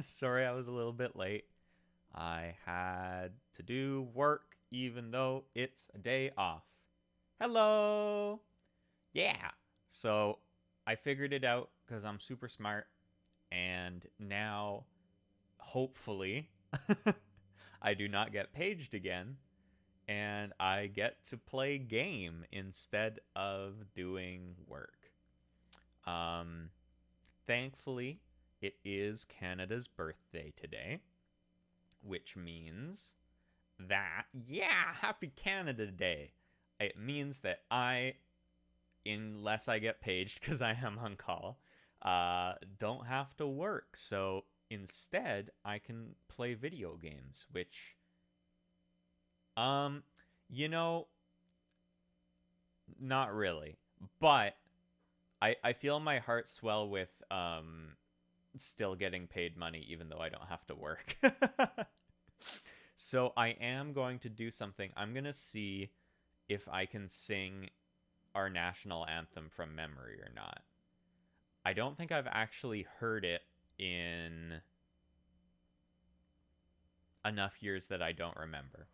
Sorry I was a little bit late. I had to do work even though it's a day off. Hello! Yeah! So I figured it out because I'm super smart, and now, hopefully, I do not get paged again, and I get to play game instead of doing work. Um, Thankfully, it is Canada's birthday today, which means that, yeah, happy Canada Day. It means that unless I get paged because I am on call, don't have to work. So instead, I can play video games, which, um, you know, not really. But I feel my heart swell with still getting paid money even though I don't have to work. So I am going to do something. I'm going to see if I can sing our national anthem from memory or not. I don't think I've actually heard it in enough years that I don't remember.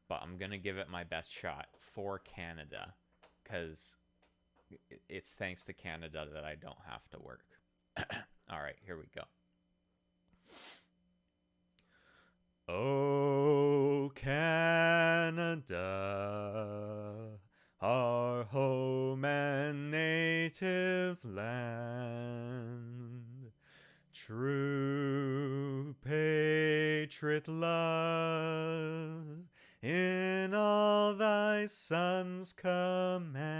But I'm going to give it my best shot for Canada because it's thanks to Canada that I don't have to work. All right, here we go. Oh, Canada, our home and native land, true patriot love in all thy sons command.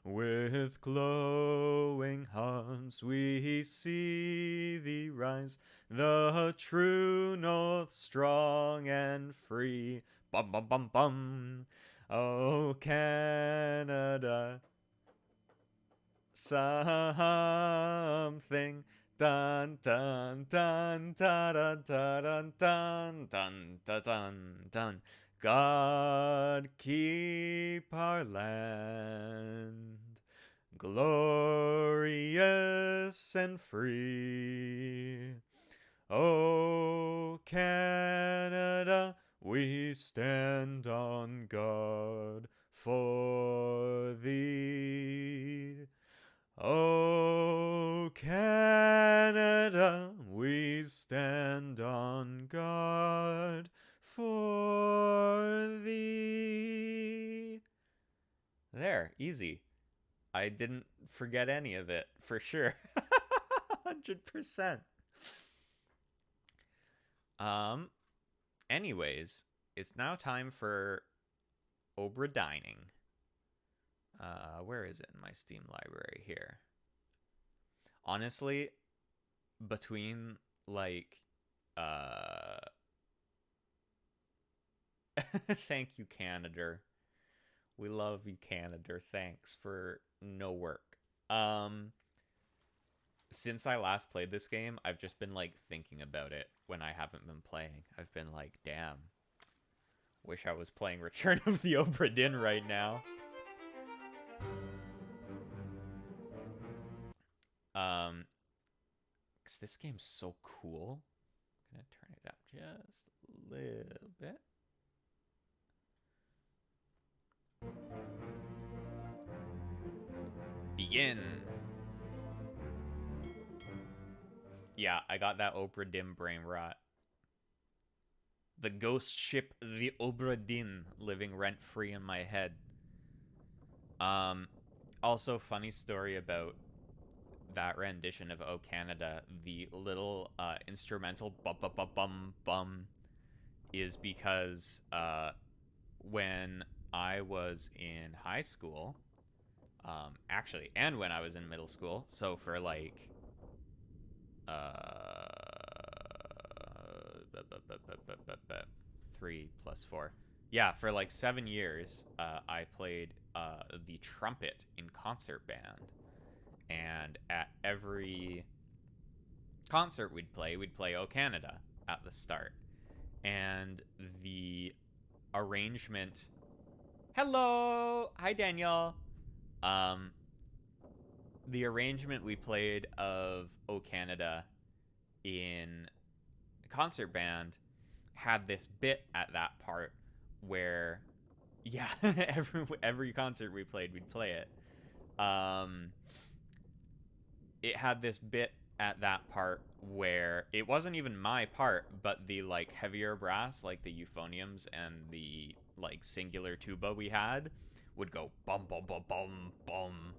With glowing hearts we see thee rise, the true north, strong and free. Bum bum bum bum. Oh, Canada, something. Dun dun dun dun dun dun dun dun dun dun dun. God keep our land glorious and free. Oh, Canada, we stand on guard for thee. Oh, Canada, we stand on guard for thee. There, easy. I didn't forget any of it, for sure. 100%. Um, Anyways, it's now time for Obra dining. Where is it in my Steam library here? Honestly, between like thank you, Canada. We love you, Canada. Thanks for no work. Um since I last played this game, I've just been like thinking about it when I haven't been playing. I've been like, damn, wish I was playing Return of the Obra Dinn right now. Um, because this game's so cool. I'm gonna turn it up just a little bit. Begin. Yeah, I got that Obra Dinn brain rot. The ghost ship, the Obra Dinn, living rent free in my head. Also, funny story about that rendition of "Oh Canada." The little instrumental bum bum bum bum bum is because when I was in high school, actually, and when I was in middle school, so for like uh 3 plus 4, yeah, for like 7 years, I played the trumpet in concert band, and at every concert we'd play "Oh Canada" at the start, and the arrangement. Hello, hi Daniel. Um, the arrangement we played of "Oh Canada" in concert band had this bit at that part where, yeah, every concert we played, we'd play it. It had this bit at that part where it wasn't even my part, but the like heavier brass, like the euphoniums and the like singular tuba we had, would go bum bum bum bum bum.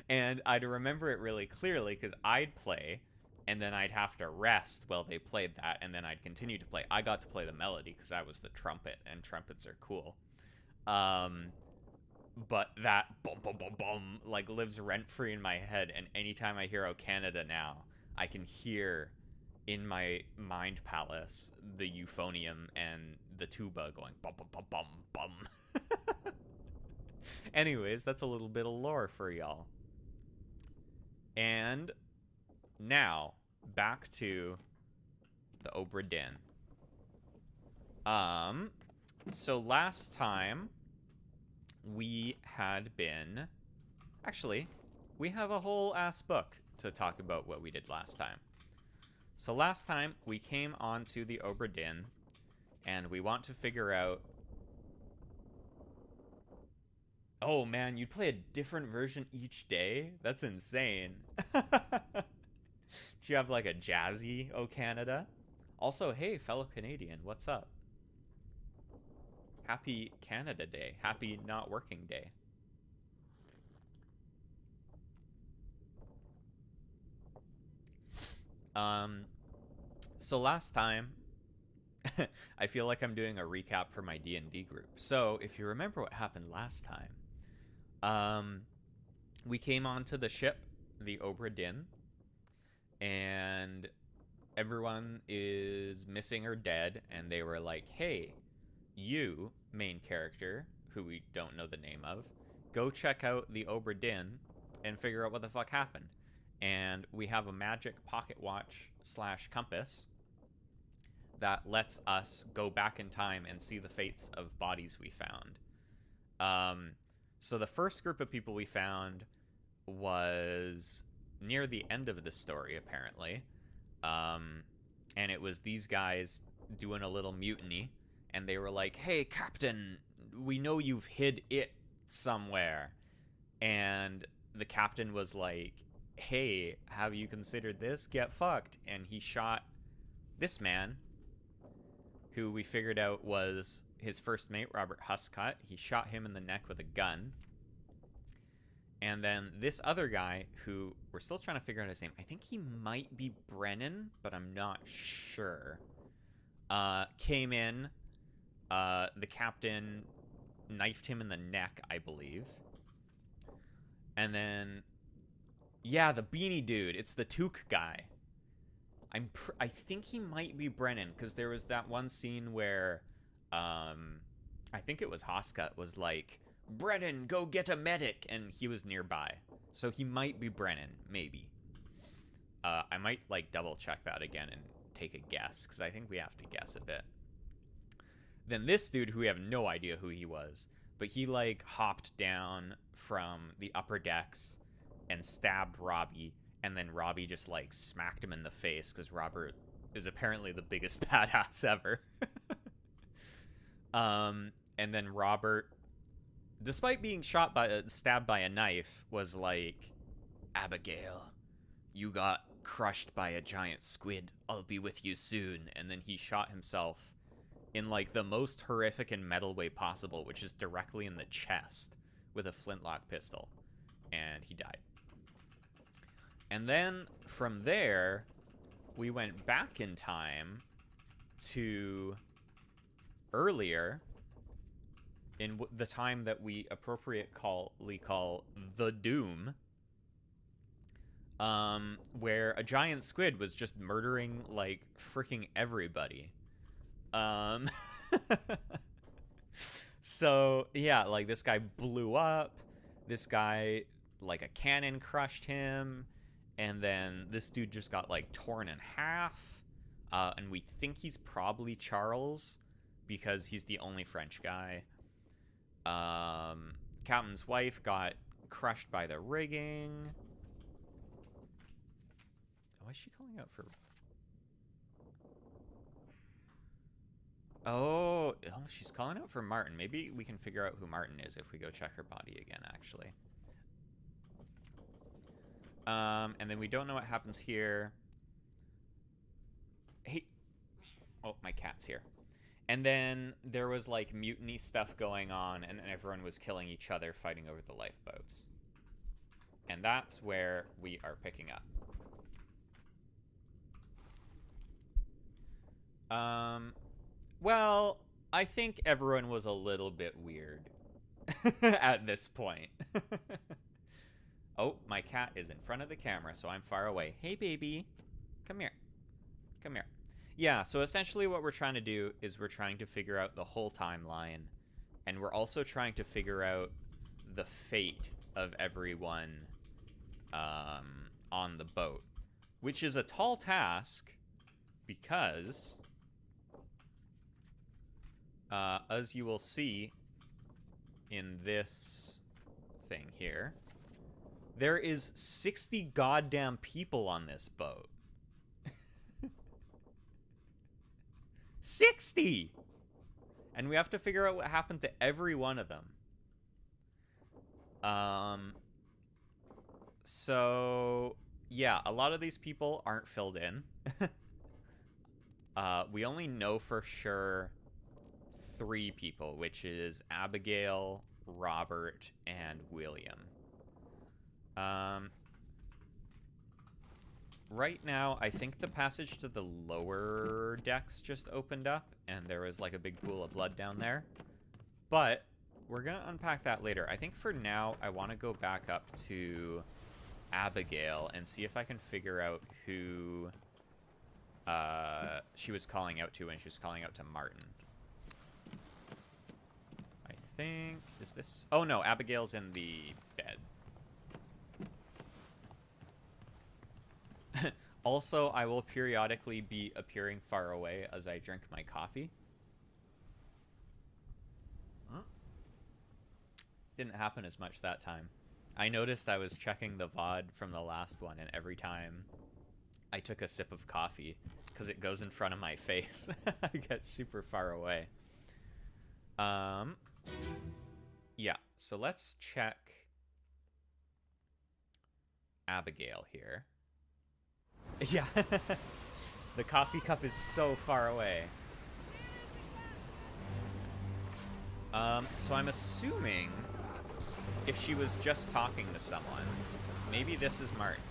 And I'd remember it really clearly because I'd play and then I'd have to rest while they played that, and then I'd continue to play. I got to play the melody because I was the trumpet, and trumpets are cool. Um, but that bum bum bum bum like lives rent free in my head, and anytime I hear "O Canada" now, I can hear in my mind palace the euphonium and the tuba going bum bum bum bum bum. Anyways, that's a little bit of lore for y'all. And now back to the Obra Dinn. So last time we had been, actually, we have a whole ass book to talk about what we did last time. So last time we came on to the Obra Dinn, and we want to figure out. Oh man, you'd play a different version each day? That's insane. Do you have like a jazzy "O Canada"? Also, hey, fellow Canadian, what's up? Happy Canada Day. Happy not working day. So last time, I feel like I'm doing a recap for my D&D group. So if you remember what happened last time, we came onto the ship, the Obra Dinn, and everyone is missing or dead, and they were like, hey, you, main character, who we don't know the name of, go check out the Obra Dinn and figure out what the fuck happened. And we have a magic pocket watch / compass that lets us go back in time and see the fates of bodies we found. So the first group of people we found was near the end of the story, apparently. And it was these guys doing a little mutiny, and they were like, hey, Captain, we know you've hid it somewhere. And the captain was like, hey, have you considered this? Get fucked. And he shot this man, who we figured out was his first mate, Robert Huscott. He shot him in the neck with a gun. And then this other guy, who we're still trying to figure out his name. I think he might be Brennan, but I'm not sure. Came in. The captain knifed him in the neck, I believe. And then, yeah, the beanie dude. It's the toque guy. I think he might be Brennan, because there was that one scene where, I think it was Hoscut was like, Brennan, go get a medic, and he was nearby. So he might be Brennan, maybe. I might like double check that again and take a guess, because I think we have to guess a bit. Then this dude, who we have no idea who he was, but he like hopped down from the upper decks and stabbed Robbie, and then Robbie just like smacked him in the face, because Robert is apparently the biggest badass ever. And then Robert, despite being stabbed by a knife, was like, Abigail, you got crushed by a giant squid. I'll be with you soon. And then he shot himself in like the most horrific and metal way possible, which is directly in the chest with a flintlock pistol. And he died. And then from there, we went back in time to earlier, in the time that we appropriately call the Doom, where a giant squid was just murdering like freaking everybody. So yeah, like this guy blew up. This guy, like a cannon crushed him, and then this dude just got like torn in half. And we think he's probably Charles, because he's the only French guy. Captain's wife got crushed by the rigging. Why is she calling out for... Oh, she's calling out for Martin. Maybe we can figure out who Martin is if we go check her body again, actually. And then we don't know what happens here. Hey. Oh, my cat's here. And then there was, like, mutiny stuff going on, and everyone was killing each other, fighting over the lifeboats. And that's where we are picking up. Well, I think everyone was a little bit weird at this point. Oh, my cat is in front of the camera, so I'm far away. Hey, baby. Come here. Come here. Yeah, so essentially what we're trying to do is we're trying to figure out the whole timeline, and we're also trying to figure out the fate of everyone on the boat, which is a tall task because, as you will see in this thing here, there is 60 goddamn people on this boat. 60! And we have to figure out what happened to every one of them. So, yeah, a lot of these people aren't filled in. We only know for sure 3 people, which is Abigail, Robert, and William. Right now, I think the passage to the lower decks just opened up, and there was like a big pool of blood down there. But we're going to unpack that later. I think for now, I want to go back up to Abigail and see if I can figure out who she was calling out to when she was calling out to Martin. I think... Is this... Oh, no. Abigail's in the bed. Also, I will periodically be appearing far away as I drink my coffee. Huh? Didn't happen as much that time. I noticed I was checking the VOD from the last one, and every time I took a sip of coffee, because it goes in front of my face, I get super far away. Yeah, so let's check Abigail here. Yeah, the coffee cup is so far away. So I'm assuming if she was just talking to someone, maybe this is Martin.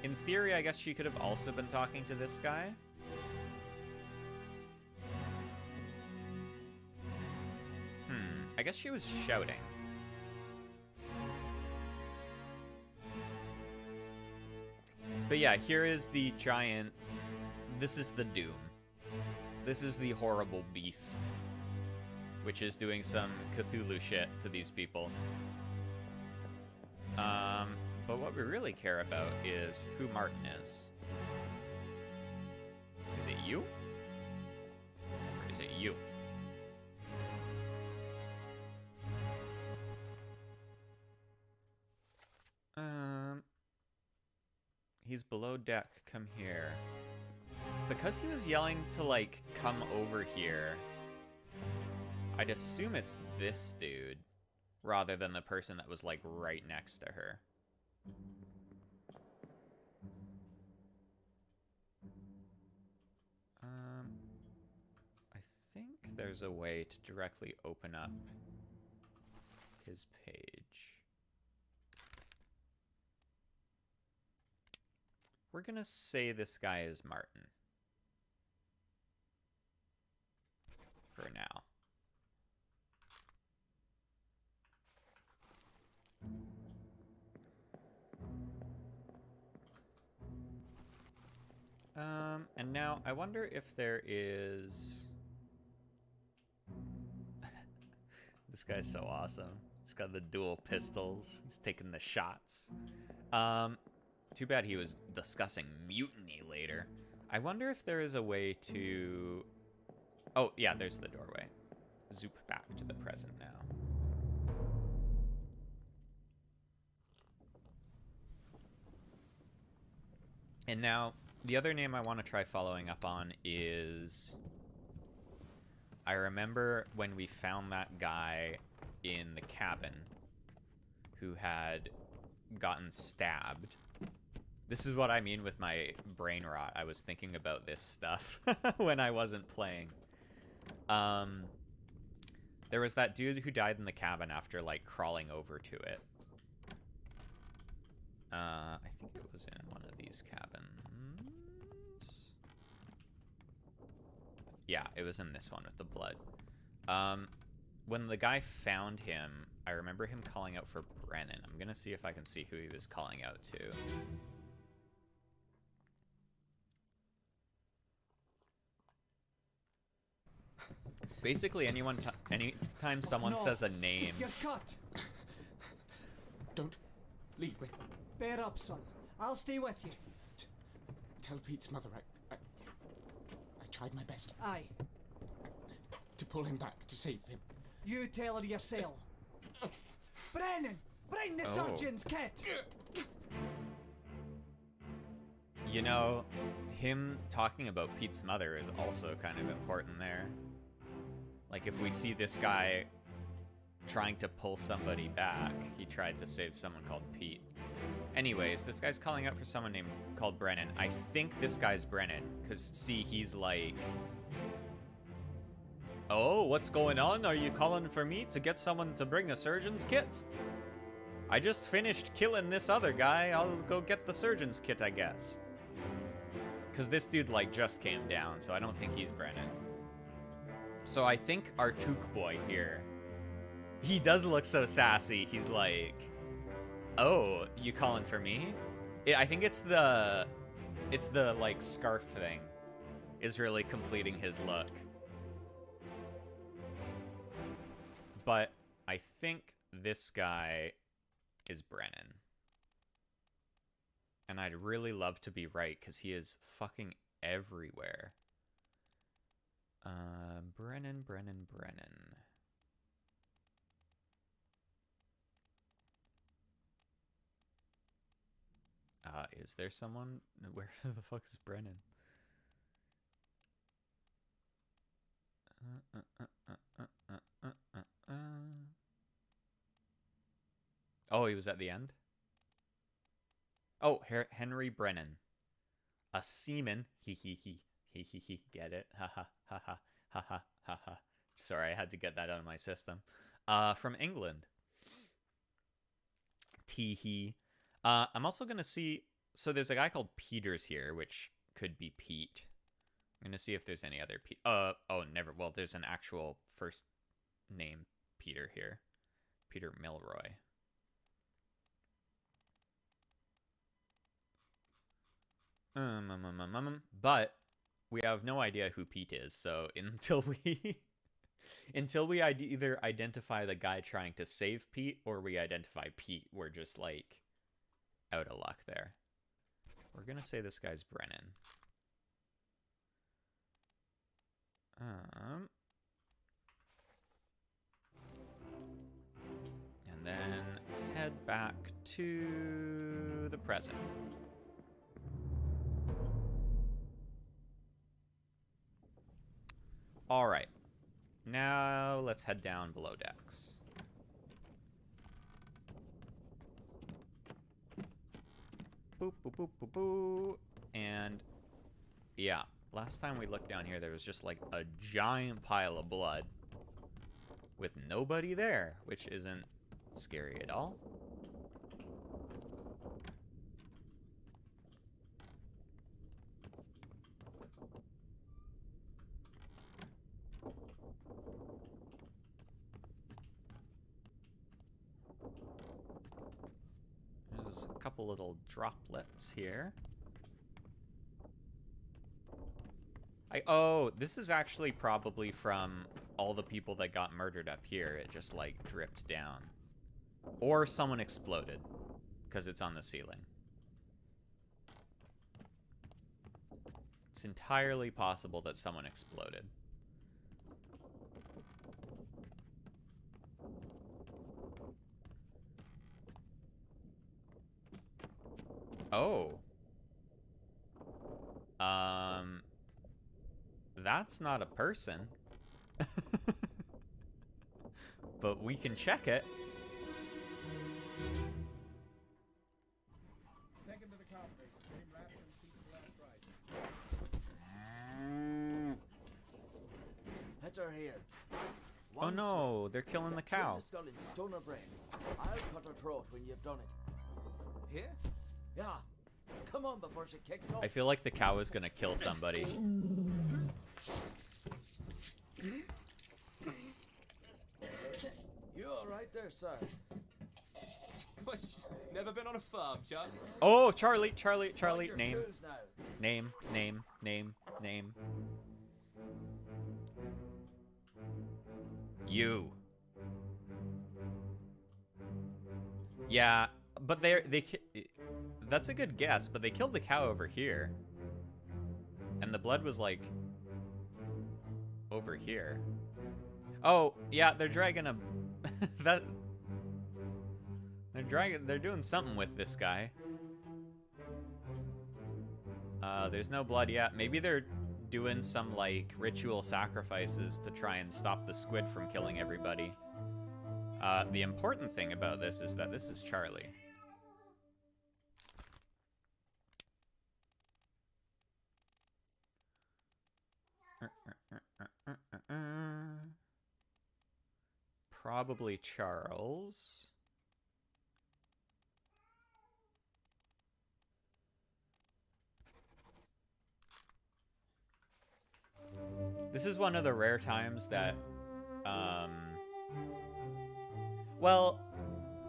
In theory, I guess she could have also been talking to this guy. I guess she was shouting. But yeah, here is the giant... This is the Doom. This is the horrible beast, which is doing some Cthulhu shit to these people. But what we really care about is who Martin is. Is it you? Or is it you? He's below deck, come here. Because he was yelling to, like, come over here, I'd assume it's this dude, rather than the person that was, like, right next to her. I think there's a way to directly open up his page. We're gonna say this guy is Martin. For now. And now I wonder if there is... This guy's so awesome. He's got the dual pistols. He's taking the shots. Too bad he was discussing mutiny later. I wonder if there is a way to... Oh, yeah, there's the doorway. Zoop back to the present now. And now, the other name I want to try following up on is... I remember when we found that guy in the cabin who had gotten stabbed. This is what I mean with my brain rot. I was thinking about this stuff when I wasn't playing. There was that dude who died in the cabin after, like, crawling over to it. I think it was in one of these cabins. Yeah, it was in this one with the blood. When the guy found him, I remember him calling out for Brennan. I'm gonna see if I can see who he was calling out to. Basically, anytime someone says a name... You're cut! Don't leave me. Bear up, son. I'll stay with you. Tell Pete's mother I tried my best. Aye. To pull him back, to save him. You tell her yourself. Brennan! Bring the surgeon's kit! You know, him talking about Pete's mother is also kind of important there. Like, if we see this guy trying to pull somebody back, he tried to save someone called Pete. Anyways, this guy's calling out for someone called Brennan. I think this guy's Brennan, because, see, he's like... Oh, what's going on? Are you calling for me to get someone to bring a surgeon's kit? I just finished killing this other guy. I'll go get the surgeon's kit, I guess. Because this dude, like, just came down, so I don't think he's Brennan. So I think our Took boy here, he does look so sassy. He's like, oh, you calling for me? I think it's the like scarf thing is really completing his look. But I think this guy is Brennan. And I'd really love to be right, because he is fucking everywhere. Brennan. Is there someone? Where the fuck is Brennan? Oh, he was at the end? Oh, Henry Brennan. A seaman. He. Get it? Ha ha ha ha ha ha ha ha. Sorry, I had to get that out of my system. From England. Tee-hee. I'm also gonna see... So there's a guy called Peters here, which could be Pete. I'm gonna see if there's any other Pete. Oh, never. Well, there's an actual first name Peter here. Peter Milroy. But we have no idea who Pete is, so until we either identify the guy trying to save Pete or we identify Pete, we're just like out of luck there. We're gonna say this guy's Brennan. And then head back to the present. All right, now let's head down below decks. Boop, boop, boop, boop, boop. And yeah, last time we looked down here, there was just like a giant pile of blood with nobody there, which isn't scary at all. There's a couple little droplets here. Oh, this is actually probably from all the people that got murdered up here. It just, like, dripped down. Or someone exploded, because it's on the ceiling. It's entirely possible that someone exploded. Oh. Um, that's not a person. But we can check it. Take him to the counter. Get him wrapped and keep the last right. Let her here. Oh no, they're killing the cow. The skull in stone or brain. I'll cut her throat when you've done it. Here? Yeah. Come on before she kicks off. I feel like the cow is gonna kill somebody. You all right there, sir? Never been on a farm, Charlie? Oh, Charlie. On your Name. shoes now. Name. You. Yeah, but that's a good guess, but they killed the cow over here. And the blood was like over here. Oh, yeah, they're dragging a they're doing something with this guy. There's no blood yet. Maybe they're doing some like ritual sacrifices to try and stop the squid from killing everybody. The important thing about this is that this is Charlie. Probably Charles. This is one of the rare times that, well,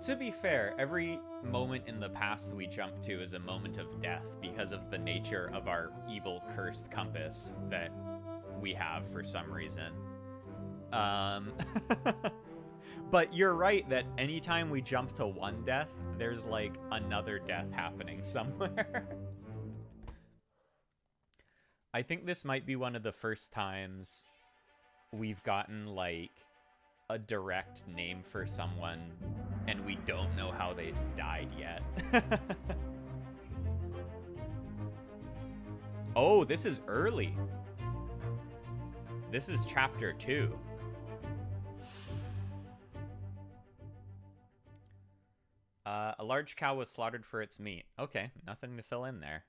to be fair, every moment in the past we jump to is a moment of death because of the nature of our evil cursed compass that we have for some reason. But you're right that anytime we jump to one death, there's like another death happening somewhere. I think this might be one of the first times we've gotten like a direct name for someone and we don't know how they've died yet. Oh, this is early. This is chapter 2. A large cow was slaughtered for its meat. Okay, nothing to fill in there.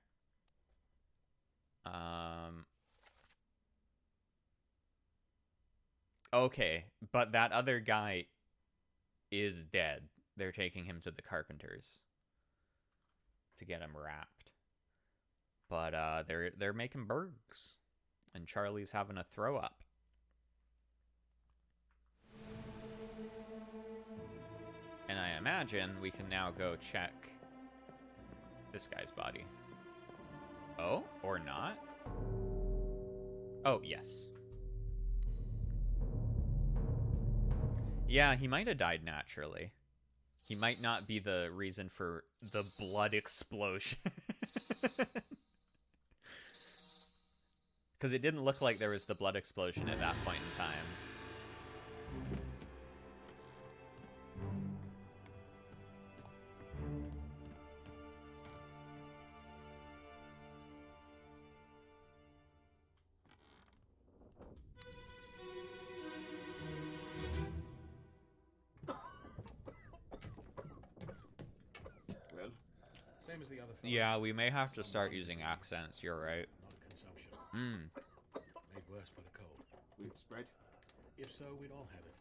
Okay, but that other guy is dead. They're taking him to the carpenters to get him wrapped. But they're making burgers, and Charlie's having a throw up. And I imagine we can now go check this guy's body. Oh, or not? Oh, yes. Yeah, he might have died naturally. He might not be the reason for the blood explosion. Because it didn't look like there was the blood explosion at that point in time. Same as the other fellow. Yeah, we may have to start using accents, you're right. Not consumption. Made worse by the cold. We'd spread. If so, we'd all have it.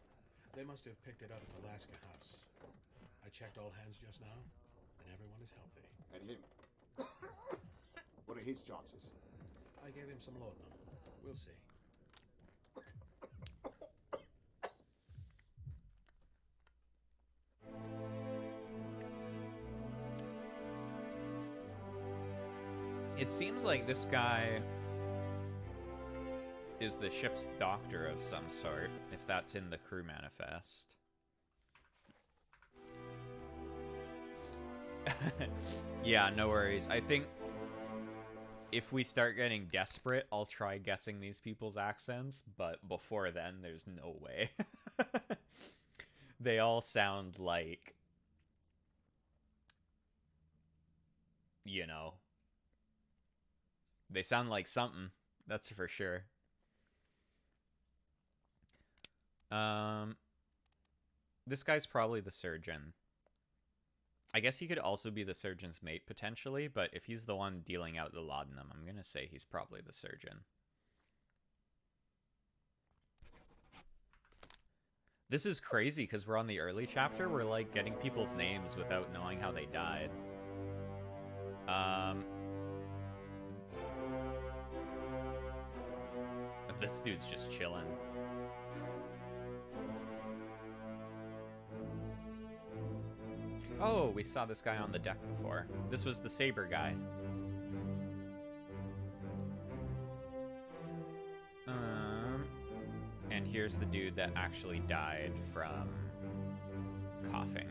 They must have picked it up at the Alaska house. I checked all hands just now, and everyone is healthy. And him. What are his chances? I gave him some laudanum. We'll see. It seems like this guy is the ship's doctor of some sort, if that's in the crew manifest. Yeah, no worries. I think if we start getting desperate, I'll try guessing these people's accents, but before then, there's no way. They all sound like you know, they sound like something. That's for sure. This guy's probably the surgeon. I guess he could also be the surgeon's mate potentially, but if he's the one dealing out the laudanum, I'm gonna say he's probably the surgeon. This is crazy because we're on the early chapter. We're like getting people's names without knowing how they died. This dude's just chilling. Oh, we saw this guy on the deck before. This was the saber guy. And here's the dude that actually died from coughing.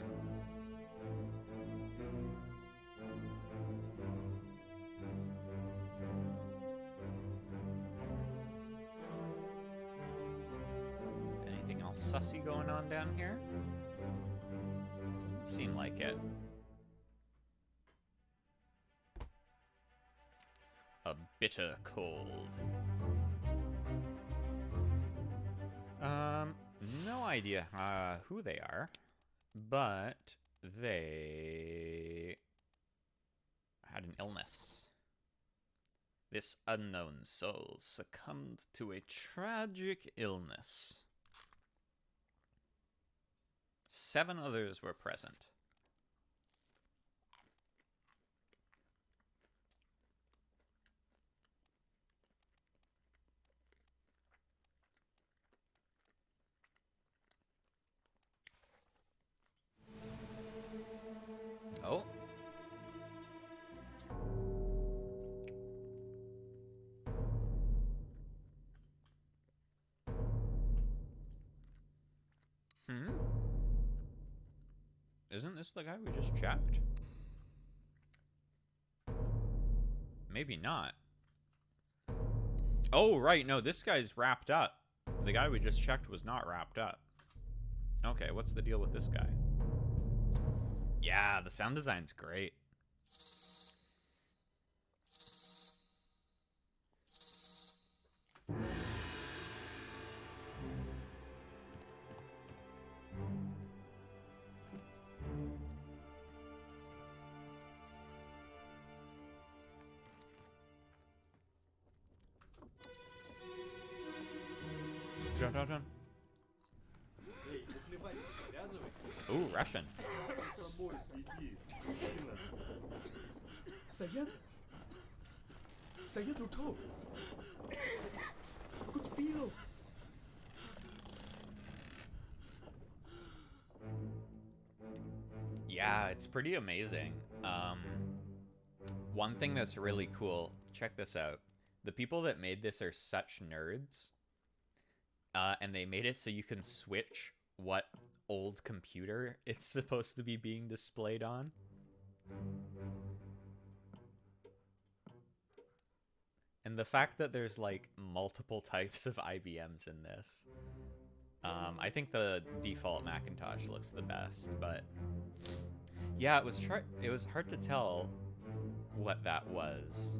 Anything else sussy going on down here? Doesn't seem like it. A bitter cold. No idea who they are, but they had an illness. This unknown soul succumbed to a tragic illness. 7 others were present. Oh. Isn't this the guy we just checked? Maybe not. Oh, right. No, this guy's wrapped up. The guy we just checked was not wrapped up. Okay, what's the deal with this guy? Yeah, the sound design's great. Dun, dun, dun. Ooh, Russian. Yeah, it's pretty amazing. One thing that's really cool, check this out. The people that made this are such nerds. And they made it so you can switch what old computer it's supposed to be being displayed on. And the fact that there's like multiple types of IBMs in this. I think the default Macintosh looks the best, but yeah, it was hard to tell what that was.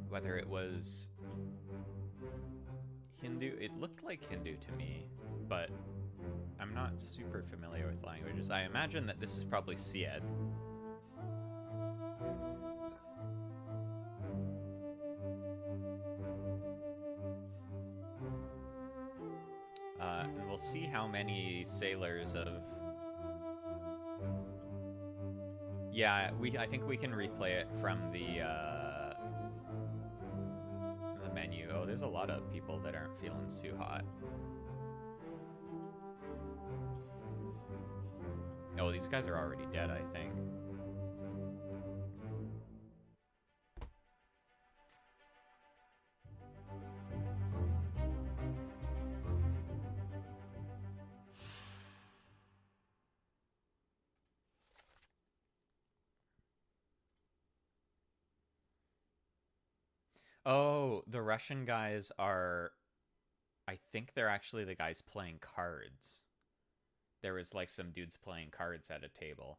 Whether it was Hindu, it looked like Hindu to me, but I'm not super familiar with languages. I imagine that this is probably Syed. And we'll see how many sailors of... Yeah, I think we can replay it from the menu. Oh, there's a lot of people that aren't feeling too hot. Oh, these guys are already dead, I think. Oh, the Russian guys are... I think they're actually the guys playing cards. there was like some dudes playing cards at a table.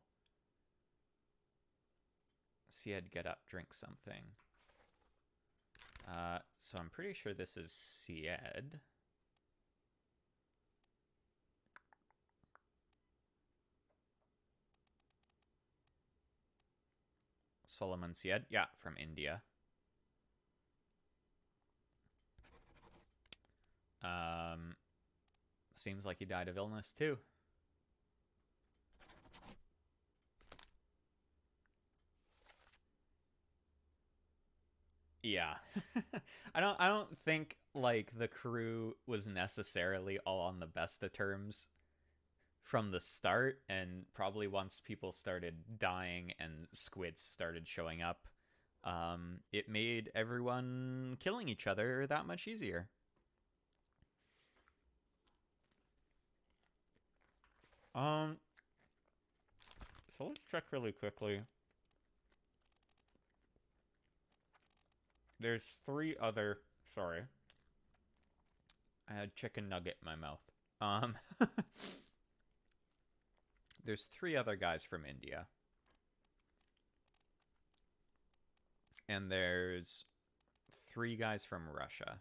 Sied, get up, drink something. So I'm pretty sure this is Sied. Solomon Sied, yeah, from India. Seems like he died of illness too. Yeah. I don't think like the crew was necessarily all on the best of terms from the start, and probably once people started dying and squids started showing up, it made everyone killing each other that much easier. So let's check really quickly. There's 3 other... Sorry. I had chicken nugget in my mouth. There's 3 other guys from India. And there's 3 guys from Russia.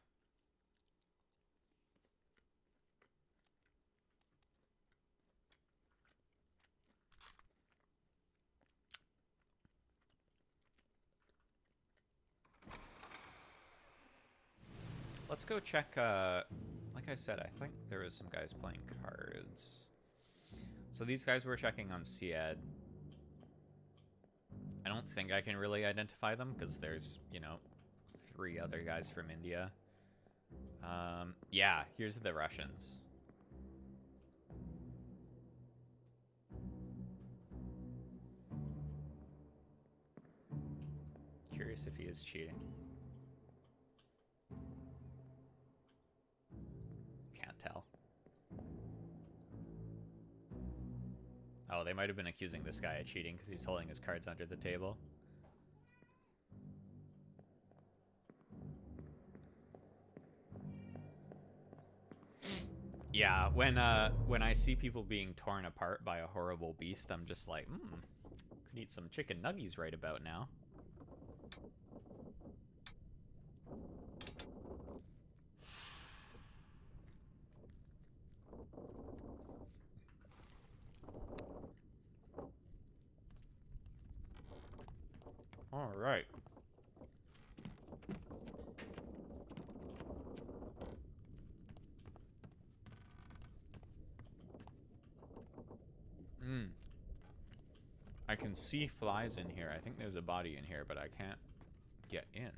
Let's go check, like I said, I think there was some guys playing cards. So these guys were checking on Sied. I don't think I can really identify them, because there's, you know, 3 other guys from India. Yeah, here's the Russians. Curious if he is cheating. Can't tell. Oh, they might have been accusing this guy of cheating because he's holding his cards under the table. Yeah, when I see people being torn apart by a horrible beast, I'm just like, could eat some chicken nuggies right about now. All right. I can see flies in here. I think there's a body in here, but I can't get in.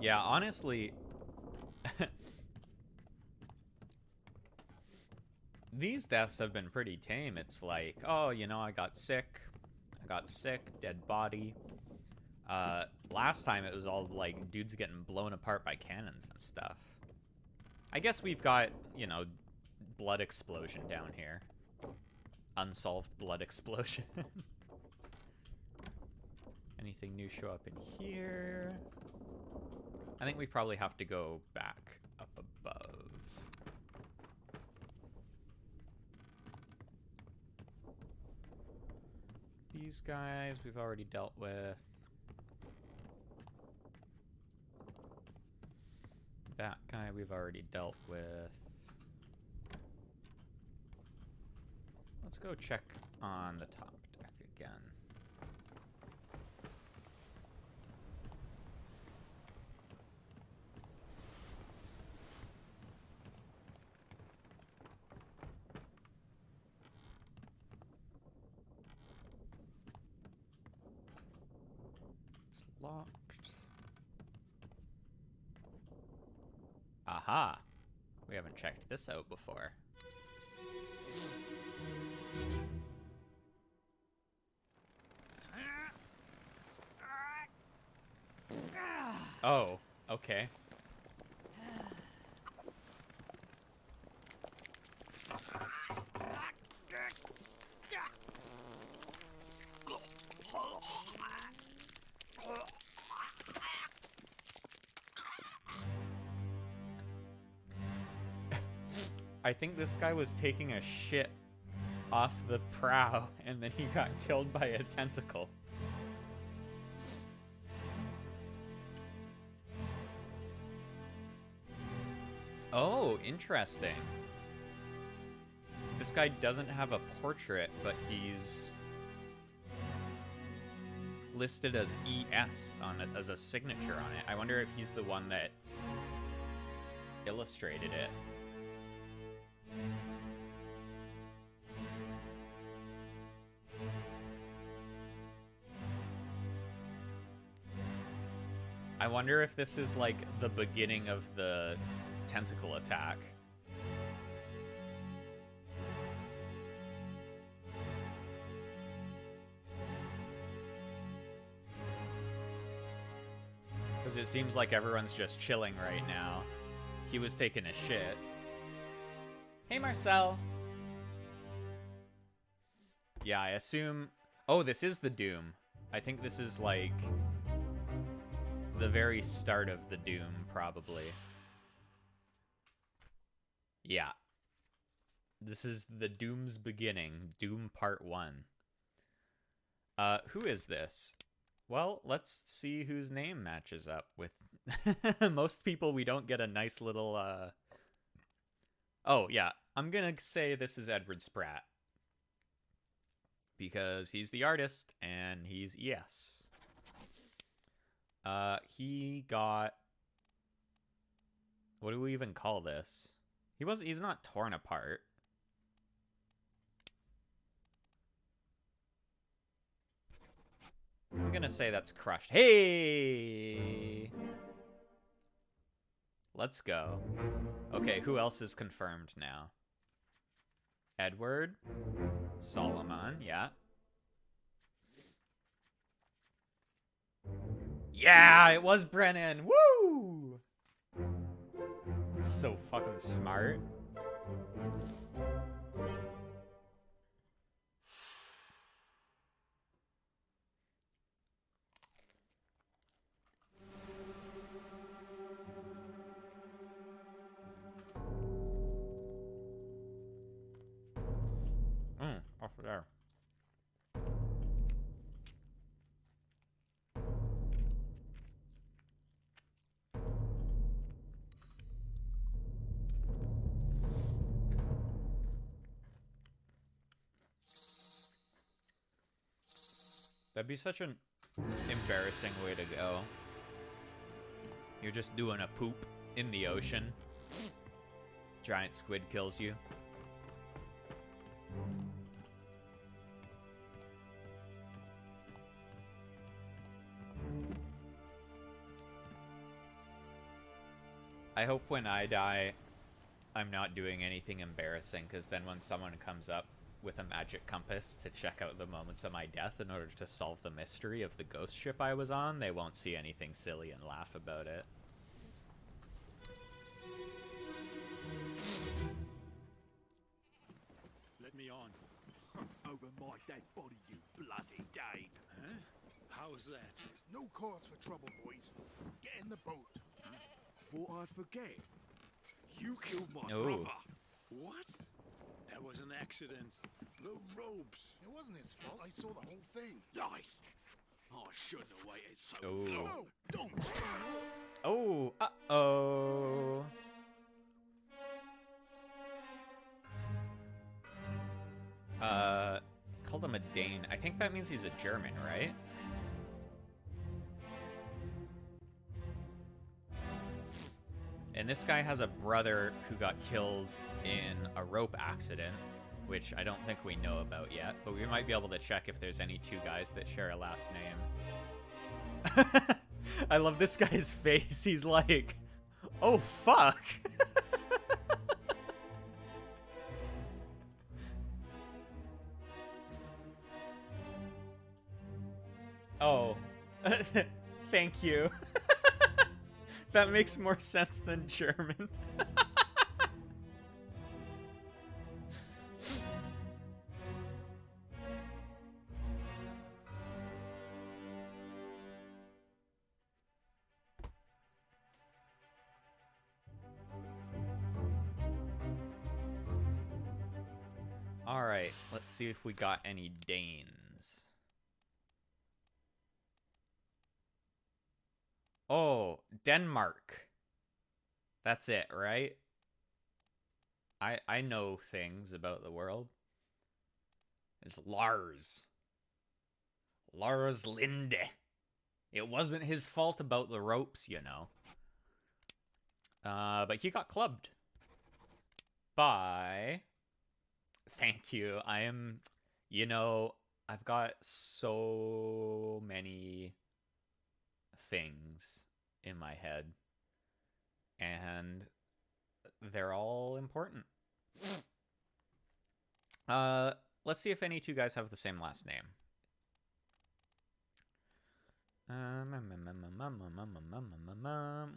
Yeah, honestly, these deaths have been pretty tame. It's like, oh, you know, I got sick, dead body. Last time it was all like dudes getting blown apart by cannons and stuff. I guess we've got, you know, blood explosion down here. Unsolved blood explosion. Anything new show up in here? I think we probably have to go back up above. These guys we've already dealt with. That guy we've already dealt with. Let's go check on the top deck again. It's locked. Aha! We haven't checked this out before. Oh, okay. I think this guy was taking a shit off the prow, and then he got killed by a tentacle. Oh, interesting. This guy doesn't have a portrait, but he's listed as ES on it, as a signature on it. I wonder if he's the one that illustrated it. I wonder if this is like the beginning of the tentacle attack. Because it seems like everyone's just chilling right now. He was taking a shit. Hey, Marcel. Yeah, I assume... Oh, this is the Doom. I think this is like the very start of the Doom, probably. Yeah. This is the Doom's beginning. Doom Part 1. Who is this? Well, let's see whose name matches up with... Most people, we don't get a nice little, Oh, yeah. I'm gonna say this is Edward Spratt. Because he's the artist, and he's ES. He got... What do we even call this? He's not torn apart. I'm gonna say that's crushed. Hey! Let's go. Okay, who else is confirmed now? Edward. Solomon, yeah. Yeah, it was Brennan. Woo! So fucking smart. Off there. That'd be such an embarrassing way to go. You're just doing a poop in the ocean. Giant squid kills you. I hope when I die, I'm not doing anything embarrassing, because then when someone comes up with a magic compass to check out the moments of my death in order to solve the mystery of the ghost ship I was on, they won't see anything silly and laugh about it. Let me on. Over my dead body, you bloody Dane. Huh? How's that? There's no cause for trouble, boys. Get in the boat. Thought I'd forget. You killed my Oh. brother. What? That was an accident. The robes. It wasn't his fault. I saw the whole thing. Lies. I shouldn't have waited so Oh. long. No, don't. Oh, uh-oh. Called him a Dane. I think that means he's a German, right? And this guy has a brother who got killed in a rope accident, which I don't think we know about yet, but we might be able to check if there's any two guys that share a last name. I love this guy's face. He's like, oh, fuck. Oh, thank you. That makes more sense than German. Alright, let's see if we got any Danes. Oh, Denmark. That's it, right? I know things about the world. It's Lars. Lars Linde. It wasn't his fault about the ropes, you know. But he got clubbed by... Thank you. I am... You know, I've got so many things in my head. And they're all important. Let's see if any two guys have the same last name.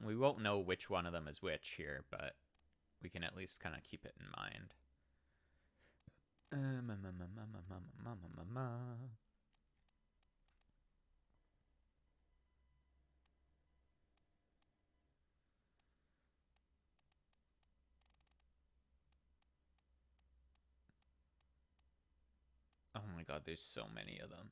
We won't know which one of them is which here, but we can at least kind of keep it in mind. Oh my god, there's so many of them.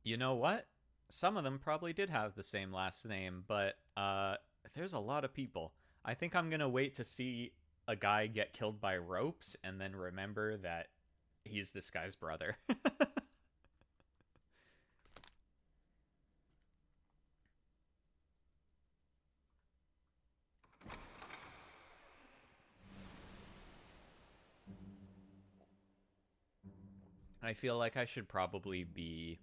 You know what? Some of them probably did have the same last name, but there's a lot of people. I think I'm gonna wait to see a guy get killed by ropes and then remember that he's this guy's brother. I feel like I should probably be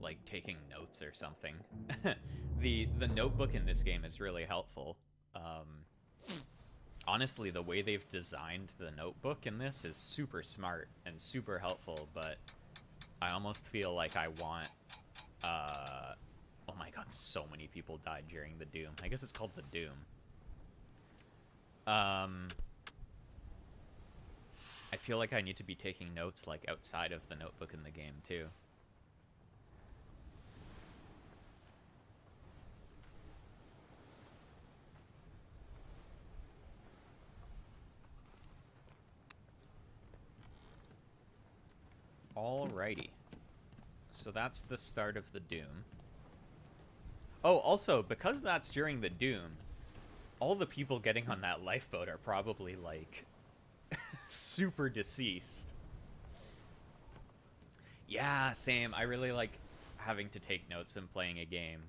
like taking notes or something. The notebook in this game is really helpful. Honestly, the way they've designed the notebook in this is super smart and super helpful, but I almost feel like I want... oh my god, so many people died during the Doom. I guess it's called the Doom. I feel like I need to be taking notes like outside of the notebook in the game too. Alrighty. So that's the start of the Doom. Oh, also, because that's during the Doom, all the people getting on that lifeboat are probably, like, super deceased. Yeah, same. I really like having to take notes and playing a game.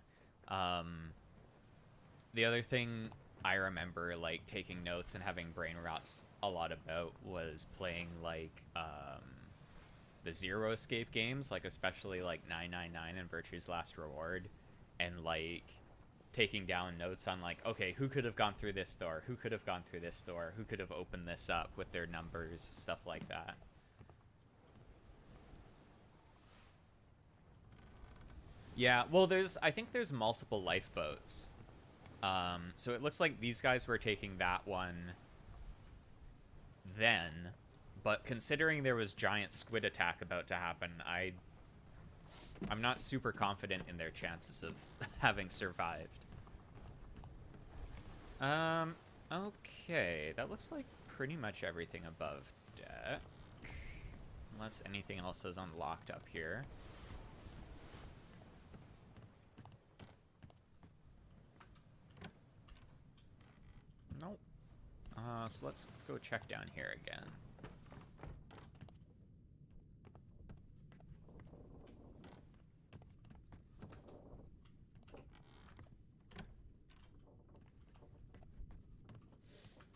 The other thing I remember, like, taking notes and having brain rots a lot about was playing, like, the Zero Escape games, like especially like 999 and Virtue's Last Reward, and like taking down notes on like, okay, who could have gone through this door? Who could have gone through this door? Who could have opened this up with their numbers? Stuff like that. Yeah, well, I think there's multiple lifeboats. So it looks like these guys were taking that one then. But considering there was giant squid attack about to happen, I'm not super confident in their chances of having survived. Okay, that looks like pretty much everything above deck. Unless anything else is unlocked up here. Nope. So let's go check down here again.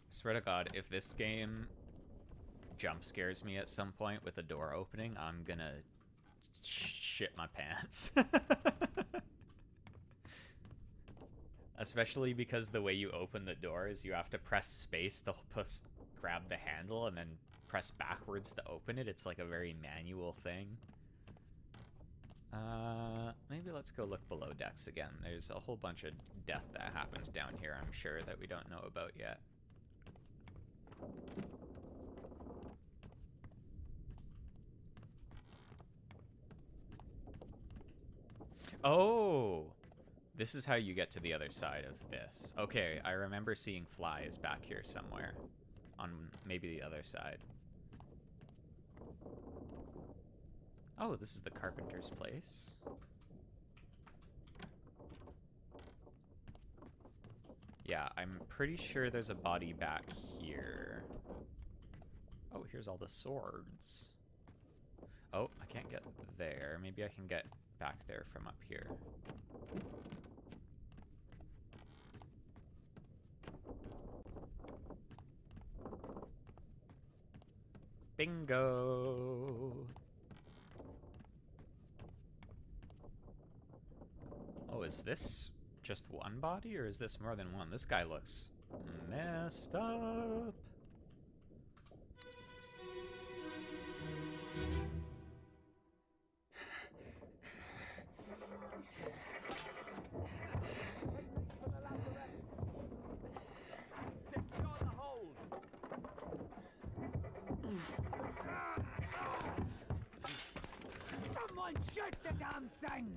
Swear to God, if this game jump scares me at some point with a door opening, I'm gonna shit my pants. Especially because the way you open the door is you have to press space to grab the handle and then press backwards to open it. It's like a very manual thing. Maybe let's go look below decks again. There's a whole bunch of death that happens down here, I'm sure, that we don't know about yet. Oh, This is how you get to the other side of this. Okay, I remember seeing flies back here somewhere. On maybe the other side. Oh, this is the carpenter's place. Yeah, I'm pretty sure there's a body back here. Oh, here's all the swords. Oh, I can't get there. Maybe I can get back there from up here. Bingo! Oh, is this just one body, or is this more than one? This guy looks messed up. Someone shoot the damn thing!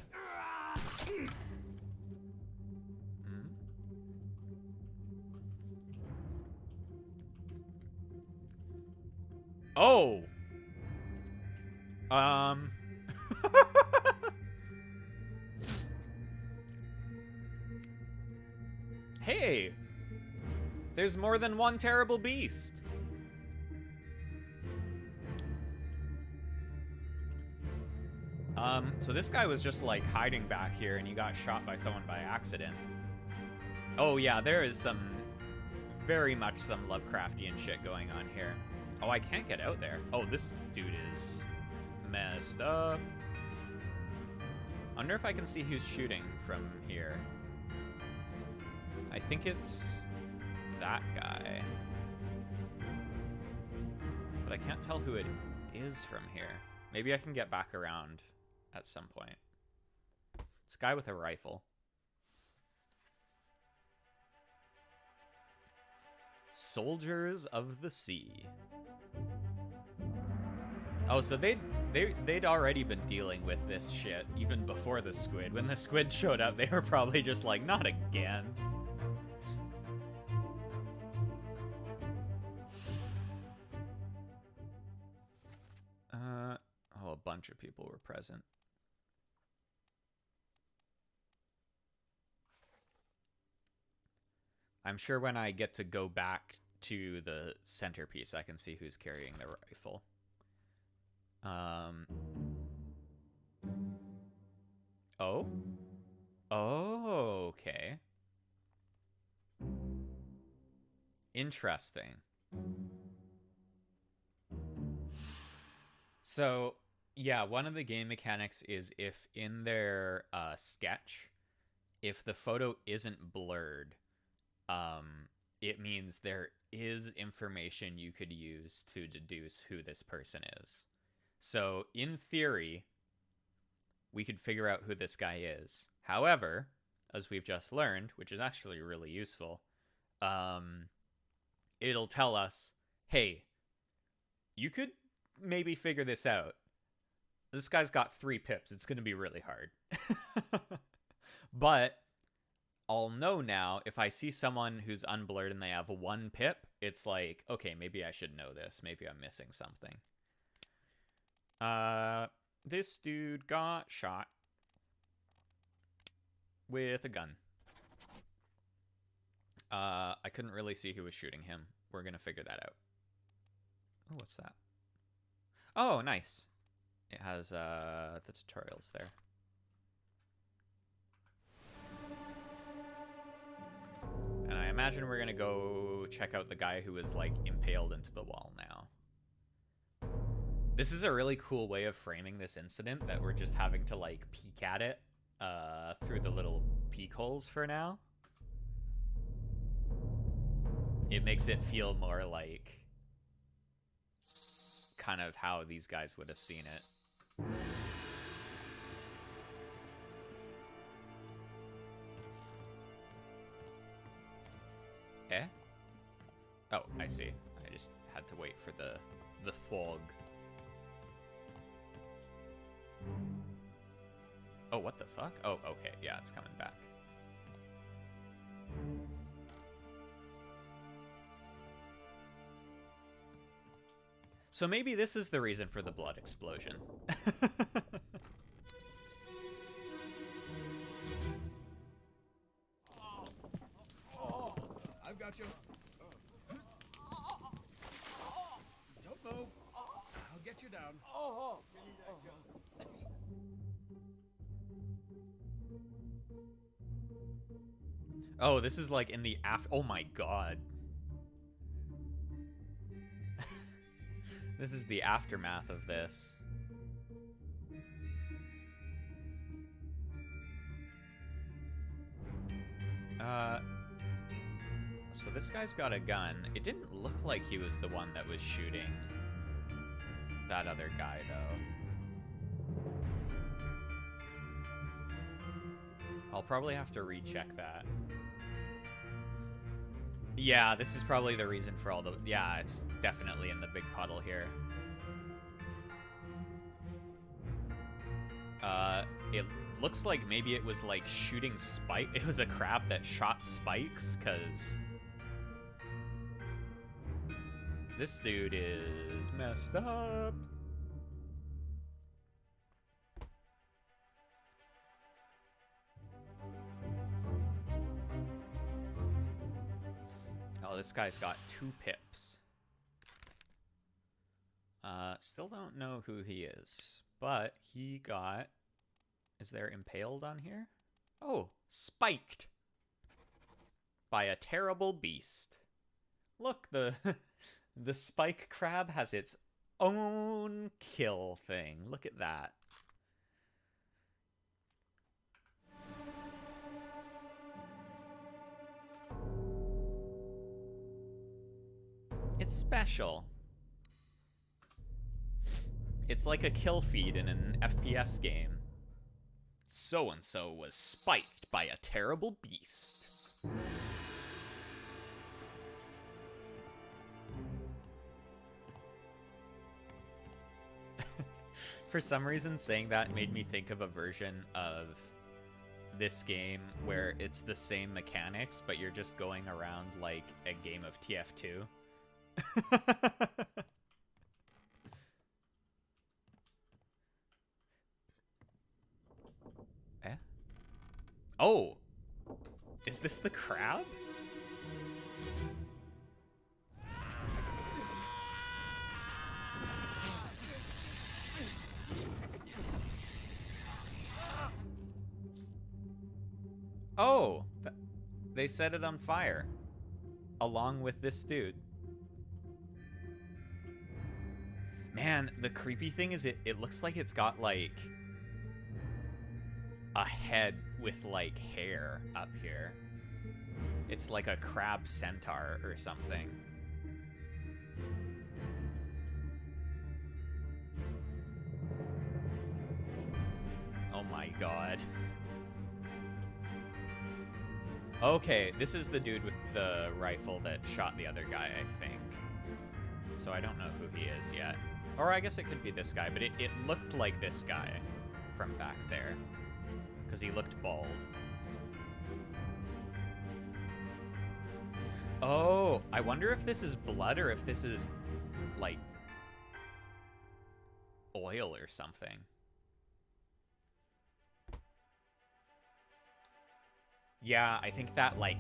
Oh! Hey! There's more than one terrible beast! So this guy was just, like, hiding back here and he got shot by someone by accident. Oh yeah, there is some... very much some Lovecraftian shit going on here. Oh, I can't get out there. Oh, this dude is messed up. I wonder if I can see who's shooting from here. I think it's that guy. But I can't tell who it is from here. Maybe I can get back around at some point. This guy with a rifle. Soldiers of the Sea. Oh, so they'd already been dealing with this shit even before the squid. When the squid showed up, they were probably just like, not again. Oh, a bunch of people were present. I'm sure when I get to go back to the centerpiece, I can see who's carrying the rifle. Oh? Oh, okay. Interesting. So, yeah, one of the game mechanics is if in their sketch, if the photo isn't blurred, it means there is information you could use to deduce who this person is. So, in theory, we could figure out who this guy is. However, as we've just learned, which is actually really useful, it'll tell us, hey, you could maybe figure this out. This guy's got 3 pips. It's going to be really hard. But I'll know now if I see someone who's unblurred and they have 1 pip, it's like, okay, maybe I should know this. Maybe I'm missing something. This dude got shot with a gun. I couldn't really see who was shooting him. We're going to figure that out. Oh, what's that? Oh, nice. It has the tutorials there. And I imagine we're going to go check out the guy who was, like, impaled into the wall now. This is a really cool way of framing this incident, that we're just having to, like, peek at it through the little peek holes for now. It makes it feel more like kind of how these guys would have seen it. Eh? Oh, I see. I just had to wait for the fog. Oh, what the fuck? Oh, okay. Yeah, it's coming back. So maybe this is the reason for the blood explosion. I've got you. Don't move. I'll get you down. Oh, this is like in the after. Oh my god. This is the aftermath of this. So this guy's got a gun. It didn't look like he was the one that was shooting that other guy, though. I'll probably have to recheck that. Yeah, this is probably the reason for all the... Yeah, it's definitely in the big puddle here. It looks like maybe it was like shooting spike. It was a crab that shot spikes, because this dude is messed up. Oh, this guy's got 2 pips. Still don't know who he is, but he got... Is there impaled on here? Oh, spiked by a terrible beast. Look, the the spike crab has its own kill thing. Look at that. It's special. It's like a kill feed in an FPS game. So-and-so was spiked by a terrible beast. For some reason, saying that made me think of a version of this game where it's the same mechanics, but you're just going around like a game of TF2. Eh? Oh! Is this the crab? Oh! They set it on fire. Along with this dude. Man, the creepy thing is it looks like it's got, like, a head with, like, hair up here. It's like a crab centaur or something. Oh my god. Okay, this is the dude with the rifle that shot the other guy, I think. So I don't know who he is yet. Or I guess it could be this guy, but it looked like this guy from back there. Because he looked bald. Oh, I wonder if this is blood or if this is, like, oil or something. Yeah, I think that, like,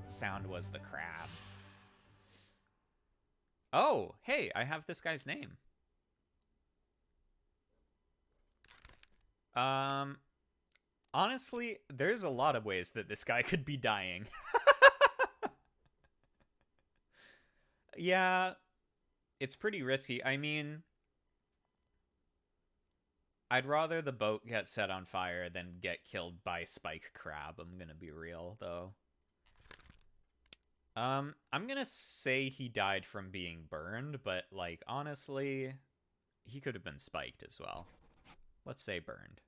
sound was the crab. Oh, hey, I have this guy's name. Honestly, there's a lot of ways that this guy could be dying. Yeah, it's pretty risky. I mean, I'd rather the boat get set on fire than get killed by spike crab. I'm gonna be real, though. I'm gonna say he died from being burned, but, like, honestly, he could have been spiked as well. Let's say burned.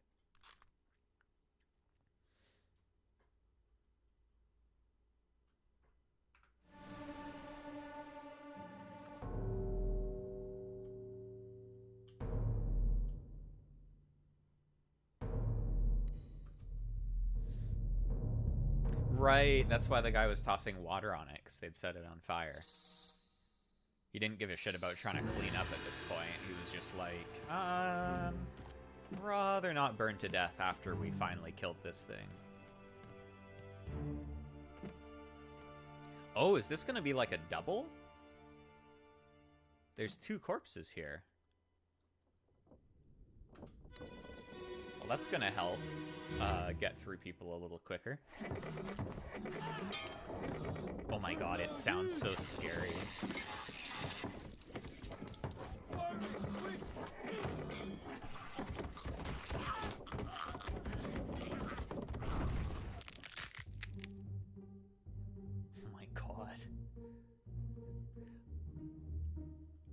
Right, that's why the guy was tossing water on it, because they'd set it on fire. He didn't give a shit about trying to clean up at this point. He was just like, rather not burn to death after we finally killed this thing. Oh, is this gonna be like a double? There's 2 corpses here. Well, that's gonna help get through people a little quicker. Oh my god, it sounds so scary.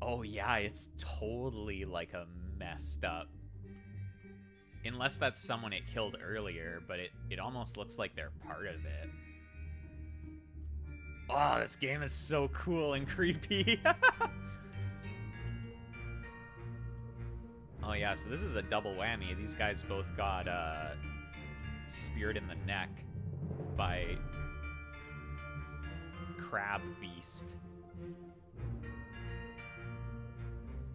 Oh yeah, it's totally like a messed up. Unless that's someone it killed earlier, but it almost looks like they're part of it. Oh, this game is so cool and creepy. Oh yeah, so this is a double whammy. These guys both got speared in the neck by Crab Beast.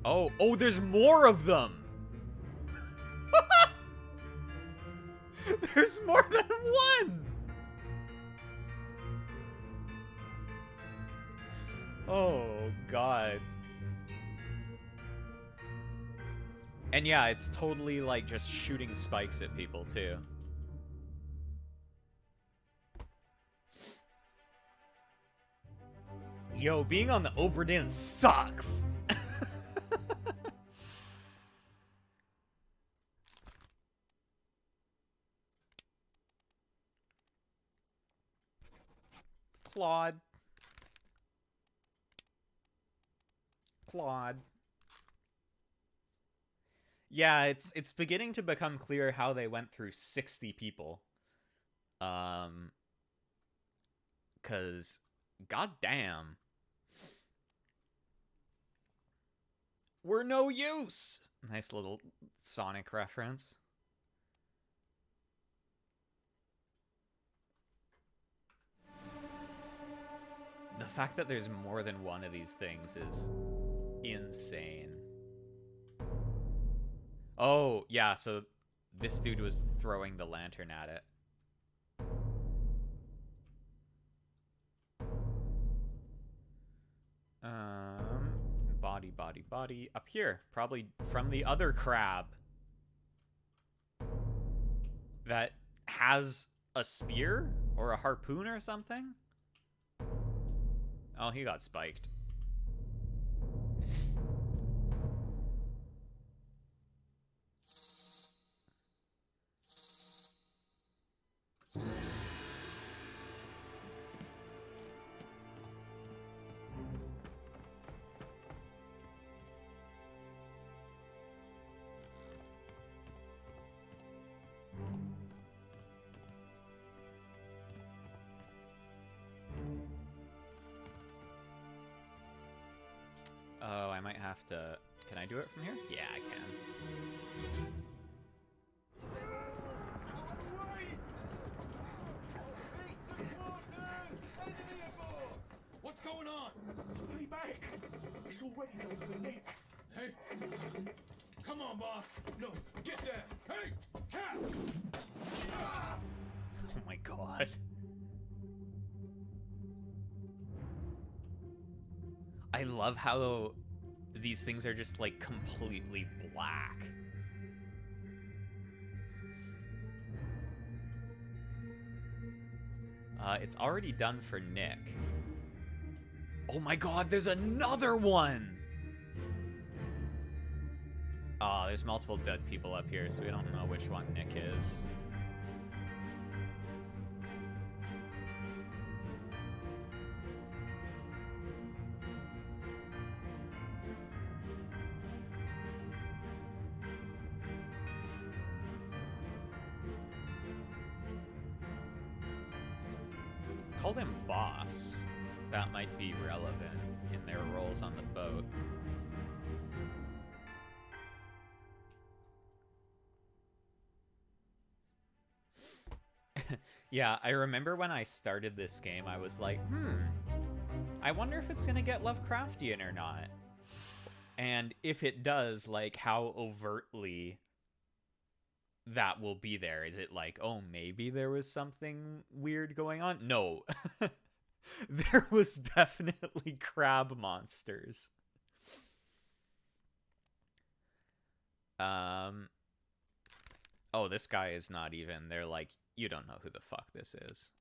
Oh, there's more of them! There's more than one! Oh, God. And yeah, it's totally like just shooting spikes at people, too. Yo, being on the Obra Dinn sucks! Claude. Yeah, it's beginning to become clear how they went through 60 people. 'Cause goddamn. We're no use. Nice little Sonic reference. The fact that there's more than one of these things is insane. Oh, yeah, so this dude was throwing the lantern at it. Body. Up here. Probably from the other crab. That has a spear? Or a harpoon or something? Oh, he got spiked. Oh, I might have to... Can I do it from here? Yeah, I can. What's going on? Stay back! It's already going for Nick. Hey, come on, boss. No, get there. Hey, cats! Oh my god. I love how these things are just like completely black. It's already done for Nick. Oh my god, there's another one! Oh, there's multiple dead people up here, so we don't know which one Nick is. Call them boss. That might be relevant in their roles on the boat. Yeah, I remember when I started this game, I was like, I wonder if it's gonna get Lovecraftian or not. And if it does, like, how overtly that will be there. Is it like, oh, maybe there was something weird going on? No. There was definitely crab monsters. Oh, this guy is not even. They're like, you don't know who the fuck this is.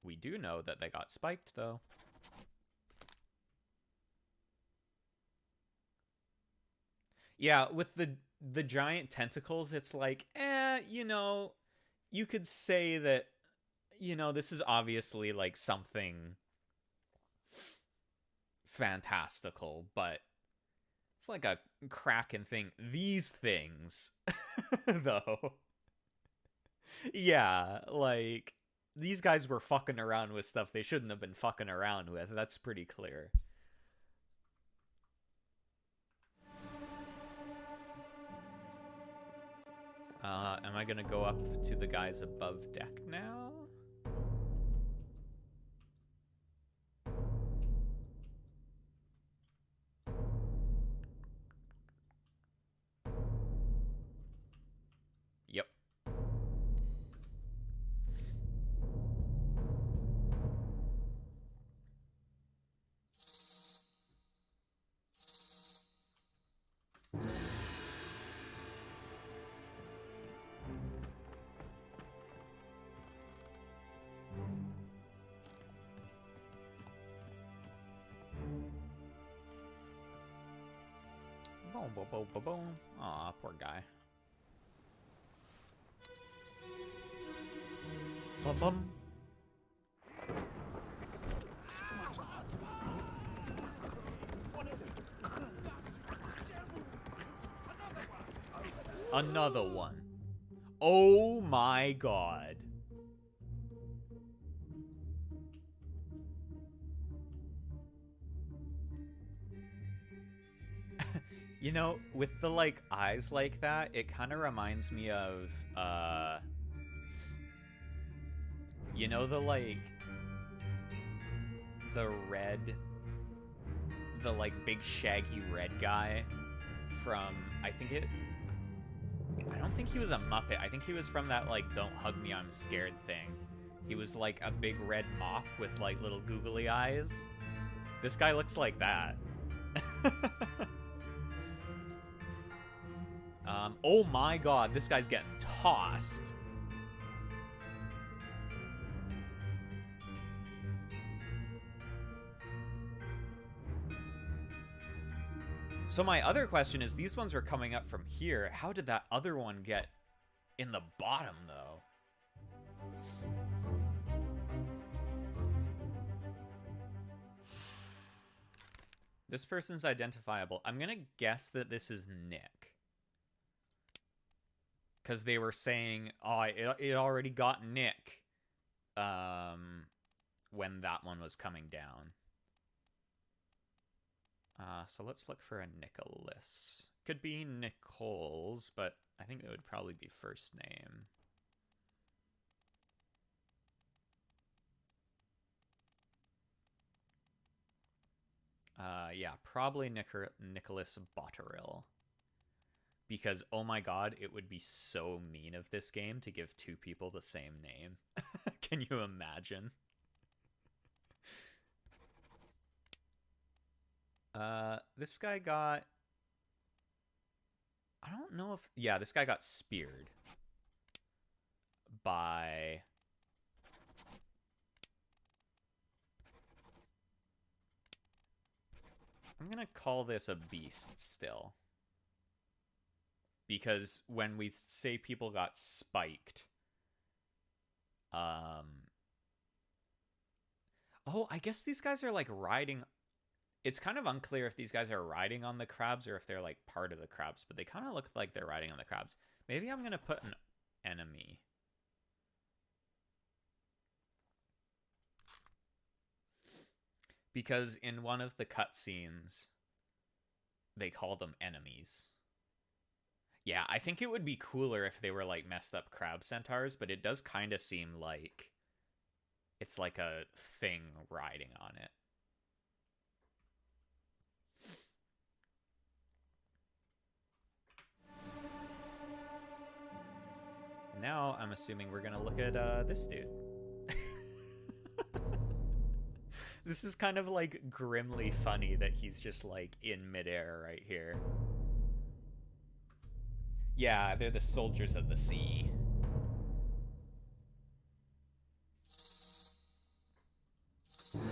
We do know that they got spiked, though. Yeah, with the giant tentacles, it's like, you know, you could say that, you know, this is obviously like something fantastical, but it's like a Kraken thing. These things, though. Yeah, like, these guys were fucking around with stuff they shouldn't have been fucking around with. That's pretty clear. Am I gonna go up to the guys above deck now? Yep. Boom, boom, boom, boom, boom. Aw, poor guy. Bum, bum. Another one. Oh my god. You know, with the, like, eyes like that, it kind of reminds me of, you know, the, like, the red, the, like, big shaggy red guy from, I don't think he was a Muppet. I think he was from that, like, Don't Hug Me, I'm Scared thing. He was, like, a big red mop with, like, little googly eyes. This guy looks like that. Oh my god, this guy's getting tossed. So my other question is, these ones are coming up from here. How did that other one get in the bottom, though? This person's identifiable. I'm gonna guess that this is Nick. Because they were saying, oh, it already got Nick when that one was coming down. So let's look for a Nicholas. Could be Nichols, but I think it would probably be first name. Yeah, probably Nicholas Botterill. Because, oh my god, it would be so mean of this game to give two people the same name. Can you imagine? This guy got... I don't know if... Yeah, this guy got speared by... I'm gonna call this a beast still. Because when we say people got spiked... Oh, I guess these guys are, like, riding... It's kind of unclear if these guys are riding on the crabs or if they're, like, part of the crabs, but they kind of look like they're riding on the crabs. Maybe I'm going to put an enemy. Because in one of the cutscenes, they call them enemies. Yeah, I think it would be cooler if they were like messed up crab centaurs, but it does kind of seem like it's like a thing riding on it. Now I'm assuming we're gonna look at this dude. This is kind of like grimly funny that he's just like in midair right here. Yeah, they're the soldiers of the sea. Woo!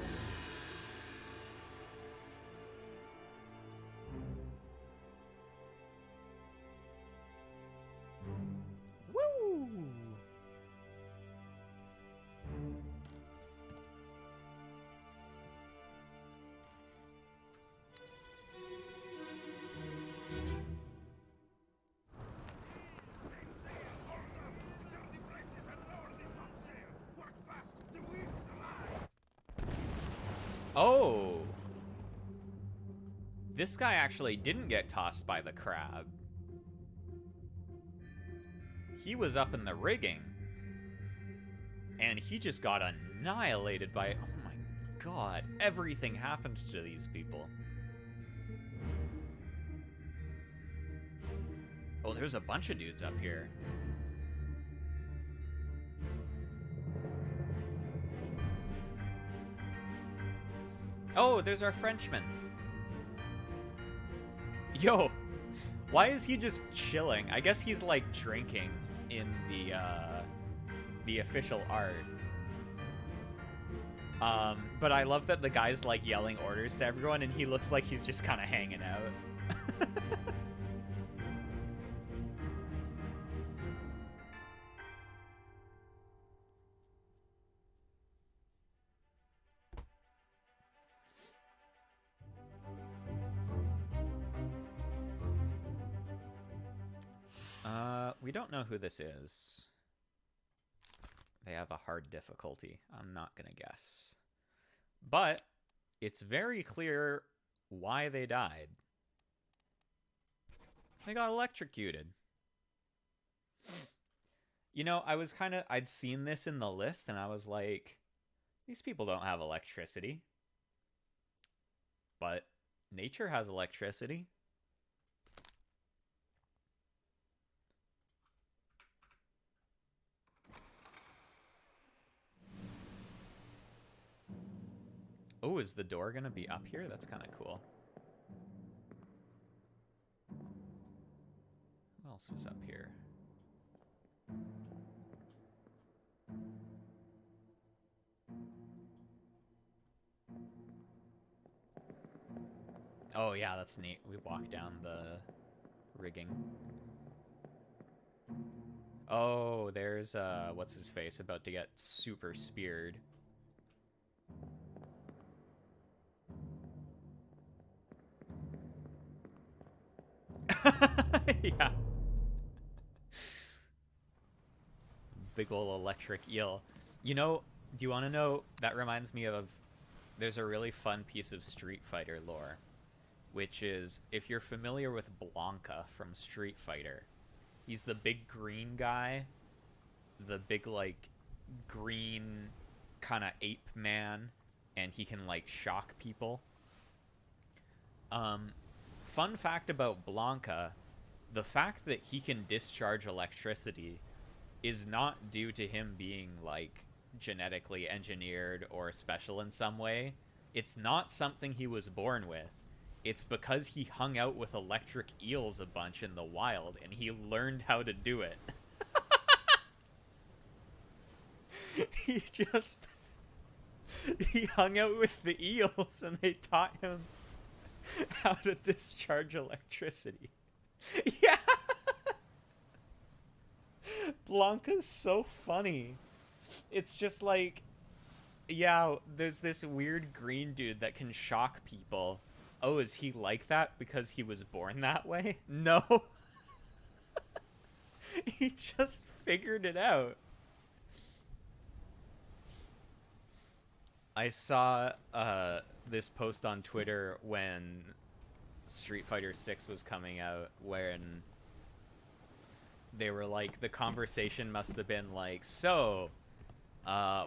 Oh! This guy actually didn't get tossed by the crab. He was up in the rigging. And he just got annihilated by... Oh my god. Everything happened to these people. Oh, there's a bunch of dudes up here. Oh, there's our Frenchman. Yo, why is he just chilling? I guess he's like drinking in the official art. But I love that the guy's like yelling orders to everyone and he looks like he's just kind of hanging out. We don't know who this is. They have a hard difficulty. I'm not gonna guess. But it's very clear why they died. They got electrocuted. You know, I'd seen this in the list and I was like, these people don't have electricity. But nature has electricity. Oh, is the door gonna be up here? That's kind of cool. What else was up here? Oh yeah, that's neat. We walk down the rigging. Oh, there's what's his face about to get super speared. Yeah. Big ol' electric eel. You know, do you want to know, that reminds me of, there's a really fun piece of Street Fighter lore, which is, if you're familiar with Blanca from Street Fighter, he's the big green guy, the big, like, green kind of ape man, and he can, like, shock people. Fun fact about Blanca, the fact that he can discharge electricity is not due to him being, like, genetically engineered or special in some way. It's not something he was born with. It's because he hung out with electric eels a bunch in the wild, and he learned how to do it. He hung out with the eels, and they taught him how to discharge electricity. Yeah! Blanca's so funny. It's just like, yeah, there's this weird green dude that can shock people. Oh, is he like that because he was born that way? No. He just figured it out. I saw this post on Twitter when Street Fighter 6 was coming out, when they were like, the conversation must have been like, so,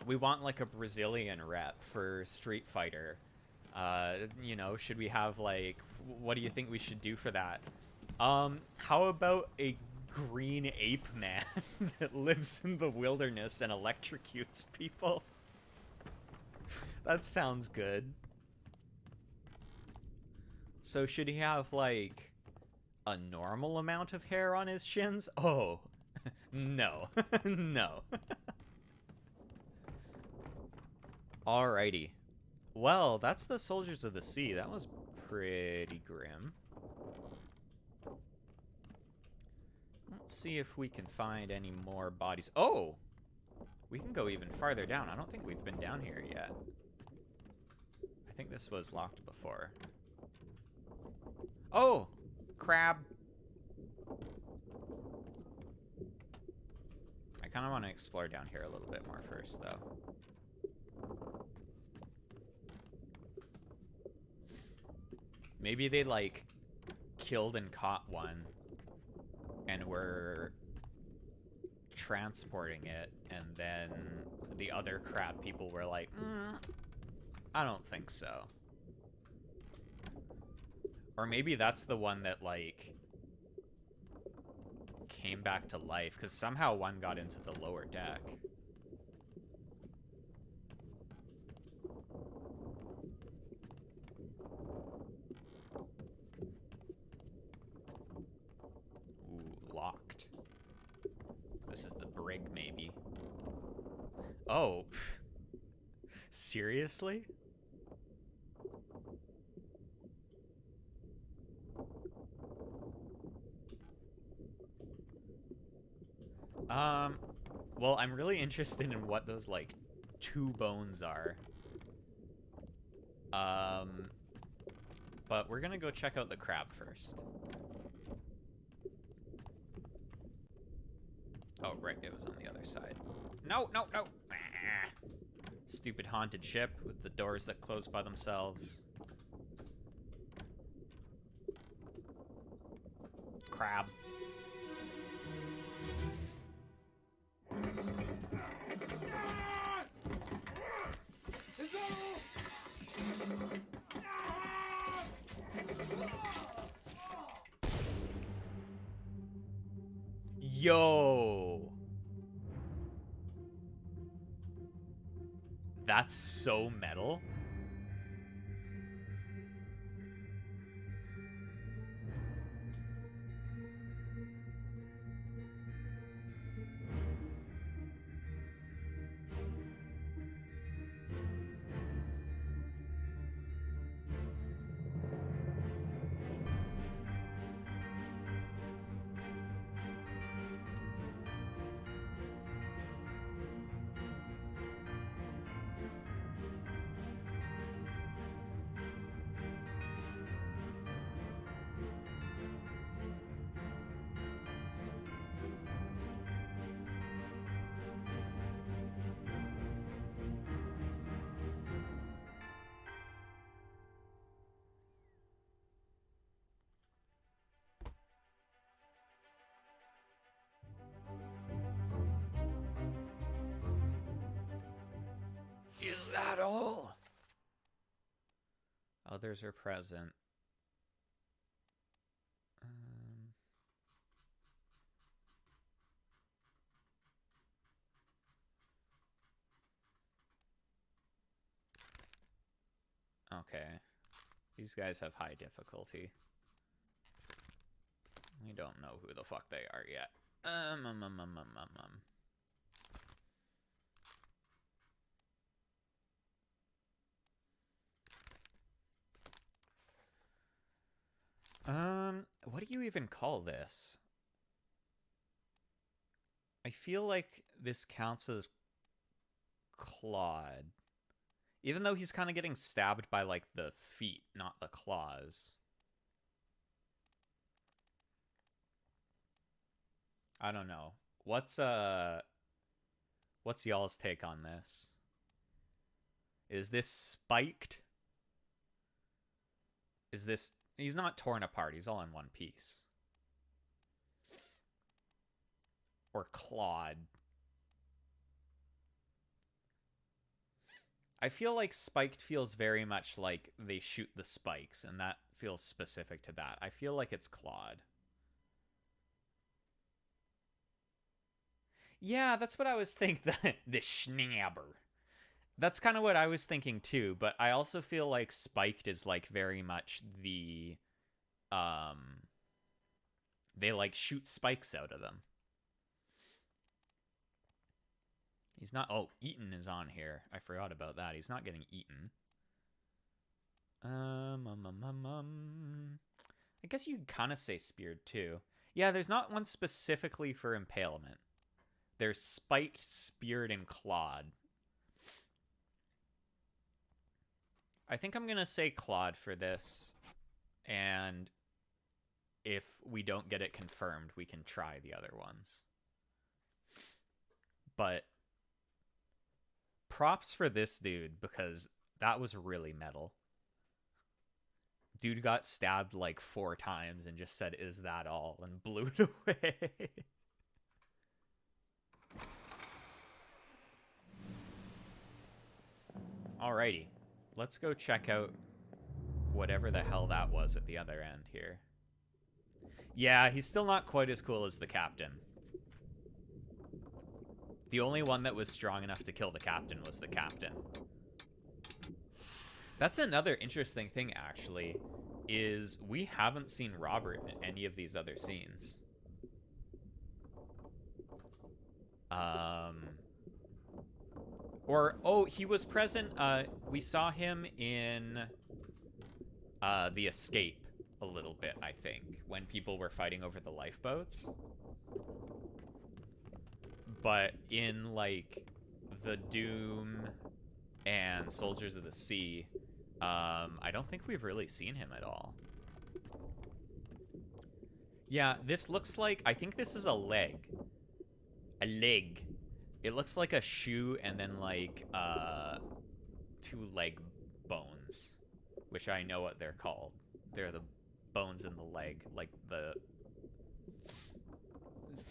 we want like a Brazilian rep for Street Fighter. You know, should we have like, what do you think we should do for that? How about a green ape man that lives in the wilderness and electrocutes people? That sounds good. So should he have like a normal amount of hair on his shins? Oh, no. No. Alrighty. Well, that's the Soldiers of the Sea. That was pretty grim. Let's see if we can find any more bodies. Oh! We can go even farther down. I don't think we've been down here yet. I think this was locked before. Oh! Crab! I kind of want to explore down here a little bit more first, though. Maybe they, like, killed and caught one, and were transporting it, and then the other crab people were like, I don't think so. Or maybe that's the one that, like, came back to life, because somehow one got into the lower deck. Ooh, locked. This is the brig, maybe. Oh. Seriously? Well, I'm really interested in what those, like, 2 bones are. But we're gonna go check out the crab first. Oh, right, it was on the other side. No, no, no! Ah. Stupid haunted ship with the doors that close by themselves. Crab. Yo! That's so metal. Is that all? Others are present. Okay. These guys have high difficulty. We don't know who the fuck they are yet. What do you even call this? I feel like this counts as clawed. Even though he's kind of getting stabbed by, like, the feet, not the claws. I don't know. What's y'all's take on this? Is this spiked? Is this... He's not torn apart. He's all in one piece. or clawed. I feel like spiked feels very much like they shoot the spikes, and that feels specific to that. I feel like it's clawed. Yeah, that's what I was thinking. The schnabber. That's kind of what I was thinking too, but I also feel like spiked is like very much the they like shoot spikes out of them. He's not. Oh, Eaton is on here. I forgot about that. He's not getting eaten. I guess you could kind of say speared too. Yeah, there's not one specifically for impalement. There's spiked, speared, and clawed. I think I'm going to say clawed for this. And if we don't get it confirmed, we can try the other ones. But props for this dude, because that was really metal. Dude got stabbed like 4 times and just said, "Is that all?" and blew it away. Alrighty. Let's go check out whatever the hell that was at the other end here. Yeah, he's still not quite as cool as the captain. The only one that was strong enough to kill the captain was the captain. That's another interesting thing, actually, is we haven't seen Robert in any of these other scenes. Oh, he was present. We saw him in The Escape a little bit, I think, when people were fighting over the lifeboats. But in, like, the Doom and Soldiers of the Sea, I don't think we've really seen him at all. Yeah, this looks like... I think this is a leg. A leg. It looks like a shoe and then, like, 2 leg bones. Which I know what they're called. They're the bones in the leg. Like, the...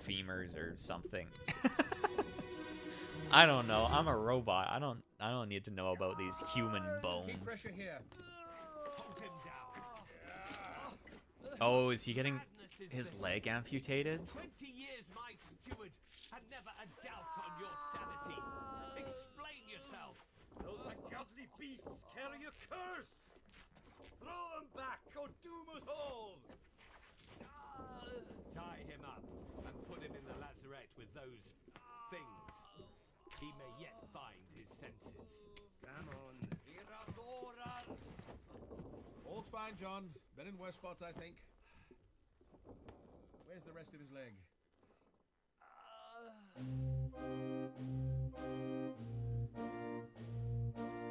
femurs or something. I don't know. I'm a robot. I don't need to know about these human bones. Keep pressure here. Oh, is he getting his leg amputated? 20 years my steward, and never a doubt on your sanity. Explain yourself. Those ungodly beasts carry a curse. Throw them back or doom us all. Tie him up and put him in the lazarette with those things. He may yet find his senses. Come on. All's fine, John. Been in worse spots, I think. Where's the rest of his leg?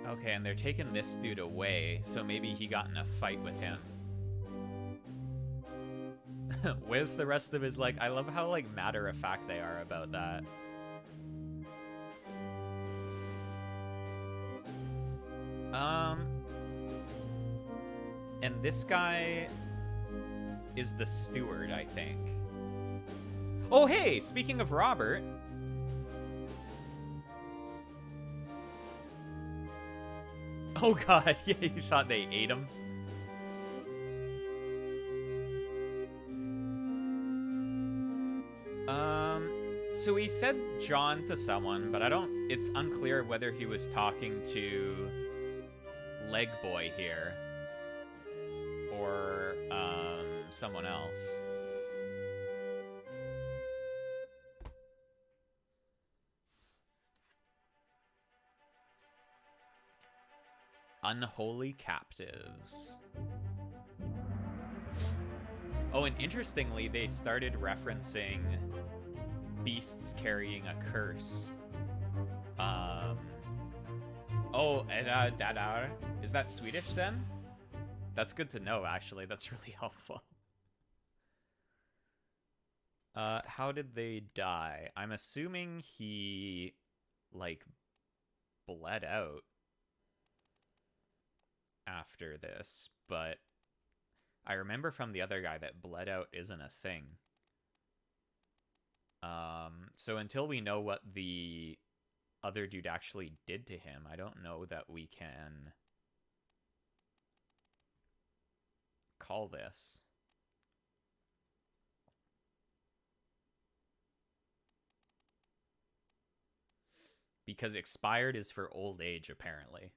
Okay, and they're taking this dude away, so maybe he got in a fight with him. Where's the rest of his leg? I love how, like, matter-of-fact they are about that. And this guy is the steward, I think. Oh, hey! Speaking of Robert... Oh god, yeah, you thought they ate him? So he said John to someone, but it's unclear whether he was talking to Leg Boy here or someone else. Unholy captives. Oh, and interestingly, they started referencing beasts carrying a curse. Oh, is that Swedish then? That's good to know, actually. That's really helpful. How did they die? I'm assuming he, like, bled out after this, but I remember from the other guy that bled out isn't a thing. So until we know what the other dude actually did to him, I don't know that we can call this. Because expired is for old age, apparently.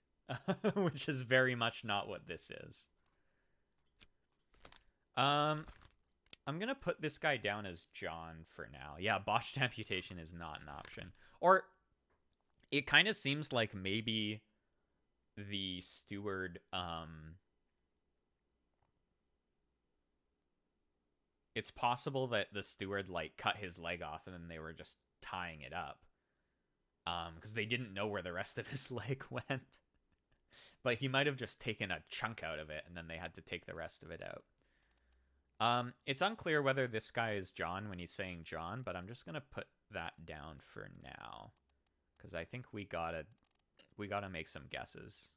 Which is very much not what this is. I'm going to put this guy down as John for now. Yeah, botched amputation is not an option. Or it kind of seems like maybe the steward... it's possible that the steward, like, cut his leg off and then they were just tying it up. Because they didn't know where the rest of his leg went. But he might have just taken a chunk out of it, and then they had to take the rest of it out. It's unclear whether this guy is John when he's saying John, but I'm just going to put that down for now. Because I think we gotta make some guesses.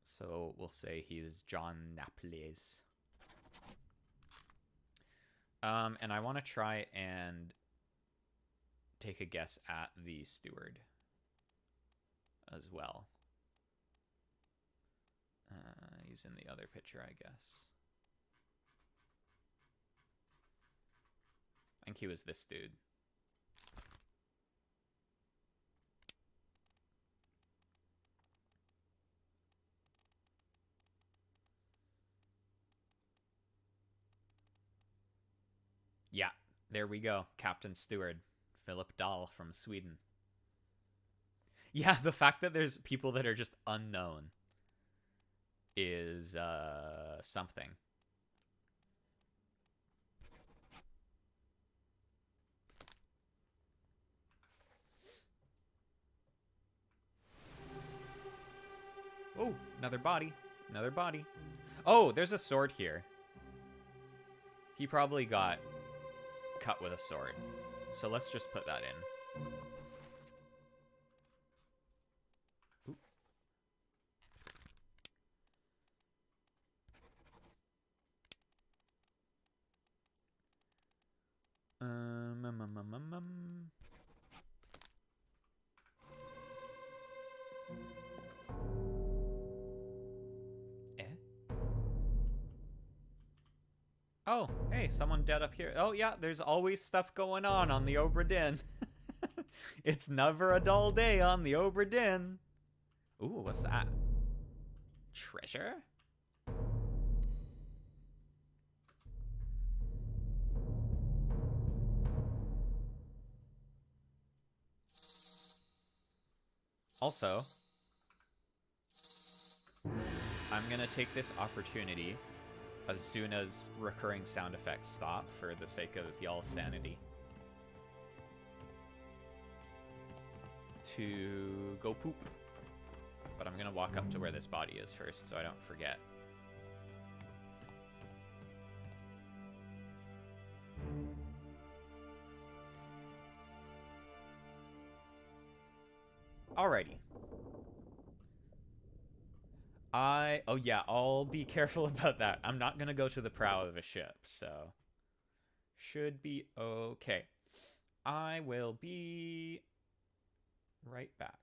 So we'll say he's John Naples. And I want to try and take a guess at the steward as well. He's in the other picture, I guess. I think he was this dude. Yeah, there we go. Captain Steward. Philip Dahl from Sweden. Yeah, the fact that there's people that are just unknown is something. Oh, another body. Another body. Oh, there's a sword here. He probably got cut with a sword. So let's just put that in. Ooh. Eh? Oh, hey, someone dead up here. Oh, yeah, there's always stuff going on the Obra Dinn. It's never a dull day on the Obra Dinn. Ooh, what's that? Treasure? Also, I'm gonna take this opportunity as soon as recurring sound effects stop for the sake of y'all's sanity to go poop. But I'm gonna walk up to where this body is first so I don't forget. Alrighty. Oh yeah, I'll be careful about that. I'm not gonna go to the prow of a ship, so should be okay. I will be right back.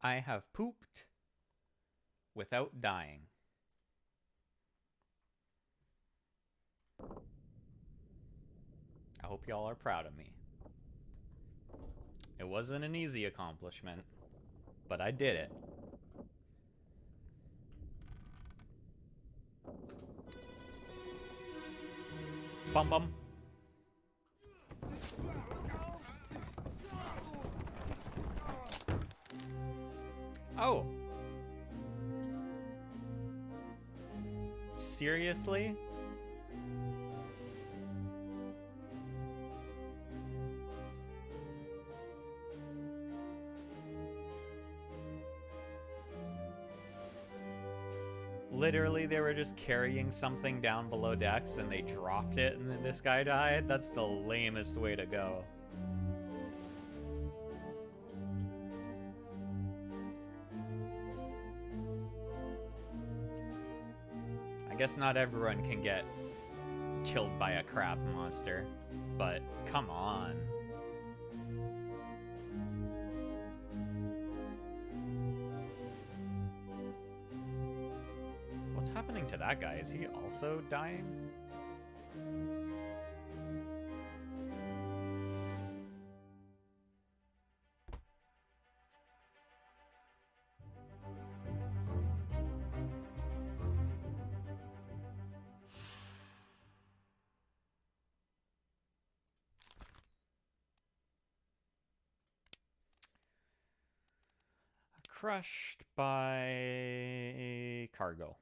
I have pooped without dying. I hope y'all are proud of me. It wasn't an easy accomplishment, but I did it. Bum bum. Oh. Seriously? Literally, they were just carrying something down below decks and they dropped it and then this guy died? That's the lamest way to go. I guess not everyone can get killed by a crab monster, but come on. What's happening to that guy? Is he also dying? Crushed by cargo.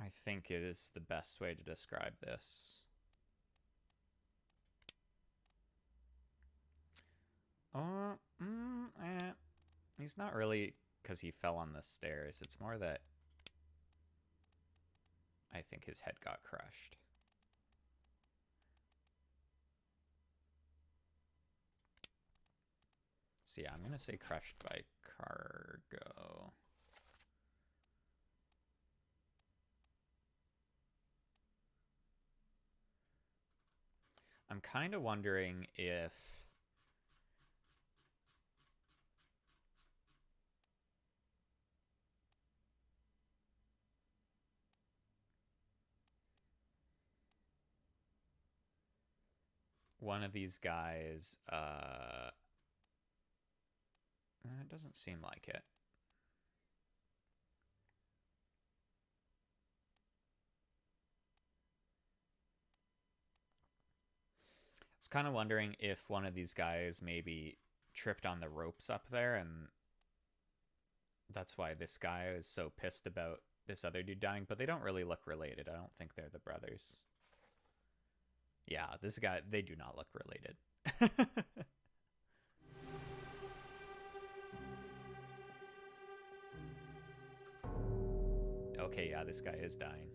I think it is the best way to describe this. He's not really because he fell on the stairs. It's more that I think his head got crushed. So yeah, I'm going to say crushed by cargo. I'm kind of wondering if one of these guys, it doesn't seem like it. I was kind of wondering if one of these guys maybe tripped on the ropes up there, and that's why this guy is so pissed about this other dude dying, but they don't really look related. I don't think they're the brothers. Yeah, this guy, they do not look related. Okay, yeah, this guy is dying.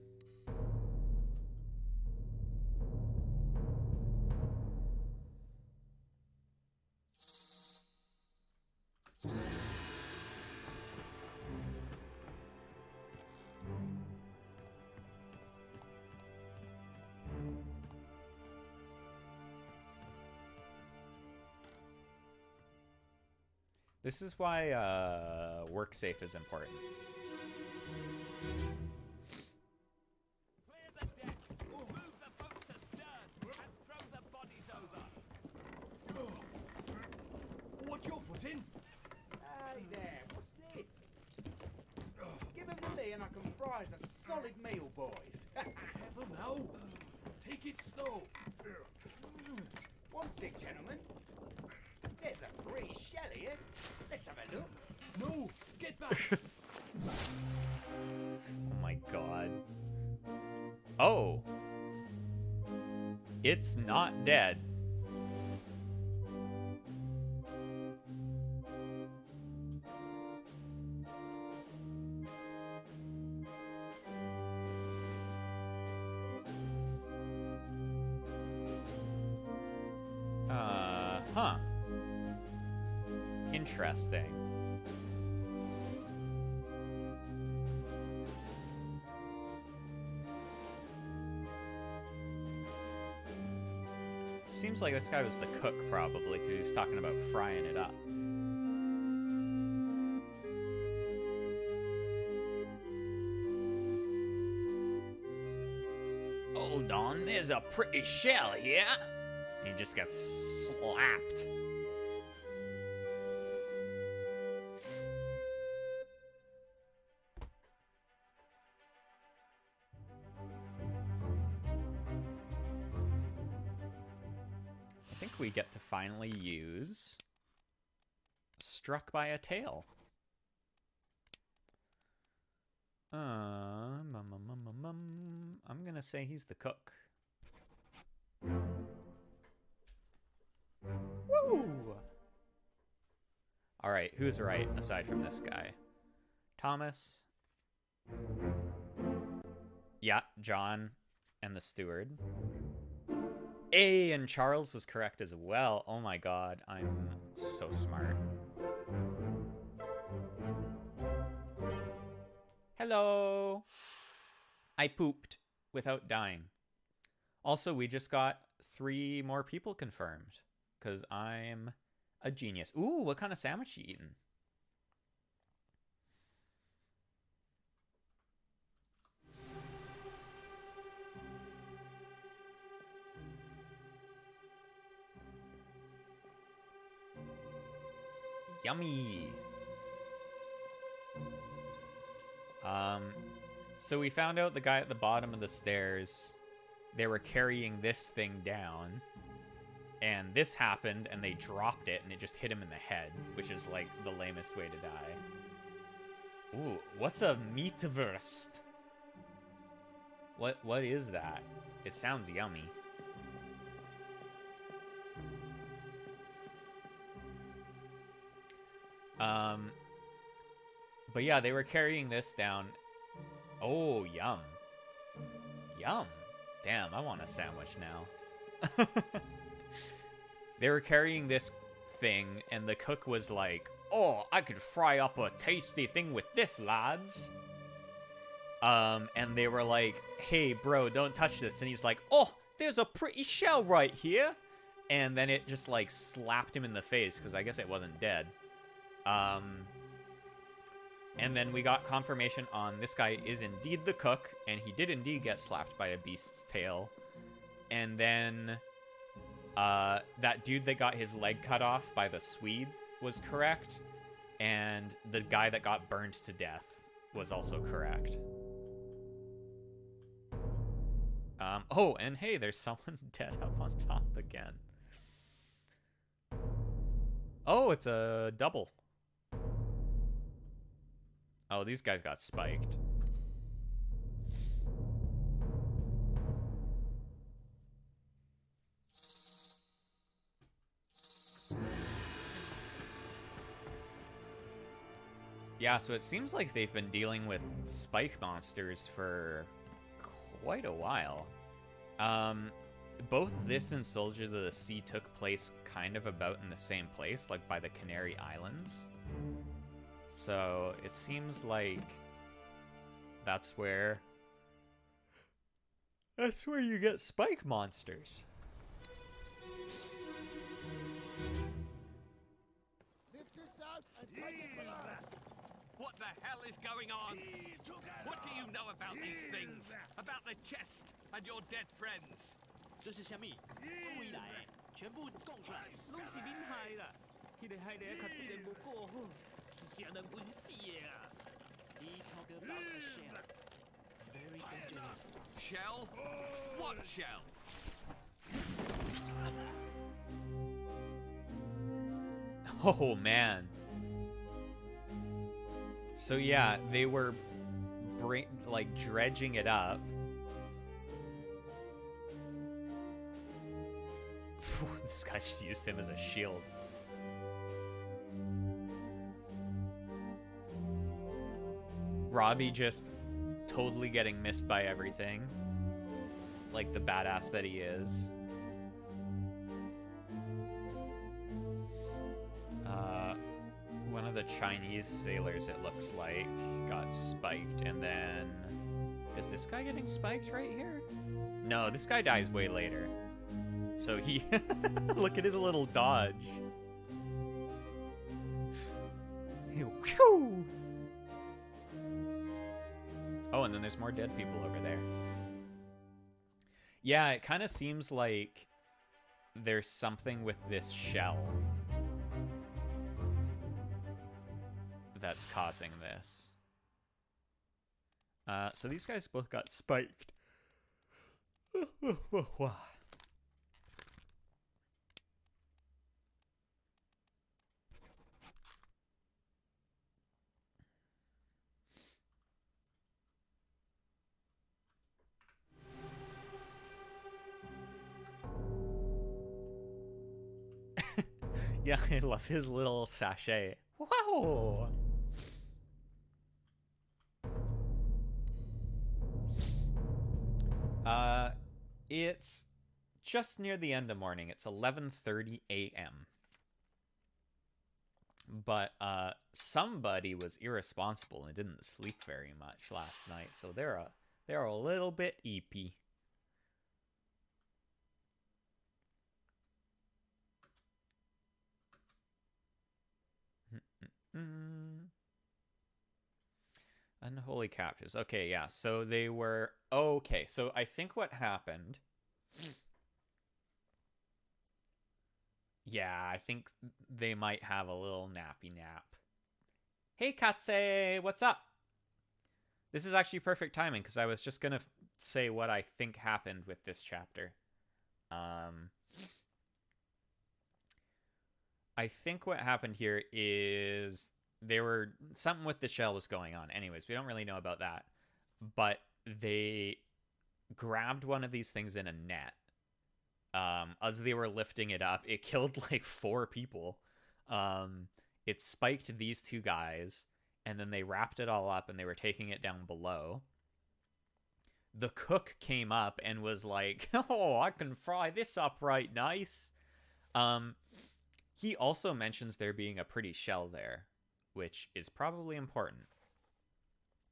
This is why work safe is important. Clear the deck. Move the boat to stern and throw the bodies over. What's your footing? Howdy there, what's this? Give them to me and I can fry us a solid meal, boys. Heaven now. Take it slow. One tick, gentlemen. There's a free shell here. Let's have a look. No, get back. Oh my god. Oh. It's not dead. Huh. Interesting. Seems like this guy was the cook, probably, because he was talking about frying it up. Hold on, there's a pretty shell here. And he just gets slapped. I think we get to finally use Struck by a Tail. I'm gonna say he's the cook. Woo! Alright, who's right aside from this guy? Thomas. Yeah, John and the steward. And Charles was correct as well. Oh my god, I'm so smart. Hello! I pooped without dying. Also, we just got 3 more people confirmed. Because I'm a genius. Ooh, what kind of sandwich you eating? Yummy! So we found out the guy at the bottom of the stairs, they were carrying this thing down, and this happened, and they dropped it, and it just hit him in the head, which is, like, the lamest way to die. Ooh, what's a meatwurst? What is that? It sounds yummy. But yeah, they were carrying this down. Oh, yum. Yum. Damn, I want a sandwich now. They were carrying this thing, and the cook was like, oh, I could fry up a tasty thing with this, lads. And they were like, hey, bro, don't touch this. And he's like, oh, there's a pretty shell right here. And then it just, like, slapped him in the face, because I guess it wasn't dead. And then we got confirmation on this guy is indeed the cook, and he did indeed get slapped by a beast's tail. And then that dude that got his leg cut off by the Swede was correct, and the guy that got burned to death was also correct. Oh, and hey, there's someone dead up on top again. Oh, it's a double. Oh, these guys got spiked. Yeah, so it seems like they've been dealing with spike monsters for quite a while. Both this and Soldiers of the Sea took place kind of about in the same place, like by the Canary Islands. So it seems like that's where you get spike monsters. What the hell is going on? What do you know about these things? About the chest and your dead friends? 这是虾米？我以来全部讲出来，拢是恁害啦！迄个害的较对人无过好，是谁人滚死的啊！你 talk about a shell, very dangerous. Shell? What shell? Oh man. So yeah, they were like dredging it up. This guy just used him as a shield. Robbie just totally getting missed by everything. Like the badass that he is. One of the Chinese sailors, it looks like, got spiked, and then... Is this guy getting spiked right here? No, this guy dies way later. So he... Look at his little dodge. Whew. Oh, and then there's more dead people over there. Yeah, it kind of seems like there's something with this shell that's causing this. So these guys both got spiked. Yeah, I love his little sachet. Wow! It's just near the end of morning. It's 11:30 a.m. But somebody was irresponsible and didn't sleep very much last night, so they're a little bit eepy. Unholy captives. Okay, yeah. So they were... Okay, so I think what happened... Yeah, I think they might have a little nappy nap. Hey, Katse! What's up? This is actually perfect timing, because I was just going to say what I think happened with this chapter. I think what happened here is... something with the shell was going on. Anyways, we don't really know about that. But they grabbed one of these things in a net. As they were lifting it up, it killed like 4 people. It spiked these 2 guys, and then they wrapped it all up and they were taking it down below. The cook came up and was like, "Oh, I can fry this up right nice." He also mentions there being a pretty shell there, which is probably important.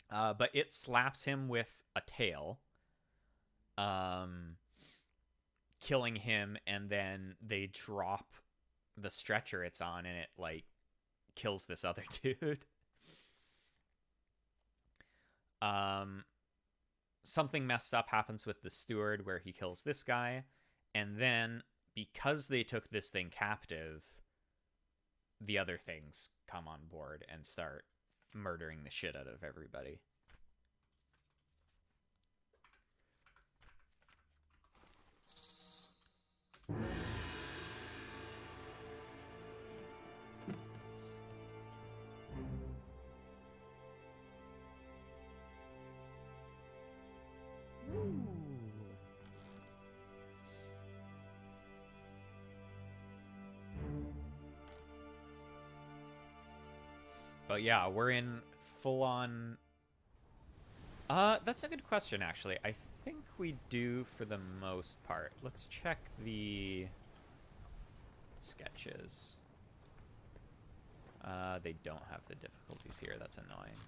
But it slaps him with a tail, killing him, and then they drop the stretcher it's on, and it, like, kills this other dude. Something messed up happens with the steward where he kills this guy, and then, because they took this thing captive, the other things come on board and start murdering the shit out of everybody. But yeah, we're in full-on... that's a good question, actually. I think we do for the most part. Let's check the sketches. They don't have the difficulties here. That's annoying.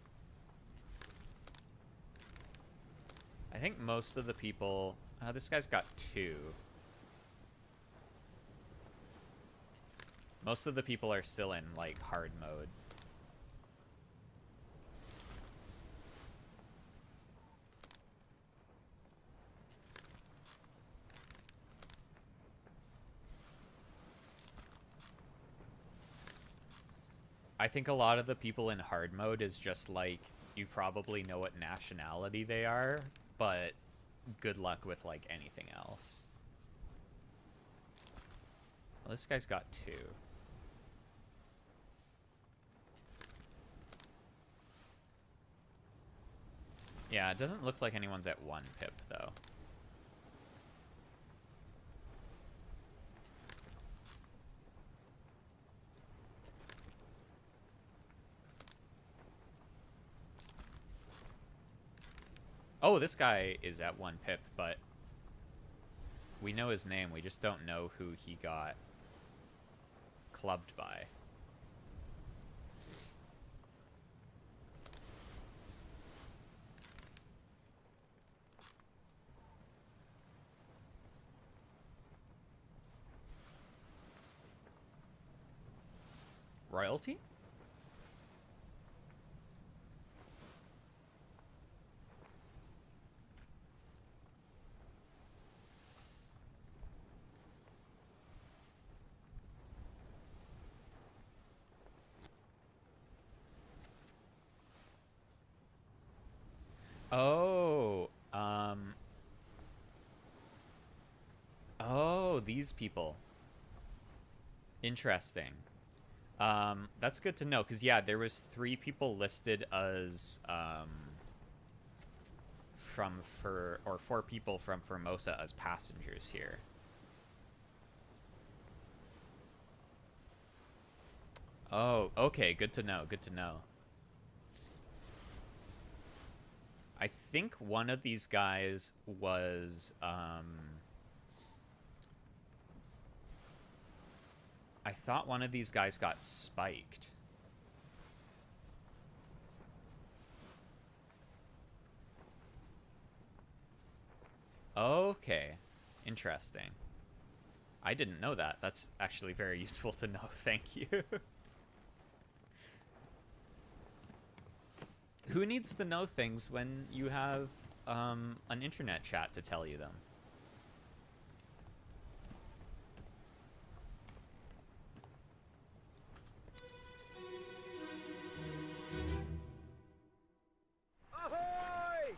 I think most of the people... this guy's got 2. Most of the people are still in, like, hard mode. I think a lot of the people in hard mode is just like, you probably know what nationality they are, but good luck with, like, anything else. Well, this guy's got 2. Yeah, it doesn't look like anyone's at 1 pip, though. Oh, this guy is at 1 pip, but we know his name. We just don't know who he got clubbed by. Royalty? Oh, oh, these people. Interesting. That's good to know, because yeah, there was 3 people listed as or 4 people from Formosa as passengers here. Oh, okay, good to know, good to know. I think one of these guys was I thought one of these guys got spiked. Okay. Interesting. I didn't know that. That's actually very useful to know. Thank you. Who needs to know things when you have an internet chat to tell you them? Ahoy!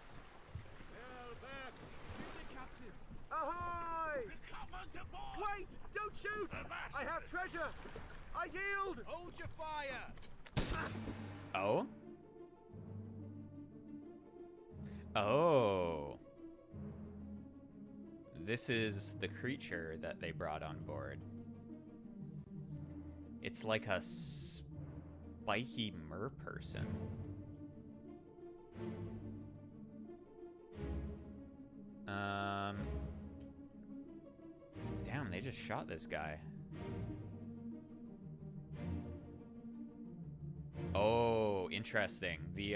Well, back. The captain. Ahoy! The cover's aboard! Wait! Don't shoot! I have treasure! I yield! Hold your fire! Oh? Oh. This is the creature that they brought on board. It's like a spiky mer person. Damn, they just shot this guy. Oh, interesting. The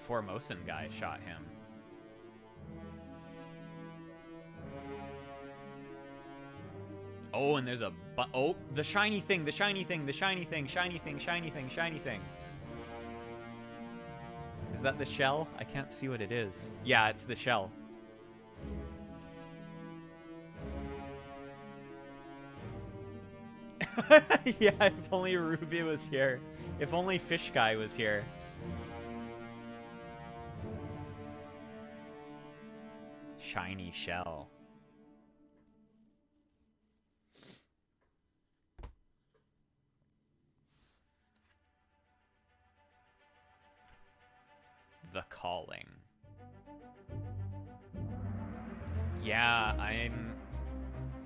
Formosan guy shot him. Oh, and there's a oh, the shiny thing, the shiny thing, the shiny thing, shiny thing, shiny thing, shiny thing. Is that the shell? I can't see what it is. Yeah, it's the shell. Yeah, if only Ruby was here. If only Fish Guy was here. Shiny shell. The Calling. Yeah,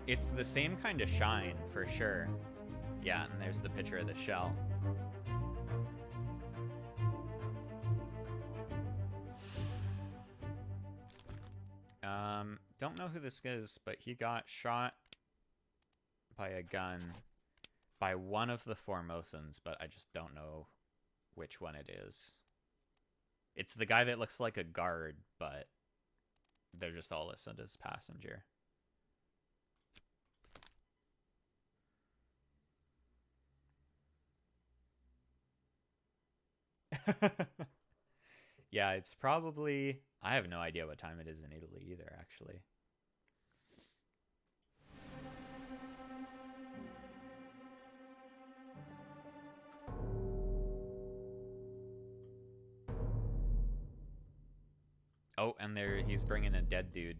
it's the same kind of shine, for sure. Yeah, and there's the picture of the shell. Don't know who this is, but he got shot by a gun by one of the Formosans, but I just don't know which one it is. It's the guy that looks like a guard, but they're just all listed as passenger. Yeah, it's probably... I have no idea what time it is in Italy either, actually. Oh, and he's bringing a dead dude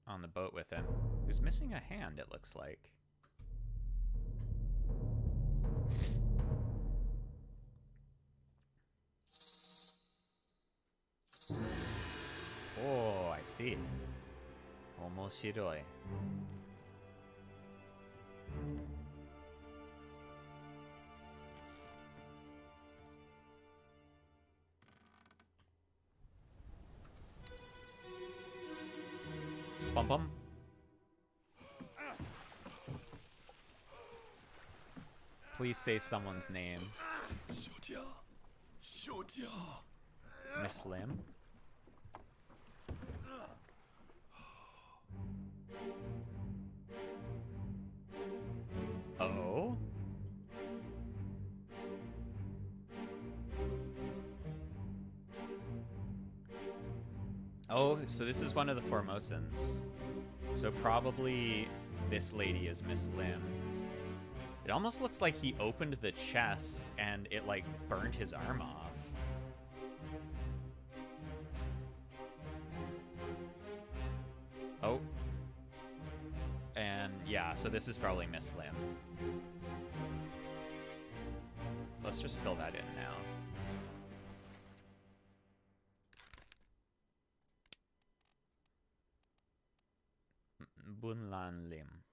on the boat with him, who's missing a hand, it looks like. Oh, I see. Omoshiroi. Bum bum. Please say someone's name. Miss Lim. Oh? Oh, so this is one of the Formosans. So probably this lady is Miss Lim. It almost looks like he opened the chest and it like burned his arm off. Oh. And yeah, so this is probably Miss Lim. Let's just fill that in now. Bunlan Lim.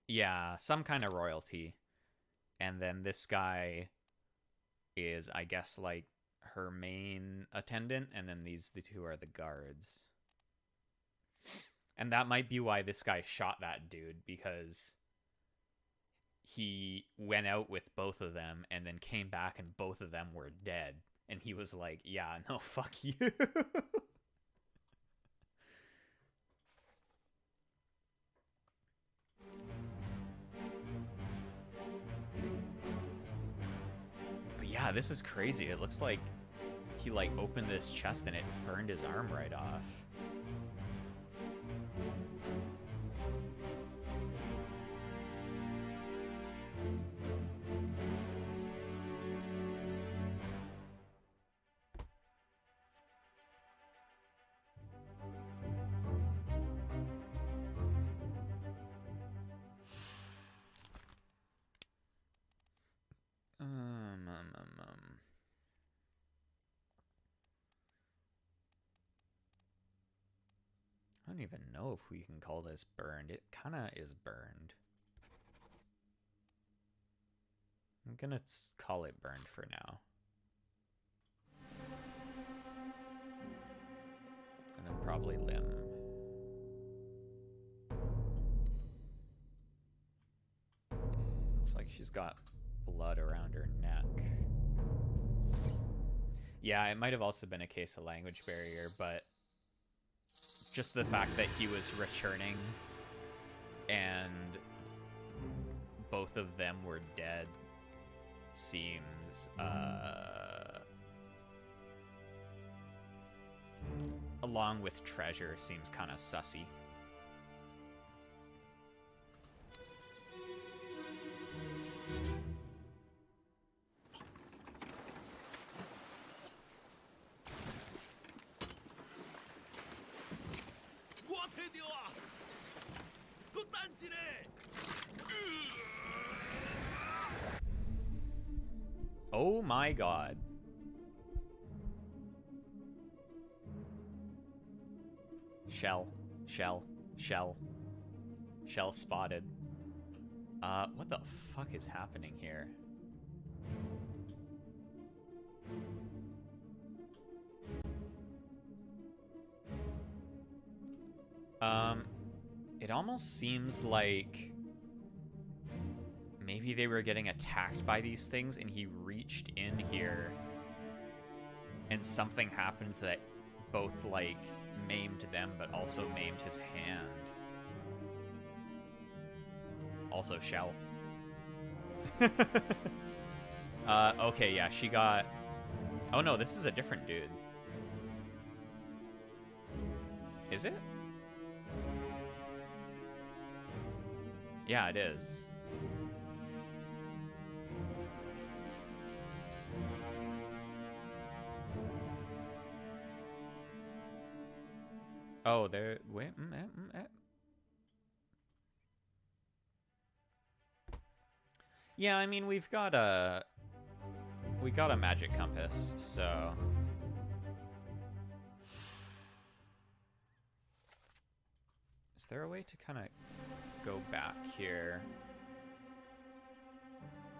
Yeah, some kind of royalty. And then this guy is, I guess, like her main attendant, and then the two are the guards. And that might be why this guy shot that dude, because he went out with both of them and then came back and both of them were dead. And he was like, yeah, no, fuck you. But yeah, this is crazy. It looks like he like opened this chest and it burned his arm right off. I don't even know if we can call this burned. It kind of is burned. I'm gonna call it burned for now. And then probably limb. Looks like she's got blood around her neck. Yeah, it might have also been a case of language barrier, but just the fact that he was returning and both of them were dead seems along with treasure seems kind of sussy. Oh my god. Shell. Shell. Shell. Shell spotted. What the fuck is happening here? It almost seems like maybe they were getting attacked by these things and he reached in here and something happened that both like maimed them but also maimed his hand. Also Shell. Okay, yeah, she got... Oh no, this is a different dude. Is it? Yeah, it is. Oh, there... Wait... Yeah, I mean, we got a magic compass, so... Is there a way to kind of go back here?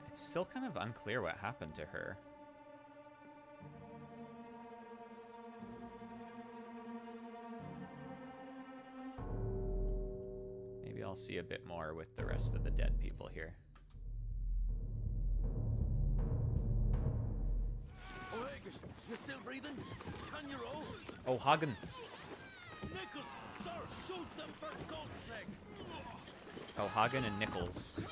It's still kind of unclear what happened to her. Maybe I'll see a bit more with the rest of the dead people here. You still breathing? Can you roll? Oh, Hagen. Nichols, sir, shoot them for God's sake. Oh, Hagen and Nichols.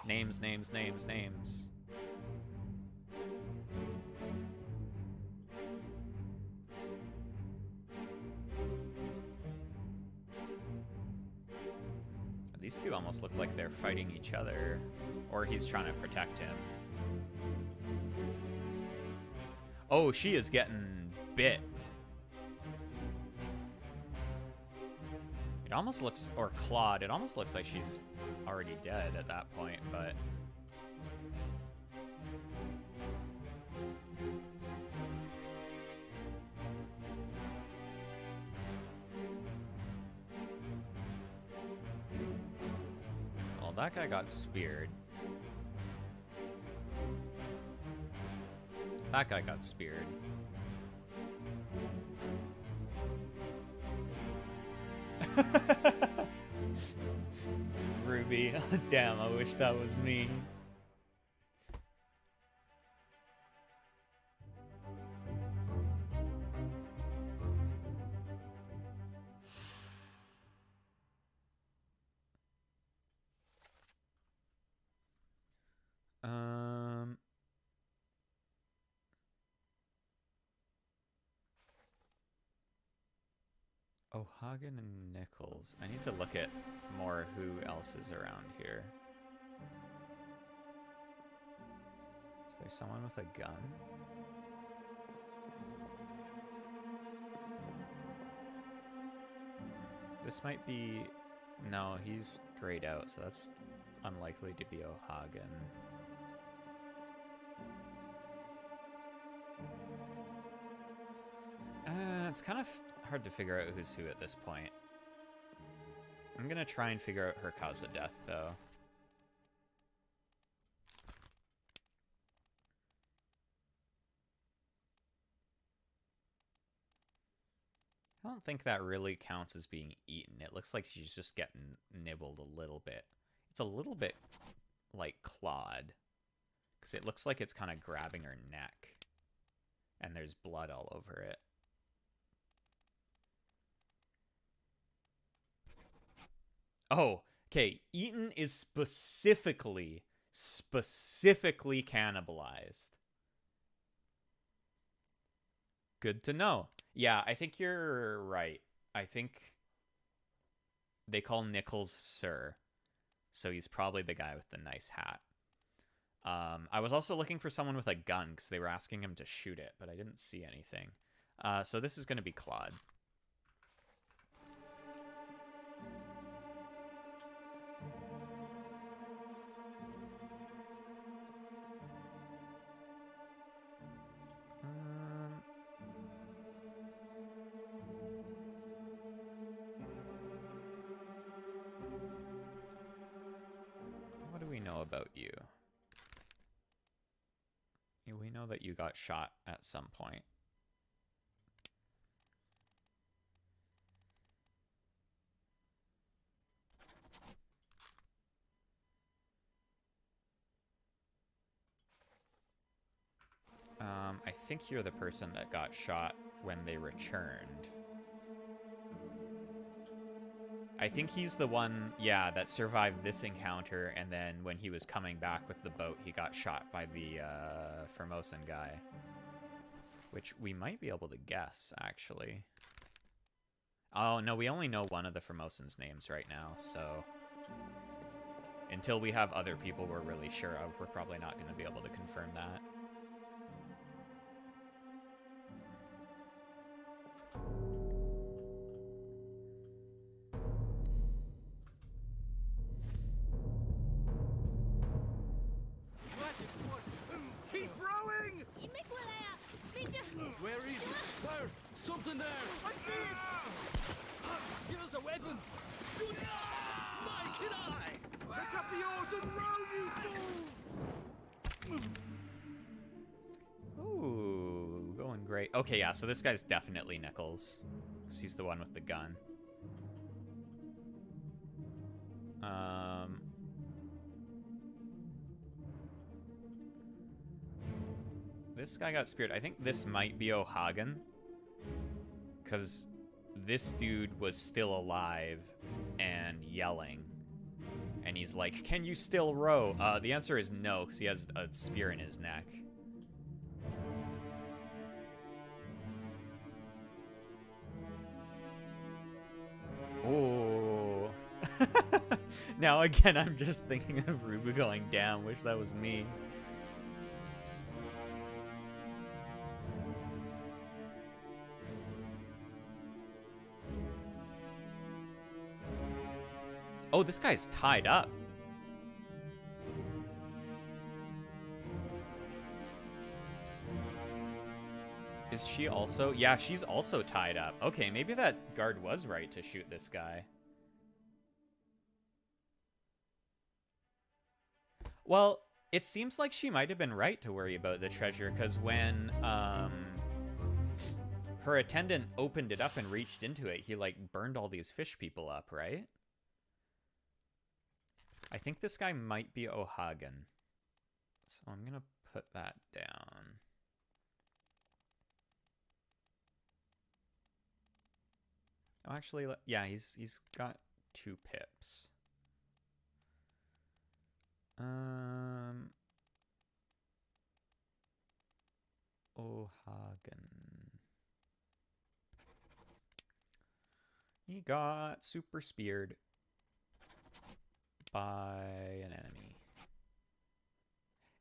Names, names, names, names. These two almost look like they're fighting each other. Or he's trying to protect him. Oh, she is getting bit. It almost looks, or clawed, it almost looks like she's already dead at that point, but... Well, that guy got speared. That guy got speared. Ruby, damn, I wish that was me. O'Hagan and Nichols. I need to look at more who else is around here. Is there someone with a gun? This might be... No, he's grayed out, so that's unlikely to be O'Hagan. It's kind of hard to figure out who's who at this point. I'm gonna try and figure out her cause of death, though. I don't think that really counts as being eaten. It looks like she's just getting nibbled a little bit. It's a little bit like clawed, because it looks like it's kind of grabbing her neck, and there's blood all over it. Oh, okay. Eaten is specifically cannibalized. Good to know. Yeah, I think you're right. I think they call Nichols Sir, so he's probably the guy with the nice hat. I was also looking for someone with a gun, because they were asking him to shoot it, but I didn't see anything. So this is going to be Claude. What do we know about you? We know that you got shot at some point. I think you're the person that got shot when they returned. I think he's the one, yeah, that survived this encounter, and then when he was coming back with the boat, he got shot by the Formosan guy. Which we might be able to guess, actually. Oh, no, we only know one of the Formosans' names right now, so... Until we have other people we're really sure of, we're probably not going to be able to confirm that. Keep rowing! Where is it? Where? Something there! I see it! Here's a weapon! Shoot it! Mike and I! Pick up the oars and row, you fools! Ooh, going great. Okay, yeah, so this guy's definitely Nichols, because he's the one with the gun. This guy got speared. I think this might be O'Hagan, because this dude was still alive and yelling. And he's like, "Can you still row?" The answer is no, because he has a spear in his neck. Ooh. Now again, I'm just thinking of Ruba going, damn, wish that was me. Oh, this guy's tied up. Is she also? Yeah, she's also tied up. Okay, maybe that guard was right to shoot this guy. Well, it seems like she might have been right to worry about the treasure, because when her attendant opened it up and reached into it, he, like, burned all these fish people up, right? I think this guy might be O'Hagan. So I'm going to put that down. Oh, actually, yeah, he's got 2 pips. O'Hagan. He got super speared by an enemy.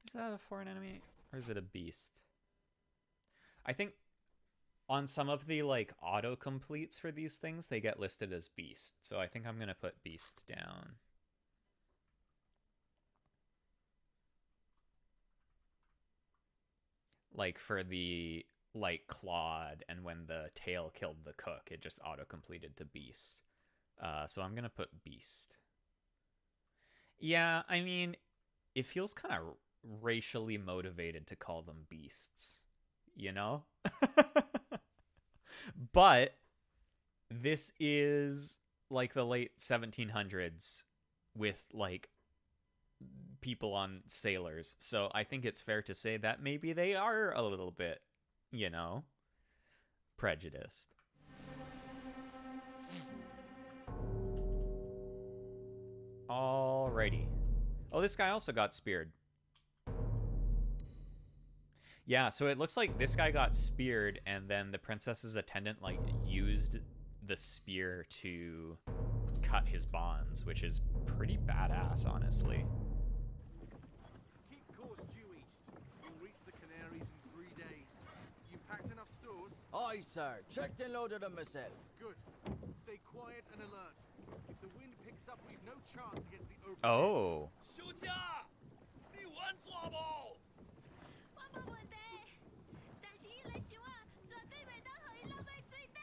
Is that a foreign enemy or is it a beast? I think on some of the, like, auto-completes for these things, they get listed as beast. So I think I'm going to put beast down. Like, for the, like, clawed, and when the tail killed the cook, it just auto-completed to beast. So I'm going to put beast. Yeah, I mean, it feels kind of racially motivated to call them beasts, you know? But this is like the late 1700s with, like, people on sailors. So I think it's fair to say that maybe they are a little bit, you know, prejudiced. Alrighty. Oh, this guy also got speared. Yeah, so it looks like this guy got speared, and then the princess's attendant, like, used the spear to cut his bonds, which is pretty badass, honestly. Keep course due east. You'll reach the Canaries in 3 days. You packed enough stores? Aye, sir. Checked and loaded them myself. Good. Stay quiet and alert. If the wind picks up, we've no chance against the Obra. Oh. 休假，你玩抓不？我冇问题，但是伊来想啊，绝对袂当互伊落去水底。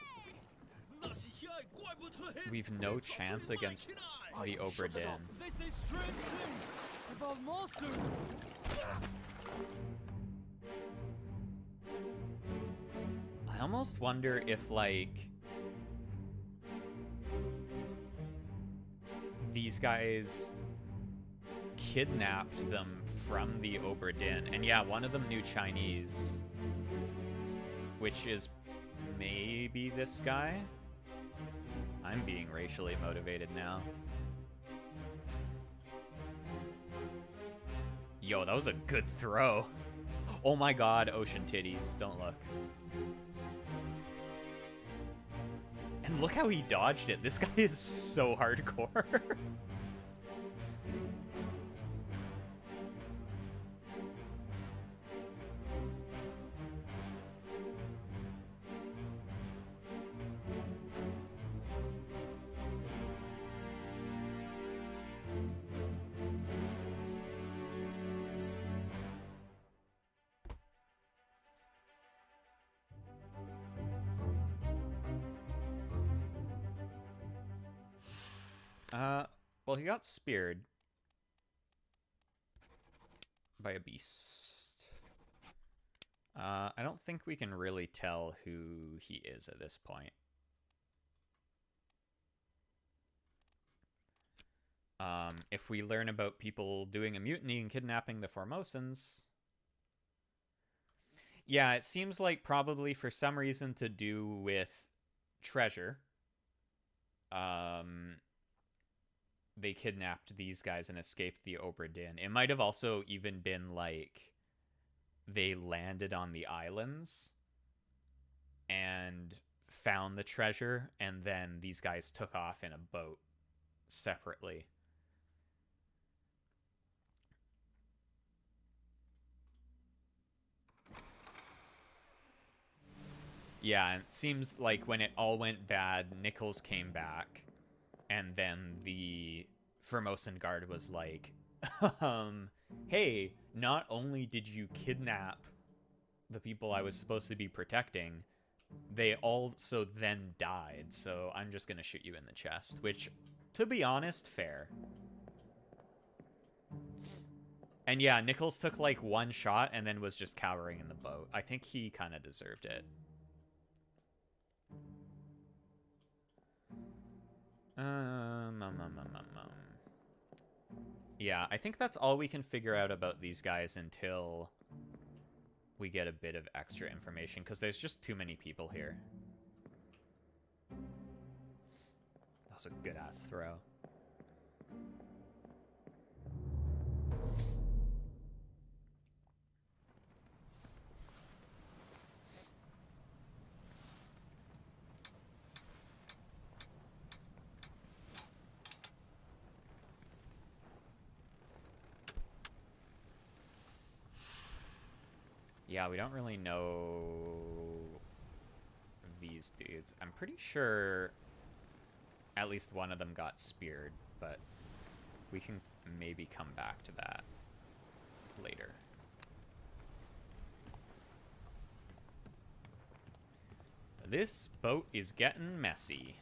那是遐个怪不出迄。 We've no chance against the Obra Dinn. They say strange things about monsters. I almost wonder if, like, these guys kidnapped them from the Obra Dinn. And yeah, one of them knew Chinese, which is maybe this guy. I'm being racially motivated now. Yo, that was a good throw. Oh my god, ocean titties. Don't look. And look how he dodged it. This guy is so hardcore. Well, he got speared by a beast. I don't think we can really tell who he is at this point. If we learn about people doing a mutiny and kidnapping the Formosans... Yeah, it seems like probably for some reason to do with treasure. They kidnapped these guys and escaped the Obra Dinn. It might have also even been like they landed on the islands and found the treasure, and then these guys took off in a boat separately. Yeah, and it seems like when it all went bad, Nichols came back, and then the Formosan guard was like, hey, not only did you kidnap the people I was supposed to be protecting, they also then died, so I'm just gonna shoot you in the chest, which, to be honest, fair. And yeah, Nichols took like one shot and then was just cowering in the boat. I think he kind of deserved it. Yeah, I think that's all we can figure out about these guys until we get a bit of extra information, because there's just too many people here. That was a good-ass throw. Yeah, we don't really know these dudes. I'm pretty sure at least one of them got speared, but we can maybe come back to that later. This boat is getting messy.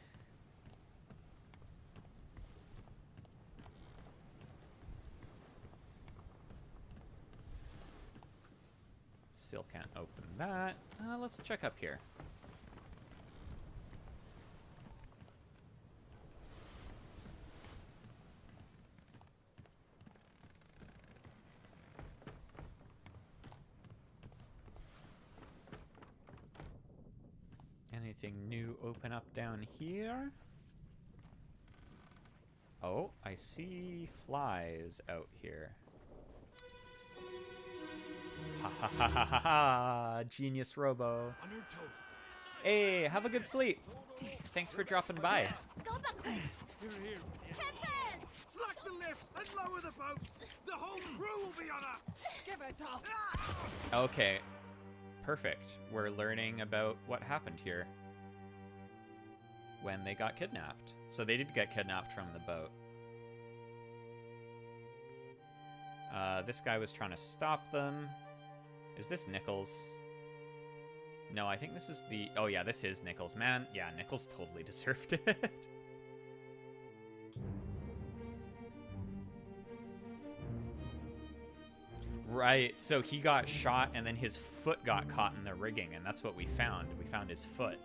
Still can't open that. Let's check up here. Anything new open up down here? Oh, I see flies out here. Ha ha ha ha ha ha! Genius Robo. Hey, have a good sleep. Thanks for dropping by. Here, here. Slack the lifts and lower the boats. The whole crew will be on us. Give it up. Okay, perfect. We're learning about what happened here when they got kidnapped. So they did get kidnapped from the boat. This guy was trying to stop them. Is this Nichols? No, I think this is the... Oh, yeah, this is Nichols. Man, yeah, Nichols totally deserved it. Right, so he got shot and then his foot got caught in the rigging, and that's what we found. We found his foot.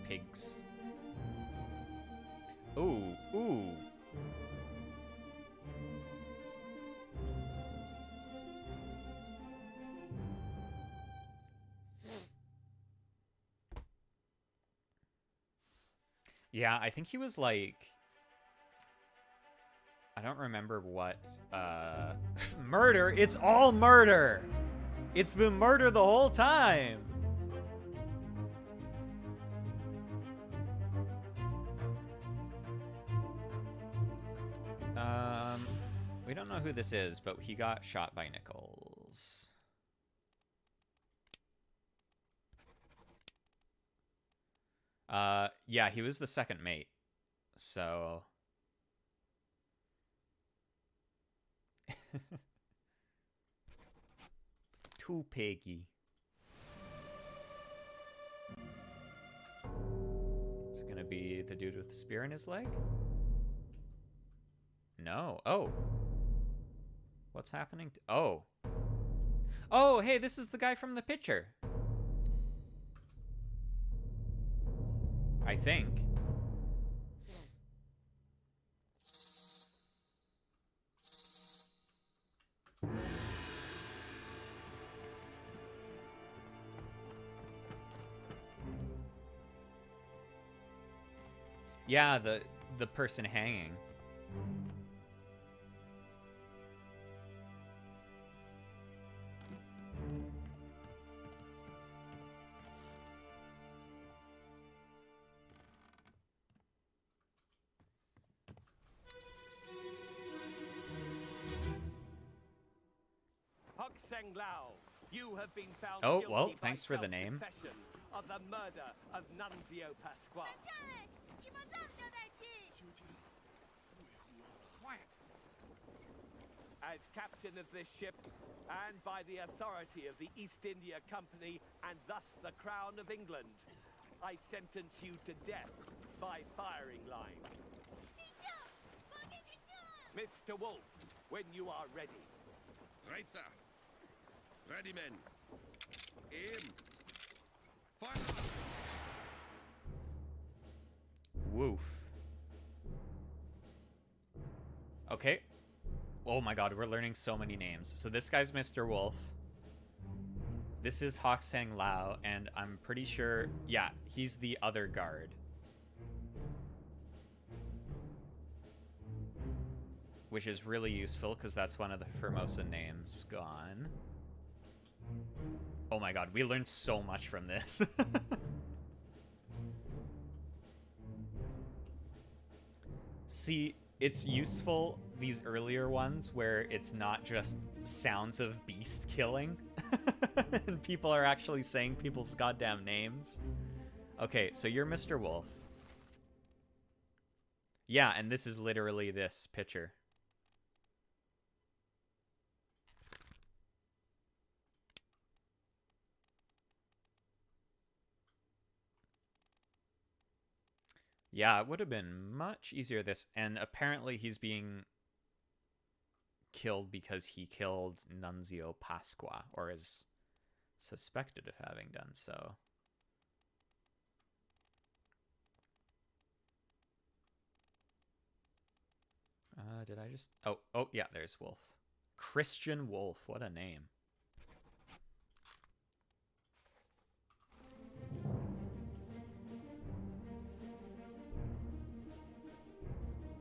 Pigs. Ooh, ooh. Yeah, I think he was like... I don't remember what, murder? It's all murder! It's been murder the whole time! We don't know who this is, but he got shot by Nichols. Yeah, he was the second mate. So... Too piggy. It's gonna be the dude with the spear in his leg? No. Oh. What's happening? Oh. Oh, hey, this is the guy from the picture. I think. Yeah, the person hanging. Hok Seng Lao, you have been found Oh, guilty well, by thanks for the name. self-confession of the murder of Nunzio Pasqua. 一毛这就代志。 Quiet. As captain of this ship, and by the authority of the East India Company, and thus the Crown of England, I sentence you to death by firing line. 你救，我给你救。 Mr. Wolf, when you are ready. Right, sir. Ready, men. Aim. Fire! Woof. Okay. Oh my god, we're learning so many names. So this guy's Mr. Wolf. This is Hok Seng Lao, and I'm pretty sure, yeah, he's the other guard. Which is really useful, because that's one of the Formosa names gone. Oh my god, we learned so much from this. See, it's useful, these earlier ones, where it's not just sounds of beast killing. And people are actually saying people's goddamn names. Okay, so you're Mr. Wolf. Yeah, and this is literally this picture. Yeah, it would have been much easier this. And apparently he's being killed because he killed Nunzio Pasqua, or is suspected of having done so. Did I just... Oh, yeah, there's Wolf. Christian Wolf, what a name.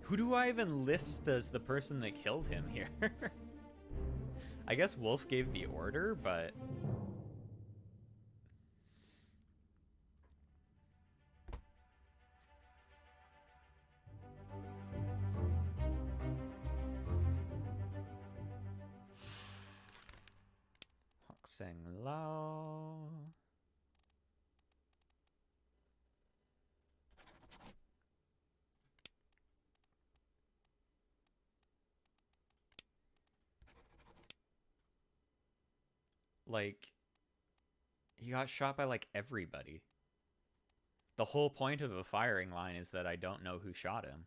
Who do I even list as the person that killed him here? I guess Wolf gave the order, but... Hok Seng Lao... Like, he got shot by, like, everybody. The whole point of a firing line is that I don't know who shot him.